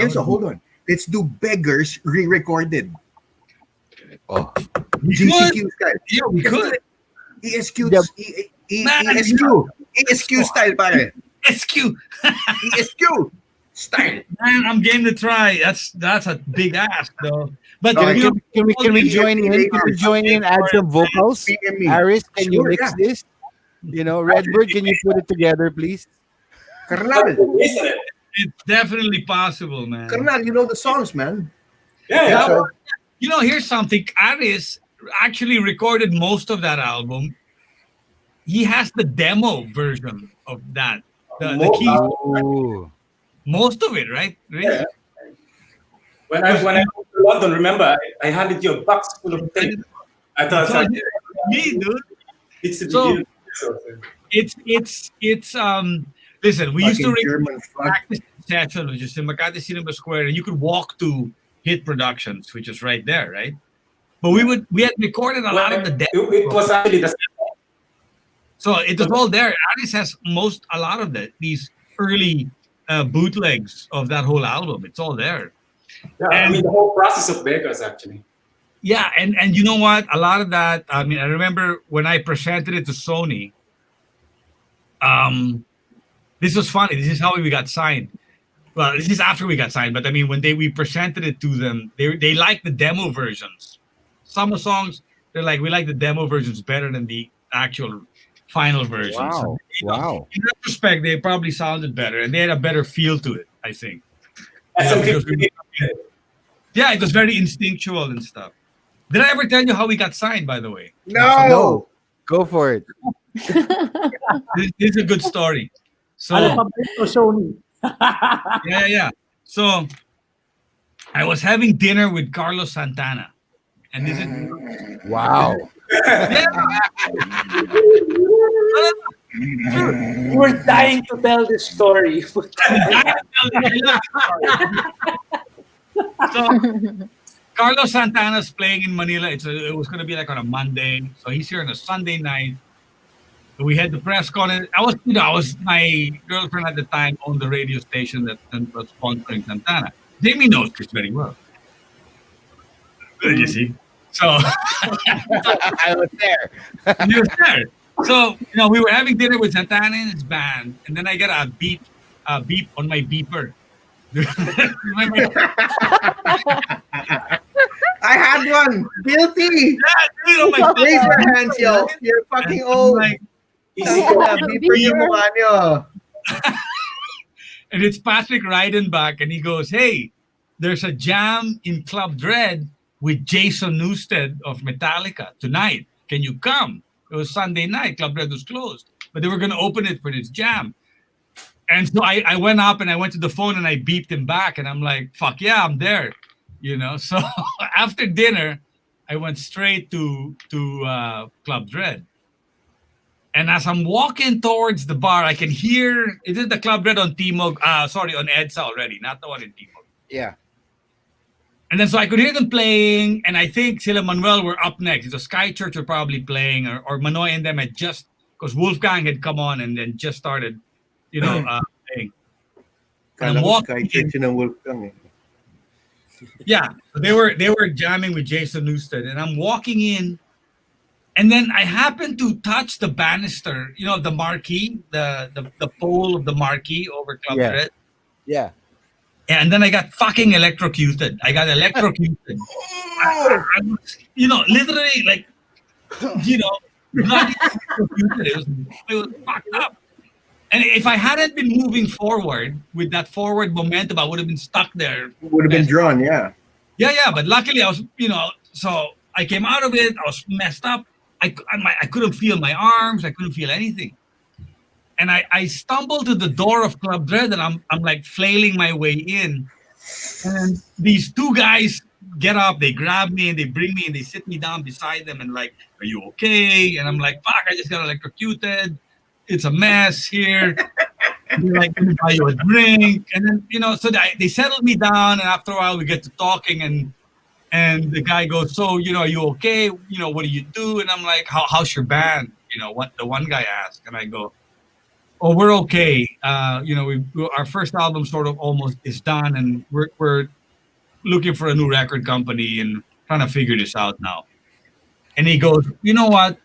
would Tirso, hold on. Let's do Beggars re-recorded. Oh, GCQ style. Yeah, we could. ESQ, Yep. ESQ style, pare. SQ. ESQ style. Man, I'm game to try. That's a big ask, though. But Okay, you know, can we join in? Can we join in? Add some vocals. PM me. Aris, can you Sure, mix yeah. this? Redbird, can you put it together, please? Carnal, it's definitely possible, man. Carnal, you know the songs, man. Yeah. So, Here's something. Aries actually recorded most of that album. He has the demo version of that. The keys, Ooh. most of it, right? Really? Yeah. When I went to London, remember, I handed you a box full of tape. I thought So, me, dude. it's the So- beginning. It's listen, we used to fucking German fuck. practice session, which is in Makati Cinema Square, and you could walk to Hit Productions, which is right there, right? But we had recorded a lot of the demo. It was actually the So it was all there. Aris has a lot of these early bootlegs of that whole album. It's all there. I mean the whole process of Beggars actually. Yeah, and you know what? A lot of that. I mean, I remember when I presented it to Sony. This was funny. This is how we got signed. Well, this is after we got signed, but I mean, when we presented it to them, they liked the demo versions. Some songs, they're like, we like the demo versions better than the actual final versions. Wow. Wow. In retrospect, they probably sounded better and they had a better feel to it, I think. That's Yeah, some because yeah, it was very instinctual and stuff. Did I ever tell you how we got signed, by the way? No. Go for it. This is a good story. So, Ano pa ba ito, Sony? yeah. So, I was having dinner with Carlos Santana, and this is Wow. yeah. We're dying to tell this story. So Carlos Santana's playing in Manila. It was going to be like on a Monday, so he's here on a Sunday night. We had the press con. I was my girlfriend at the time owned the radio station that was sponsoring Santana. Jamie knows this very well. Good, you see. So I was there. you were there. So we were having dinner with Santana and his band, and then I get a beep on my beeper. I had one. Guilty. Yeah, dude, on my Raise your hands, yo. You're fucking old. like, Beeper yung mukha nyo. and it's Patrick Reidenbach, and he goes, "Hey, there's a jam in Club Dread with Jason Newsted of Metallica tonight. Can you come?" It was Sunday night. Club Dread was closed, but they were going to open it for this jam. And so I went up and I went to the phone and I beeped him back, and I'm like, "Fuck yeah, I'm there." So after dinner, I went straight to Club Dread. And as I'm walking towards the bar, I can hear it is the Club Red on Timog. Sorry, on EDSA already, not the one in Timog. Yeah. And then so I could hear them playing, and I think Sila Manuel were up next. So Sky Church were probably playing, or Manoy and them had just, because Wolfgang had come on and then just started, playing. And I'm walking in. Yeah, they were jamming with Jason Newsted, and I'm walking in. And then I happened to touch the banister, the marquee, the pole of the marquee over Club Red. Yeah. And then I got fucking electrocuted. Not literally like, not electrocuted. It was fucked up. And if I hadn't been moving forward with that forward momentum, I would have been stuck there. Would have been drawn, yeah. Yeah. But luckily I was, so I came out of it. I was messed up. I couldn't feel my arms. I couldn't feel anything. And I stumbled to the door of Club Dread, and I'm like flailing my way in. And these two guys get up, they grab me and they bring me and they sit me down beside them and like, "Are you okay?" And I'm like, "Fuck, I just got electrocuted. It's a mess here." And they're like, "Let me buy you a drink." And then, so they settled me down, and after a while we get to talking, and the guy goes, "So, are you okay? What do you do?" And I'm like, how's your band? What the one guy asked. And I go, "Oh, we're okay. Our first album sort of almost is done, and we're looking for a new record company and trying to figure this out now." And he goes, "You know what?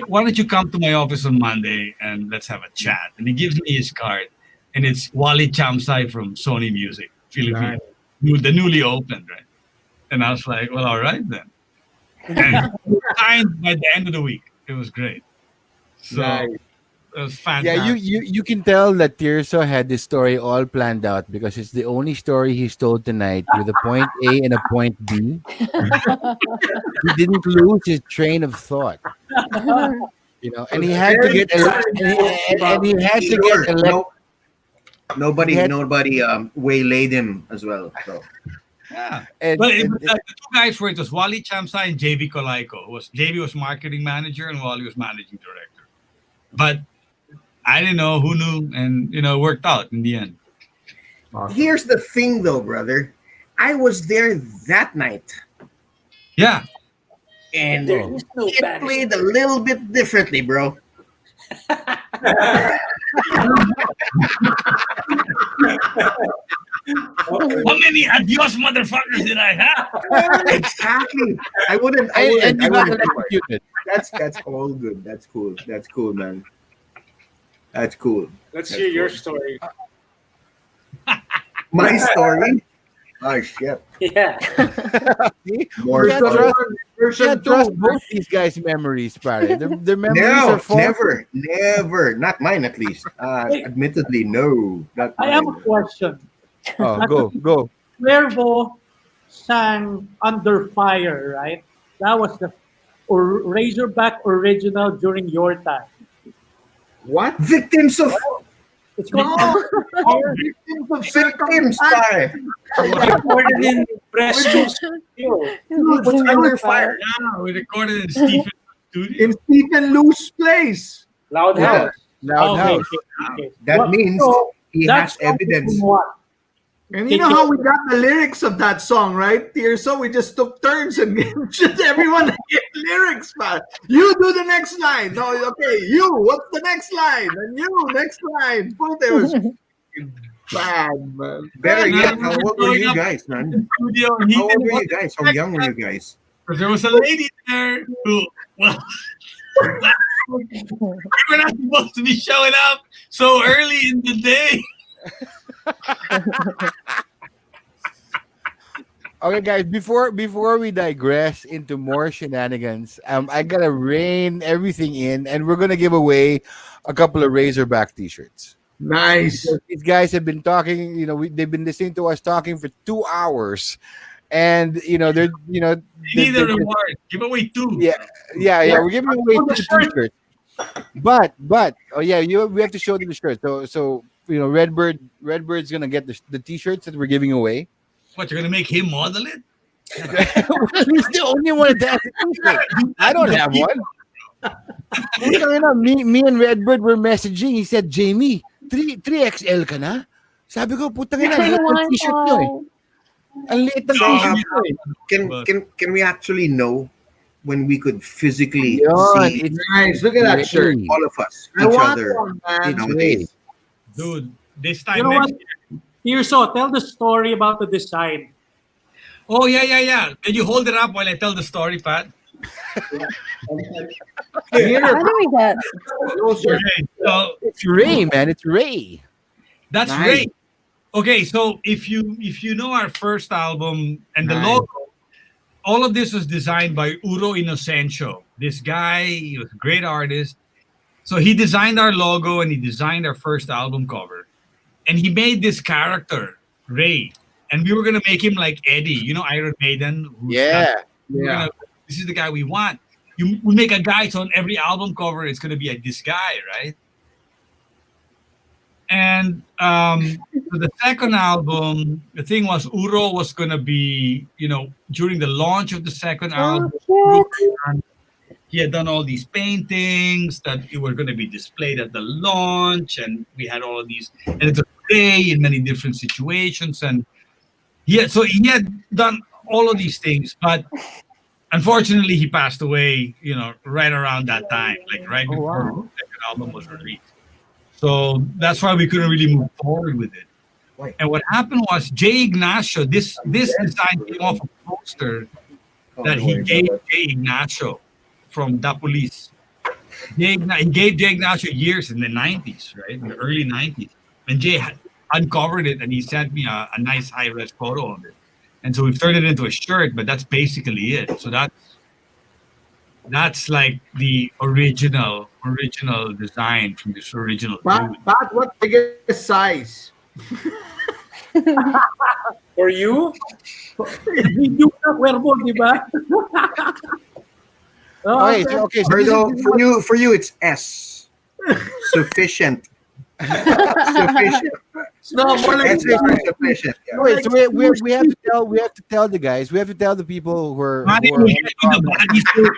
Why don't you come to my office on Monday and let's have a chat?" And he gives me his card, and it's Wally Chamsai from Sony Music, Philippines, the newly opened, right? And I was like, "Well, all right then." And signed by the end of the week. It was great. So it was fantastic. Yeah, you can tell that Tirso had this story all planned out because it's the only story he's told tonight with a point A and a point B. He didn't lose his train of thought. And he had to get Nobody waylaid him as well. So. Yeah, but the two guys were it was Wally Chamsai and JV Colaiko. JV was marketing manager and Wally was managing director. But I didn't know who knew, and it worked out in the end. Awesome. Here's the thing, though, brother. I was there that night. Yeah, and it played a little bit differently, bro. How many adios motherfuckers did I have? Exactly. I wouldn't. That's all good. That's cool, man. That's cool. Let's hear your story. My story? Oh shit. Yeah. More trust both these guys' memories, pare. Their memories are false. Never. Not mine, at least. Admittedly, no. Not I mine. have a question. Oh, go. Cuervo sang Under Fire, right? That was the Razorback original during your time. What? Victims of... It's called Victims, pare. Recorded in Presto Studio. It's under fire. Yeah, we recorded in Stephen's studio. In Stephen Lou's place. Loud Yeah. House. Loud Okay, house. okay. That What- means so he that's has evidence. what? And you know how we got the lyrics of that song, right? Tirso, we just took turns and just everyone get lyrics, man. You do the next line. No, okay, you, what's the next line? And you, next line. Both it was bad, man. Better Yeah, yet, how old were you guys, man? Studio, and he How old didn't were want you guys? How young were you guys? because there was a lady there who, well, we were not supposed to be showing up so early in the day. Okay, guys. Before we digress into more shenanigans, I gotta rein everything in, and we're gonna give away a couple of Razorback T-shirts. Nice. These guys have been talking. They've been listening to us talking for 2 hours, and they're You need a reward. Give away 2. yeah. We're giving away 2 T-shirts. But oh yeah, we have to show them the shirt. So Redbird's gonna get the T-shirts that we're giving away. What, you're going to make him model it? He's the only one that has a T-shirt. I don't have one. Me and Redbird were messaging. He said, Jamie, 3XL ka na? Sabi ko, putang ina, liit ng T-shirt nyo eh. Ang liit ng So, T-shirt nyo eh. can we actually know when we could physically Yun, see it's Nice. Look at that shirt. all of us, I each want other one, man. nowadays? Dude, this time You know next what? year. Tirso, tell the story about the design. Oh, yeah. Can you hold it up while I tell the story, Pat? How do we get? Closer. Okay, so It's Ray, man. It's Ray. that's Nice. great. Okay, so if you know our first album and the Nice. logo, all of this was designed by Uro Inocencio. This guy, he was a great artist. So he designed our logo and he designed our first album cover. And he made this character, Ray. And we were gonna make him like Eddie, Iron Maiden. This is the guy we want. We make a guy, so on every album cover, it's gonna be this guy, right? And for the second album, the thing was Uro was gonna be, during the launch of the second album, he had done all these paintings that were going to be displayed at the launch, and we had all of these, and it was Ray in many different situations, and he had done all of these things, but unfortunately he passed away, right around that time, like right before the second album was released. So that's why we couldn't really move forward with it. Why? And what happened was Jay Ignacio, this design came off a poster that he gave Jay Ignacio from Da Police. He gave Jay Ignacio years in the 90s, right? In the early 90s. And Jay uncovered it and he sent me a nice high-res photo of it. And so we've turned it into a shirt, but that's basically it. So that's like the original design from this original movie. Pat, what's the biggest size? For you? Video na Cuervo, di ba? Okay. Birdo, for you, it's S. Sufficient. Sufficient. No, more like S is sufficient. Yeah. Wait, so we have to tell the guys, we have to tell the people who are Madi, no, we get you the bodysuit.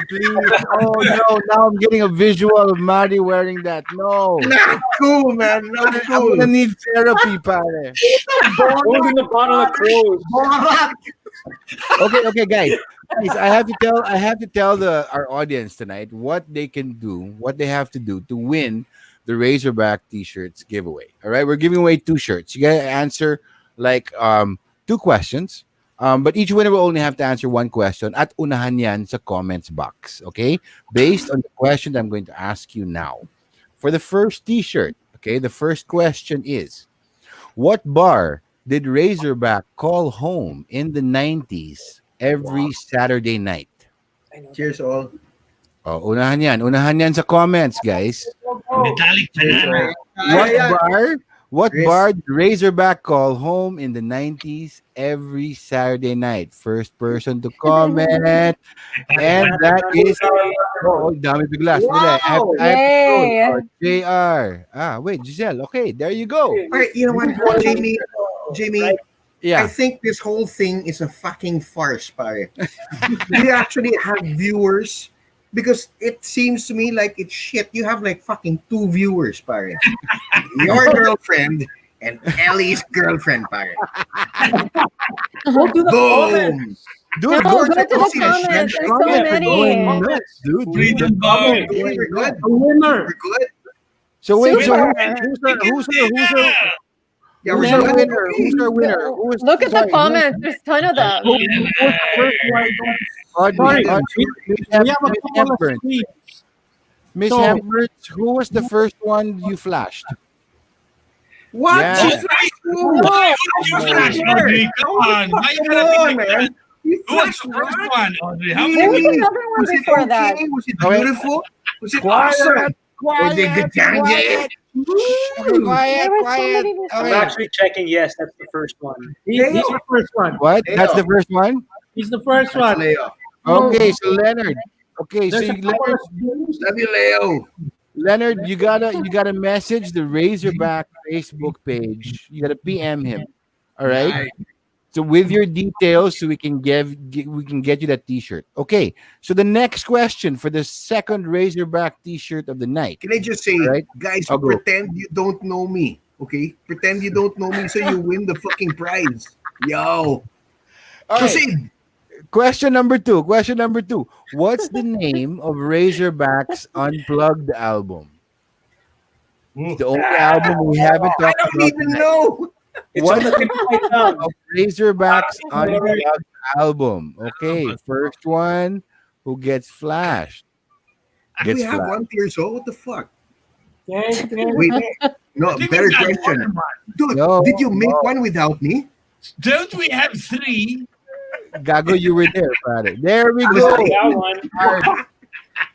please. Oh no, now I'm getting a visual of Maddie wearing that. No. Not cool, man. Not I'm cool. gonna need therapy, pare. Holding a bottle of clothes. Okay, guys. I have to tell our audience tonight what they can do, what they have to do to win the Razorback T-shirts giveaway. All right, we're giving away 2 shirts. You gotta answer like 2 questions, but each winner will only have to answer 1 question. At unahan yan sa comments box. Okay, based on the question that I'm going to ask you now. For the first T-shirt, okay, the first question is: what bar did Razorback call home in the 90s every Saturday night? Cheers, all. Oh, unahan yan sa comments, guys. Metallic banana. What Chris. bar did Razorback call home in the 90s every Saturday night? First person to comment. And that is dami biglas. Wow. I have Yay. to JR. Wait, Giselle. Okay, there you go. All right, you know what, Jamie, Yeah. I think this whole thing is a fucking farce, pare. We actually have viewers because it seems to me like it's shit. You have like fucking 2 viewers, pare. Your girlfriend and Ellie's girlfriend, pare. Go to the comments. Boom! Dude, No, go go to check the out these comments. shit. There's so Comments are going many. nuts, dude. Freedom dog. Okay, we're good. A winner. We're good. So wait, so Super. Yeah, who's we're our good. winner? Okay. Who's our winner? Who is, Look at the sorry, comments. There's a ton of them. Who was the first one? Sorry, Audrey, we have a Miss couple of Hepburn. streams. Miss So- Hepburn, who was the first one you flashed? What? Yeah. She flashed who? Why would you flash, Audrey? Come on. Why you Come gotta on, be like man. that? You Who was flashed the first what? one, Audrey? How There many was people? another one Was it before okay? that. Was it Okay. beautiful? Was it Quiet, awesome? Was it quiet, good? quiet, There quiet, were so quiet. many before. I'm Okay. actually checking. Yes, that's the first one. He's the first one. What? That's the first one? He's the first That's one. Leo. Okay, so Leonard. Okay, so There's a couple Leonard, of streams. Love you, Leo. Leonard, you gotta message the Razorback Facebook page. You gotta PM him. All right. Nice. So with your details, so we can we can get you that T-shirt. Okay. So the next question for the second Razorback T-shirt of the night. Can I just say, Right. guys, I'll go. pretend you don't know me, okay? Pretend you don't know me so you win the fucking prize. Yo. All right. Proceed. Question number two. Question number two. What's the name of Razorback's Unplugged album? It's the only album we haven't I talked don't about even tonight. know. It's What on the tip of my tongue. of Razorback's Unplugged album? Okay, first one who gets flashed. Do we Gets have flashed. one Tirso? What the fuck? Okay, okay. Wait, no, I think better we've got question. more than one. Dude, No, did you make no. one without me? Don't we have 3? Gago, you were there, brother. There we I go. was That one. Arv,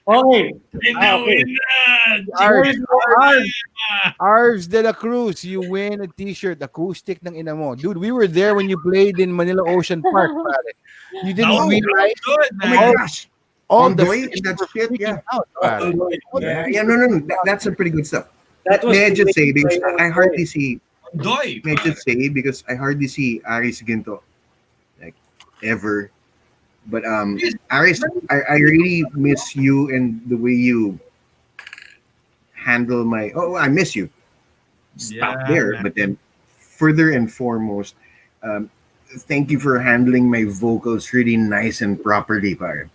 Okay. Okay. Arv, Arvs de la Cruz, you win a T-shirt, acoustic ng ina mo. Dude, we were there when you played in Manila Ocean Park, brother. You didn't No, realize good, Oh my man. gosh. all On the Doy, fish that were shit, freaking yeah. out, brother. Yeah, no. That's some pretty good stuff. That was May I the just say, way because to play I hardly see, Doy. may I just say, because I hardly see Aries Guinto, like, ever. But, Aries, I really miss you and the way you handle my, I miss you. Stop Yeah, there. man. But then, further and foremost, thank you for handling my vocals really nice and properly, pare.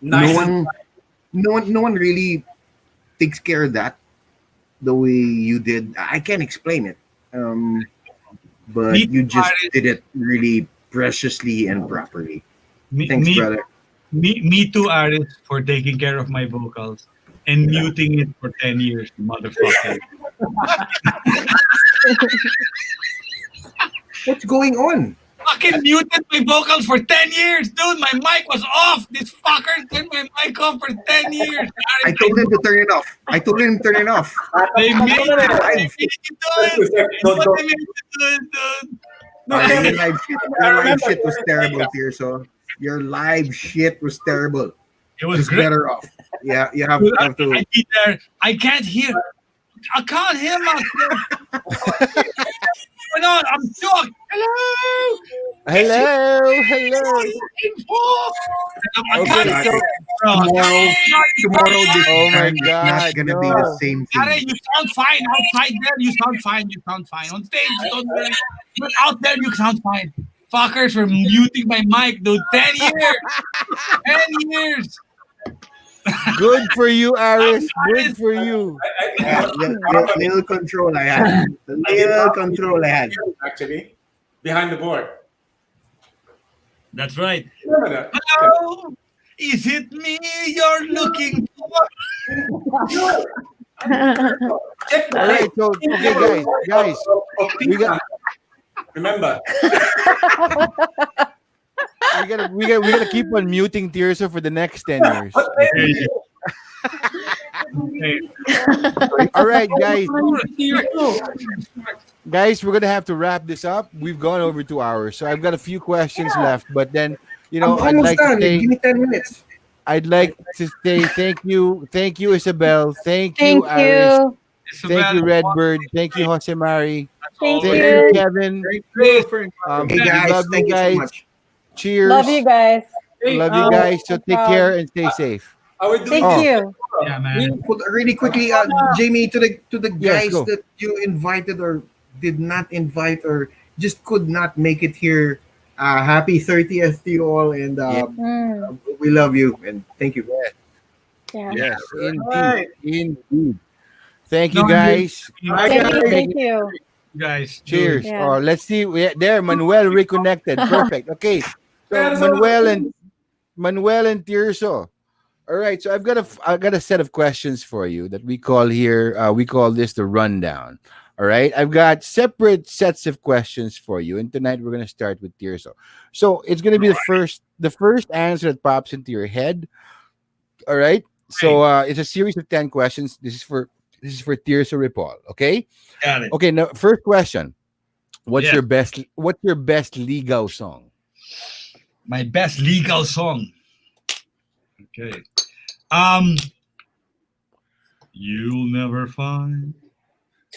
Nice. No one really takes care of that the way you did. I can't explain it. But Me you just too, did it really preciously and properly. Me, Thanks, me, brother. me too, Aris, for taking care of my vocals and muting it for 10 years, motherfucker. What's going on? Fucking muted my vocals for 10 years, dude. My mic was off. This fucker turned my mic off for 10 years. I told him to turn it off. They made it. Live. They made you do it. That's what they made you do it, dude. Your live shit was terrible, Tirso. Your live shit was terrible. It was It's great. better off. Yeah, you have, Dude, have to. I be there. I can't hear. I can't hear myself. Going on? I'm shocked. Hello. Hello. Okay, so Tomorrow this Oh my time is God, not gonna be no. the same Are thing. you sound fine outside there? You sound fine. You sound fine on stage. You don't worry. But out there, you sound fine. Fuckers were muting my mic, dude. 10 years. 10 years. good for you, Aris. Good for you. Yeah, little control I had. The little control I had. Actually, behind the board. That's right. Remember that? Hello. Is it me you're looking for? All right, so okay, guys, we got Remember, we gotta keep on muting Tirso for the next 10 years. All right, guys, we're gonna have to wrap this up. We've gone over 2 hours, so I've got a few questions left. But then, I'm I'd almost like to done. say, Give me 10 minutes. Isabel. Thank you, Thank Aris. you. Thank you, Redbird. Thank you, Jose Mari. Thank Thank you. you, Kevin. Thank you for We Hey guys, love you thank you so guys. much. Cheers. Love you guys. Hey, Love you guys. So So take proud. care and stay safe. Are we doing Thank Oh. you. Yeah, man. But really quickly, Jamie, to the Yes, guys go. that you invited or did not invite or just could not make it here, happy 30th to you all, and we love you and thank you. Yeah. Yes, indeed. Right. Indeed. Thank you, No, guys. Bye, Thank guys. you. Thank you. Guys. Cheers. Yeah. Oh, let's see. There, Manuel reconnected. Perfect. Okay. So Manuel and Tirso. All right. So I've got a set of questions for you that we call here. We call this the rundown. All right. I've got separate sets of questions for you, and tonight we're gonna start with Tirso. So it's gonna be the first answer that pops into your head. All right. So it's a series of 10 questions. This is for Tirso Ripoll. Okay. Got it. Okay. Now, first question. What's Yeah. your best legal song? My best legal song. Okay. You'll never find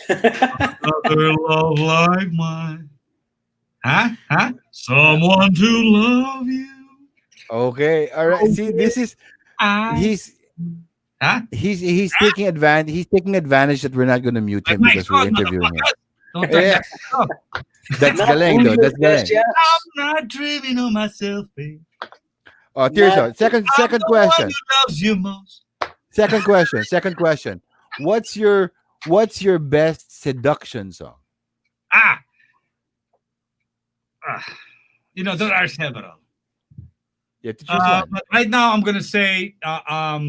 another love like mine. Huh? Someone to love you. Okay. All right. See, this is I. he's Huh? he's taking advantage. He's taking advantage that we're not going to mute him My because we're God, interviewing him. Don't touch Yeah. that up. That's Not galing, though. only That's yes, galing. yes. I'm not dreaming of myself, babe. Oh, Tirso. Second I'm the question. one who loves you most. Second question. What's your best seduction song? Ah. There are several. You have to choose one. But right now, I'm gonna say, "I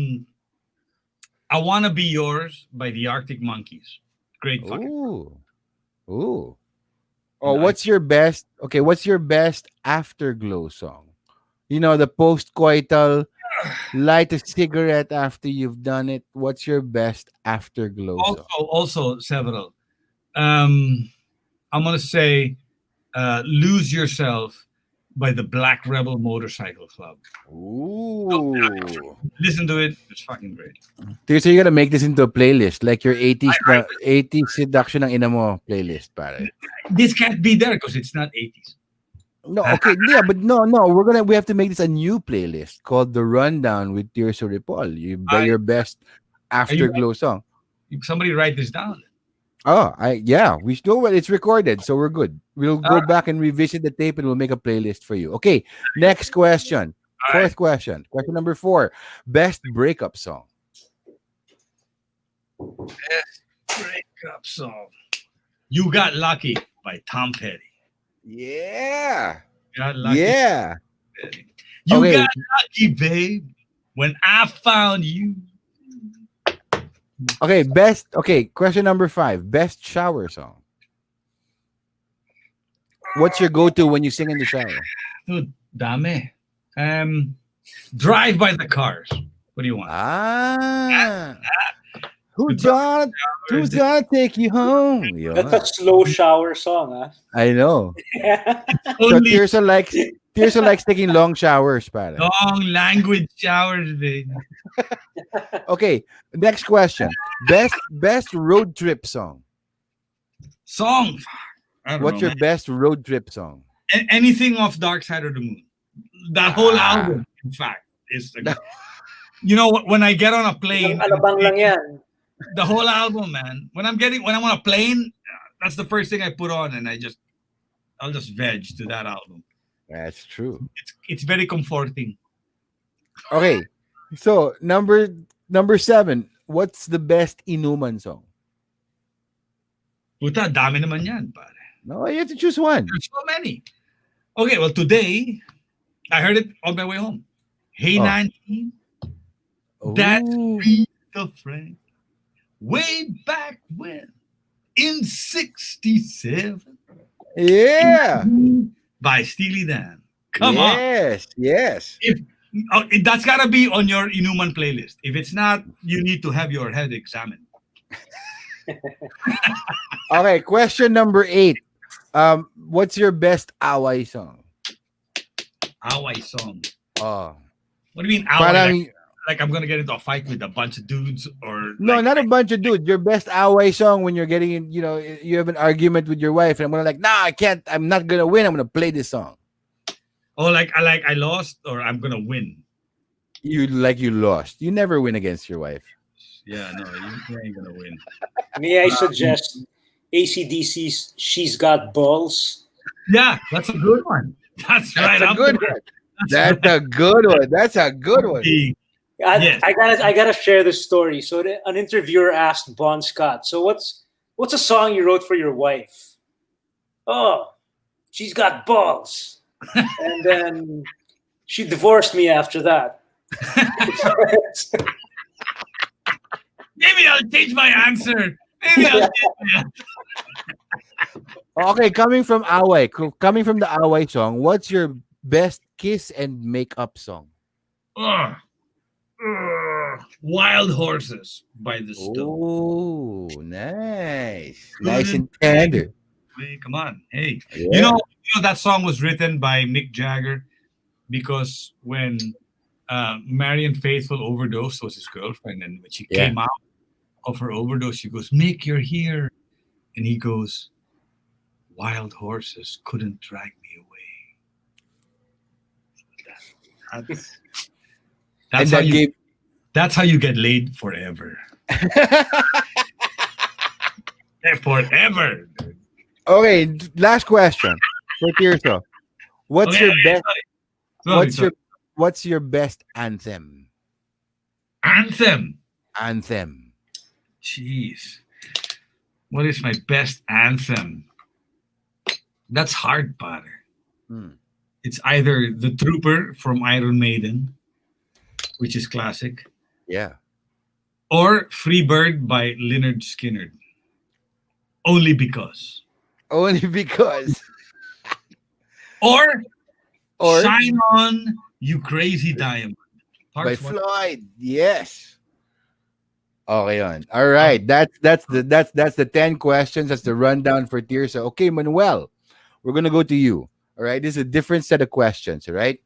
Wanna Be Yours" by the Arctic Monkeys. Great fucking. Ooh. Oh, what's your best? Okay, what's your best afterglow song? The post-coital, light a cigarette after you've done it. What's your best afterglow song? Also several. I'm gonna say, "Lose Yourself" by the Black Rebel Motorcycle Club. Ooh. Listen to it; it's fucking great. Dude, so you gotta make this into a playlist, like your 80s seduction ng ina mo playlist, pare. This can't be there because it's not 80s. No, okay, yeah, but no, we have to make this a new playlist called The Rundown with Tirso Ripoll. Your best afterglow song. Somebody write this down. Oh, we still it's recorded, so we're good. We'll go back and revisit the tape and we'll make a playlist for you. Okay, next question. Fourth question. Question number 4. Best breakup song. Best breakup song. "You Got Lucky" by Tom Petty. Yeah. Got lucky. Yeah. You Okay. got lucky, babe, when I found you. Okay, question number 5. Best shower song. What's your go-to when you sing in the shower? Dude, dame. "Drive" by the Cars. What do you want? Who's gonna take you home? That's a slow shower song, huh? I know. Yeah. So Only Tirso likes taking long showers, pare. long language showers, baby. Okay, next question. Best road trip song. Song. I don't What's know, your best road trip song? anything off Dark Side of the Moon. That whole album, in fact, is the. When I get on a plane, Alabang lang yan. the whole album, man. When I'm on a plane, that's the first thing I put on, and I'll just veg to that album. That's true. It's very comforting. Okay, so number 7. What's the best inuman song? Puta, dami naman yan, pare. No, you have to choose one. There's so many. Okay, well, today, I heard it on my way home. Hey, Oh. 19, that's Ooh. Rita Frank. Way back when, in 67, Yeah. by Steely Dan. Come on. Yes. That's got to be on your Inuman playlist. If it's not, you need to have your head examined. Okay, question number 8. What's your best away song? Away song. Oh, What do you mean away? parang like I'm gonna get into a fight with a bunch of dudes, or No, like, not a bunch of dudes. Your best away song when you're getting in, you have an argument with your wife, and I'm gonna like, nah, I can't. I'm not gonna win. I'm gonna play this song. oh, I lost, or I'm gonna win. You lost. You never win against your wife. Yeah, no, you ain't gonna win. May I suggest ACDC's "She's Got Balls"? Yeah, that's a good one. That's right. That's a good one. That's a good one. That's a good one. Yes. I gotta share this story. So an interviewer asked Bon Scott, "So what's a song you wrote for your wife?" "Oh, she's got balls," and then she divorced me after that. Maybe I'll change my answer. Maybe I'll change my answer. Okay, coming from the Away song, what's your best kiss and makeup song? Ugh. Ugh. Wild Horses by the Stones. Oh, nice. Nice and tender. Hey, come on. Hey. Yeah. You know that song was written by Mick Jagger because when Marian Faithfull overdosed, was his girlfriend, and when she came out of her overdose, she goes, "Mick, you're here." And he goes, "Wild horses couldn't drag me away." That's how you get laid forever. Forever. Okay, last question for Tirso. What's your best? What's your best anthem? Anthem. Jeez. What is my best anthem? That's hard, Potter. It's either The Trooper from Iron Maiden, which is classic. Yeah. Or Freebird by Lynyrd Skynyrd. Only because. Or Shine On, You Crazy Diamond. By Floyd. Yes. Okay, on. All right. That's the 10 questions. That's the rundown for Tirso. Okay, Manuel, we're gonna go to you. All right. This is a different set of questions. All right.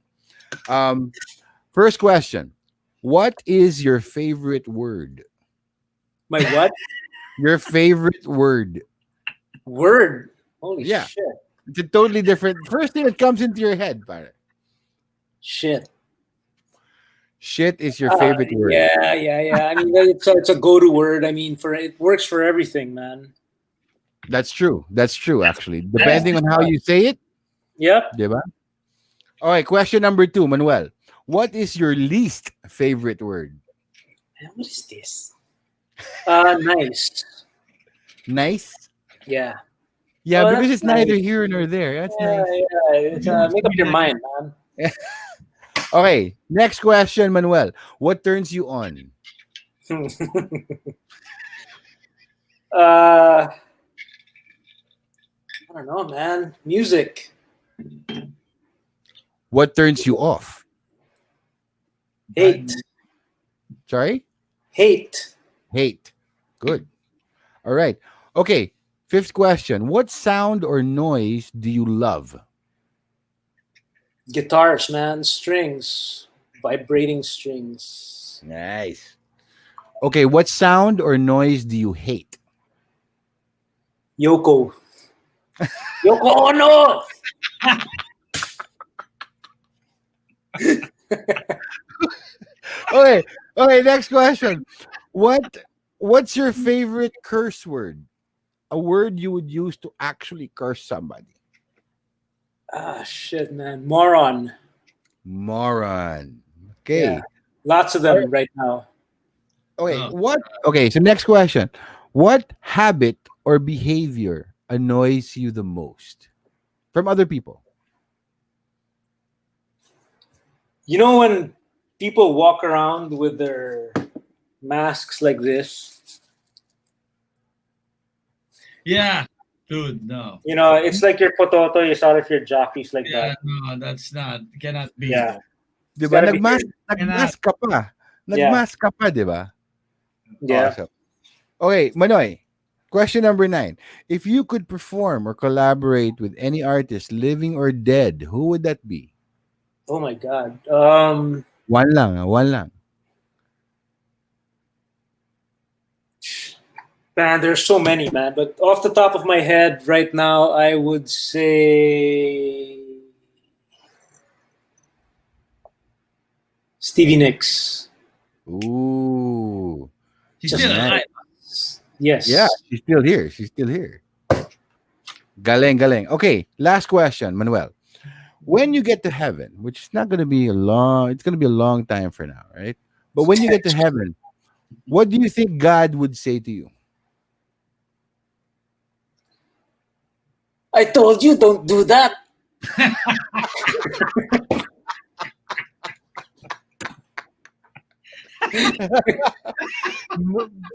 First question. What is your favorite word? My what? Your favorite word. Word. Holy shit. It's a totally different. First thing that comes into your head, pare. Shit. Shit is your favorite word. Yeah. I mean, it's a go-to word. I mean, it works for everything, man. That's true. Actually, depending on how you say it. Yep. Diba? All right. Question number 2, Manuel. What is your least favorite word? What is this? Nice. Nice? Yeah. Yeah, because it's neither here nor there. That's nice. Yeah. Make up your mind, man. Okay, next question, Manuel. What turns you on? I don't know, man. Music. What turns you off? Hate. Sorry? Hate. Good. All right. Okay, 5th question. What sound or noise do you love? Guitars, man. Strings. Vibrating strings. Nice. Okay, what sound or noise do you hate? Yoko. Yoko Ono! Okay, next question. What's your favorite curse word? A word you would use to actually curse somebody. Shit, man. Moron. Okay. Yeah. Lots of them right now. Okay, so next question. What habit or behavior annoys you the most from other people? You know when people walk around with their masks like this? Yeah. Dude, no. You know, it's like your potato is out of your jockeys like that. No, that's not. Cannot be. Yeah. Diba? Nagmask ka pa. Nagmask ka pa, diba? Yeah. Awesome. Okay, Manoy. Question number 9. If you could perform or collaborate with any artist, living or dead, who would that be? Oh my God. One lang. Man, there's so many, man. But off the top of my head, right now, I would say Stevie Nicks. Ooh. She's Just still nice. alive. Yes. Yeah, she's still here. She's still here. Galing, galing. Okay, last question, Manuel. When you get to heaven, which is not going to be a long, it's going to be a long time for now, right? But when you get to heaven, what do you think God would say to you? I told you, don't do that.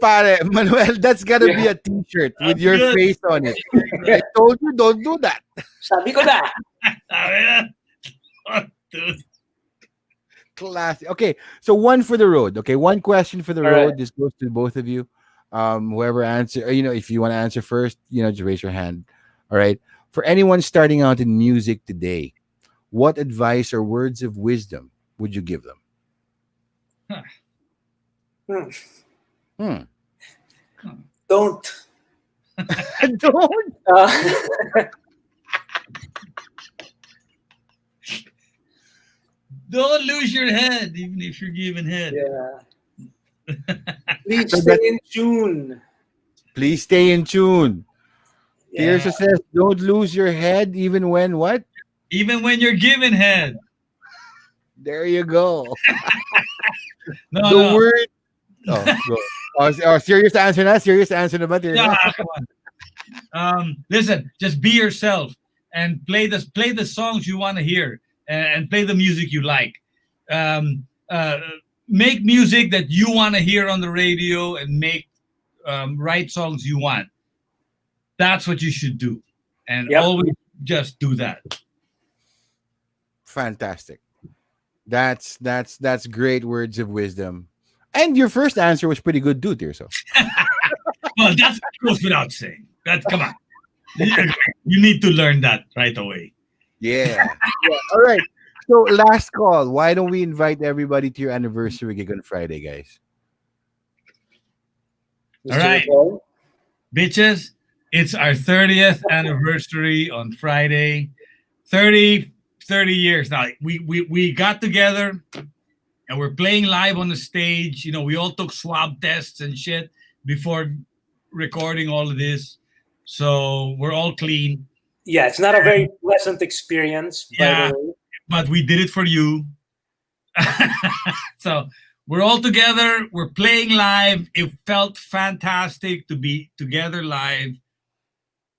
Pare, Manuel, that's got to be Yeah. a t-shirt with That's your good. face on it. I told you, don't do that. Sabi ko na. Dude. Classic. Okay, so one for the road. Okay, one question for the All road. right. This goes to both of you. Whoever answer, if you want to answer first, just raise your hand. All right. For anyone starting out in music today, what advice or words of wisdom would you give them? Hmm. Hmm. Don't. Don't. Don't lose your head, even if you're giving head. Yeah. Please So stay that- in tune. Please stay in tune. Yeah. Tirso says, don't lose your head even when what? Even when you're giving head. There you go. No, The no. word. Oh, go. Serious answer na? Serious answer naman, Tirso? Yeah, come on. Listen, just be yourself and play the songs you want to hear and play the music you like. Um, uh, Make music that you want to hear on the radio and write songs you want. That's what you should do, and Yep. always just do that. Fantastic. That's great words of wisdom. And your first answer was pretty good too, Tirso. Well, that goes without saying. Come on. You need to learn that right away. Yeah. All right. So last call. Why don't we invite everybody to your anniversary gig on Friday, guys? All right. Ripoll. Bitches, it's our 30th anniversary on Friday. 30 years now. We got together and we're playing live on the stage. We all took swab tests and shit before recording all of this. So we're all clean. Yeah, it's not a very pleasant experience, by Yeah. the way. But we did it for you. So we're all together. We're playing live. It felt fantastic to be together live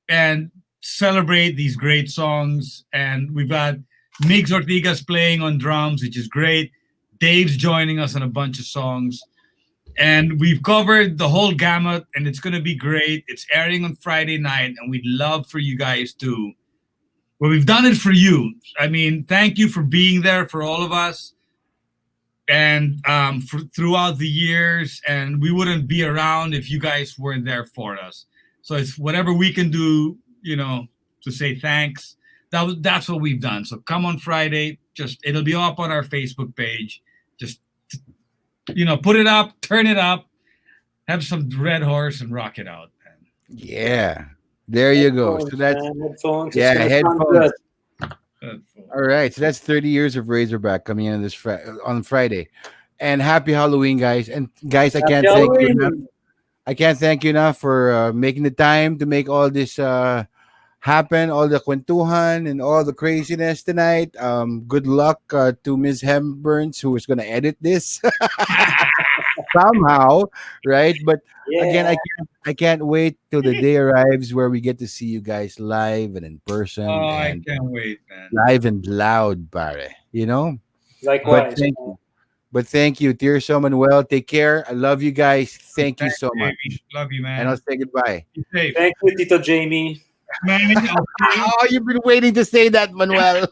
and celebrate these great songs. And we've got Migs Ortigas playing on drums, which is great. Dave's joining us on a bunch of songs. And we've covered the whole gamut, and it's going to be great. It's airing on Friday night, and we'd love for you guys to. Well, we've done it for you. I mean, thank you for being there for all of us. And throughout the years, and we wouldn't be around if you guys weren't there for us. So it's whatever we can do, to say thanks. That's what we've done. So come on Friday. It'll be up on our Facebook page. Just put it up, turn it up, have some Red Horse, and rock it out. Yeah. There you go. So that's Headphones. yeah, It's gonna sound headphones. good. All right. So that's 30 years of Razorback coming in on Friday. And happy Halloween, guys. And guys, I can't Happy thank you enough. Halloween. I can't thank you enough for making the time to make all this happen, all the kwentuhan and all the craziness tonight. Good luck to Ms. Hemburns, who is going to edit this somehow, right? But again, Yeah. I can't wait till the day arrives where we get to see you guys live and in person Oh, I and can't wait, man. live and loud, pare. Likewise. Thank you. But thank you, Tirso, Manuel. Take care. I love you guys. Thank you so much. Baby. Love you, man. And I'll say goodbye. Be safe. Thank you, Tito Jamie. Man, I'll see you. Oh, you've been waiting to say that, Manuel.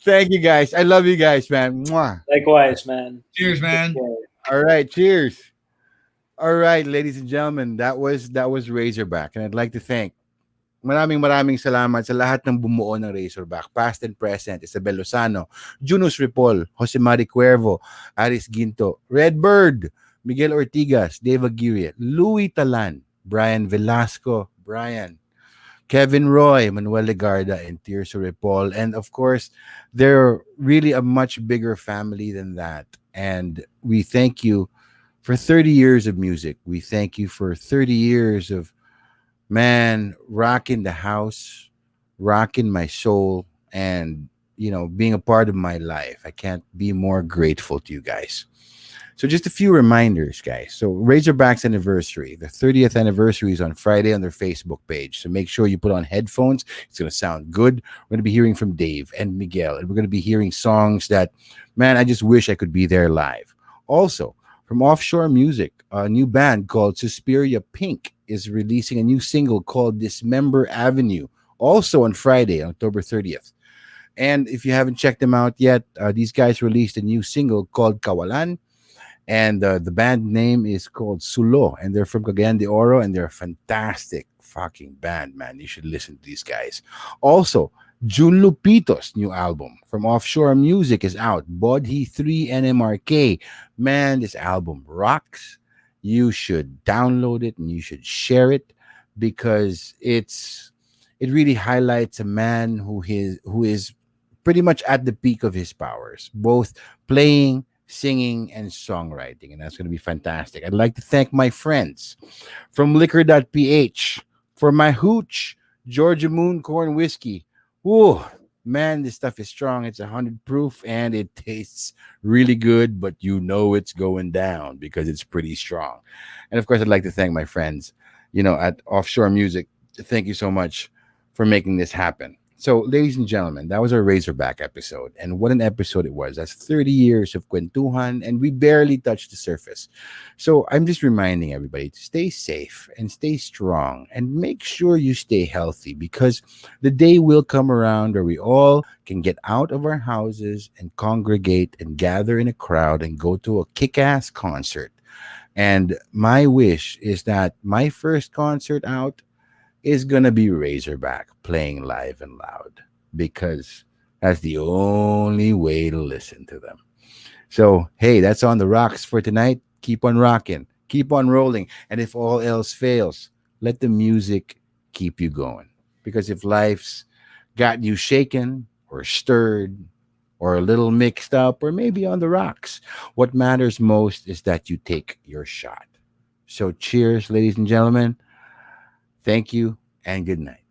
Thank you, guys. I love you guys, man. Mwah. Likewise, man. Cheers, man. All right, cheers. All right, ladies and gentlemen, that was Razorback, and I'd like to thank maraming salamat sa lahat ng bumuo ng Razorback, past and present. Isabel Lozano, Tirso Ripoll, Josemari Cuervo, Aries Guinto, Redbird, Miguel Ortigas, Dave Aguirre, Louis Talan, Brian Velasco, Brian, Kevin Roy, Manuel Legarda, and Tirso Ripoll. And of course, they're really a much bigger family than that. And we thank you for 30 years of music. We thank you for 30 years of, man, rocking the house, rocking my soul, and, being a part of my life. I can't be more grateful to you guys. So just a few reminders, guys. So Razorback's anniversary, the 30th anniversary is on Friday on their Facebook page. So make sure you put on headphones. It's going to sound good. We're going to be hearing from Dave and Miguel, and we're going to be hearing songs that, man, I just wish I could be there live. Also, from Offshore Music, a new band called Suspiria Pink is releasing a new single called Dismember Avenue, also on Friday, October 30th. And if you haven't checked them out yet, these guys released a new single called Kawalan, and the band name is called Sulo, and they're from Cagayan de Oro, and they're a fantastic fucking band, man. You should listen to these guys. Also, Jun Lupito's new album from Offshore Music is out. Bodhi 3 NMRK. Man, this album rocks. You should download it and you should share it, because it really highlights a man who is pretty much at the peak of his powers, both playing, singing, and songwriting. And that's going to be fantastic. I'd like to thank my friends from liquor.ph for my hooch, Georgia Moon Corn Whiskey. Ooh, man, this stuff is strong. It's 100 proof and it tastes really good, but it's going down because it's pretty strong. And of course, I'd like to thank my friends, at Offshore Music. Thank you so much for making this happen. So, ladies and gentlemen, that was our Razorback episode. And what an episode it was. That's 30 years of Kwentuhan, and we barely touched the surface. So, I'm just reminding everybody to stay safe and stay strong and make sure you stay healthy, because the day will come around where we all can get out of our houses and congregate and gather in a crowd and go to a kick ass concert. And my wish is that my first concert out is gonna be Razorback playing live and loud, because that's the only way to listen to them. So hey, that's on the rocks for tonight. Keep on rocking, keep on rolling, and if all else fails, let the music keep you going. Because if life's got you shaken or stirred or a little mixed up or maybe on the rocks, what matters most is that you take your shot. So cheers, ladies and gentlemen. Thank you and good night.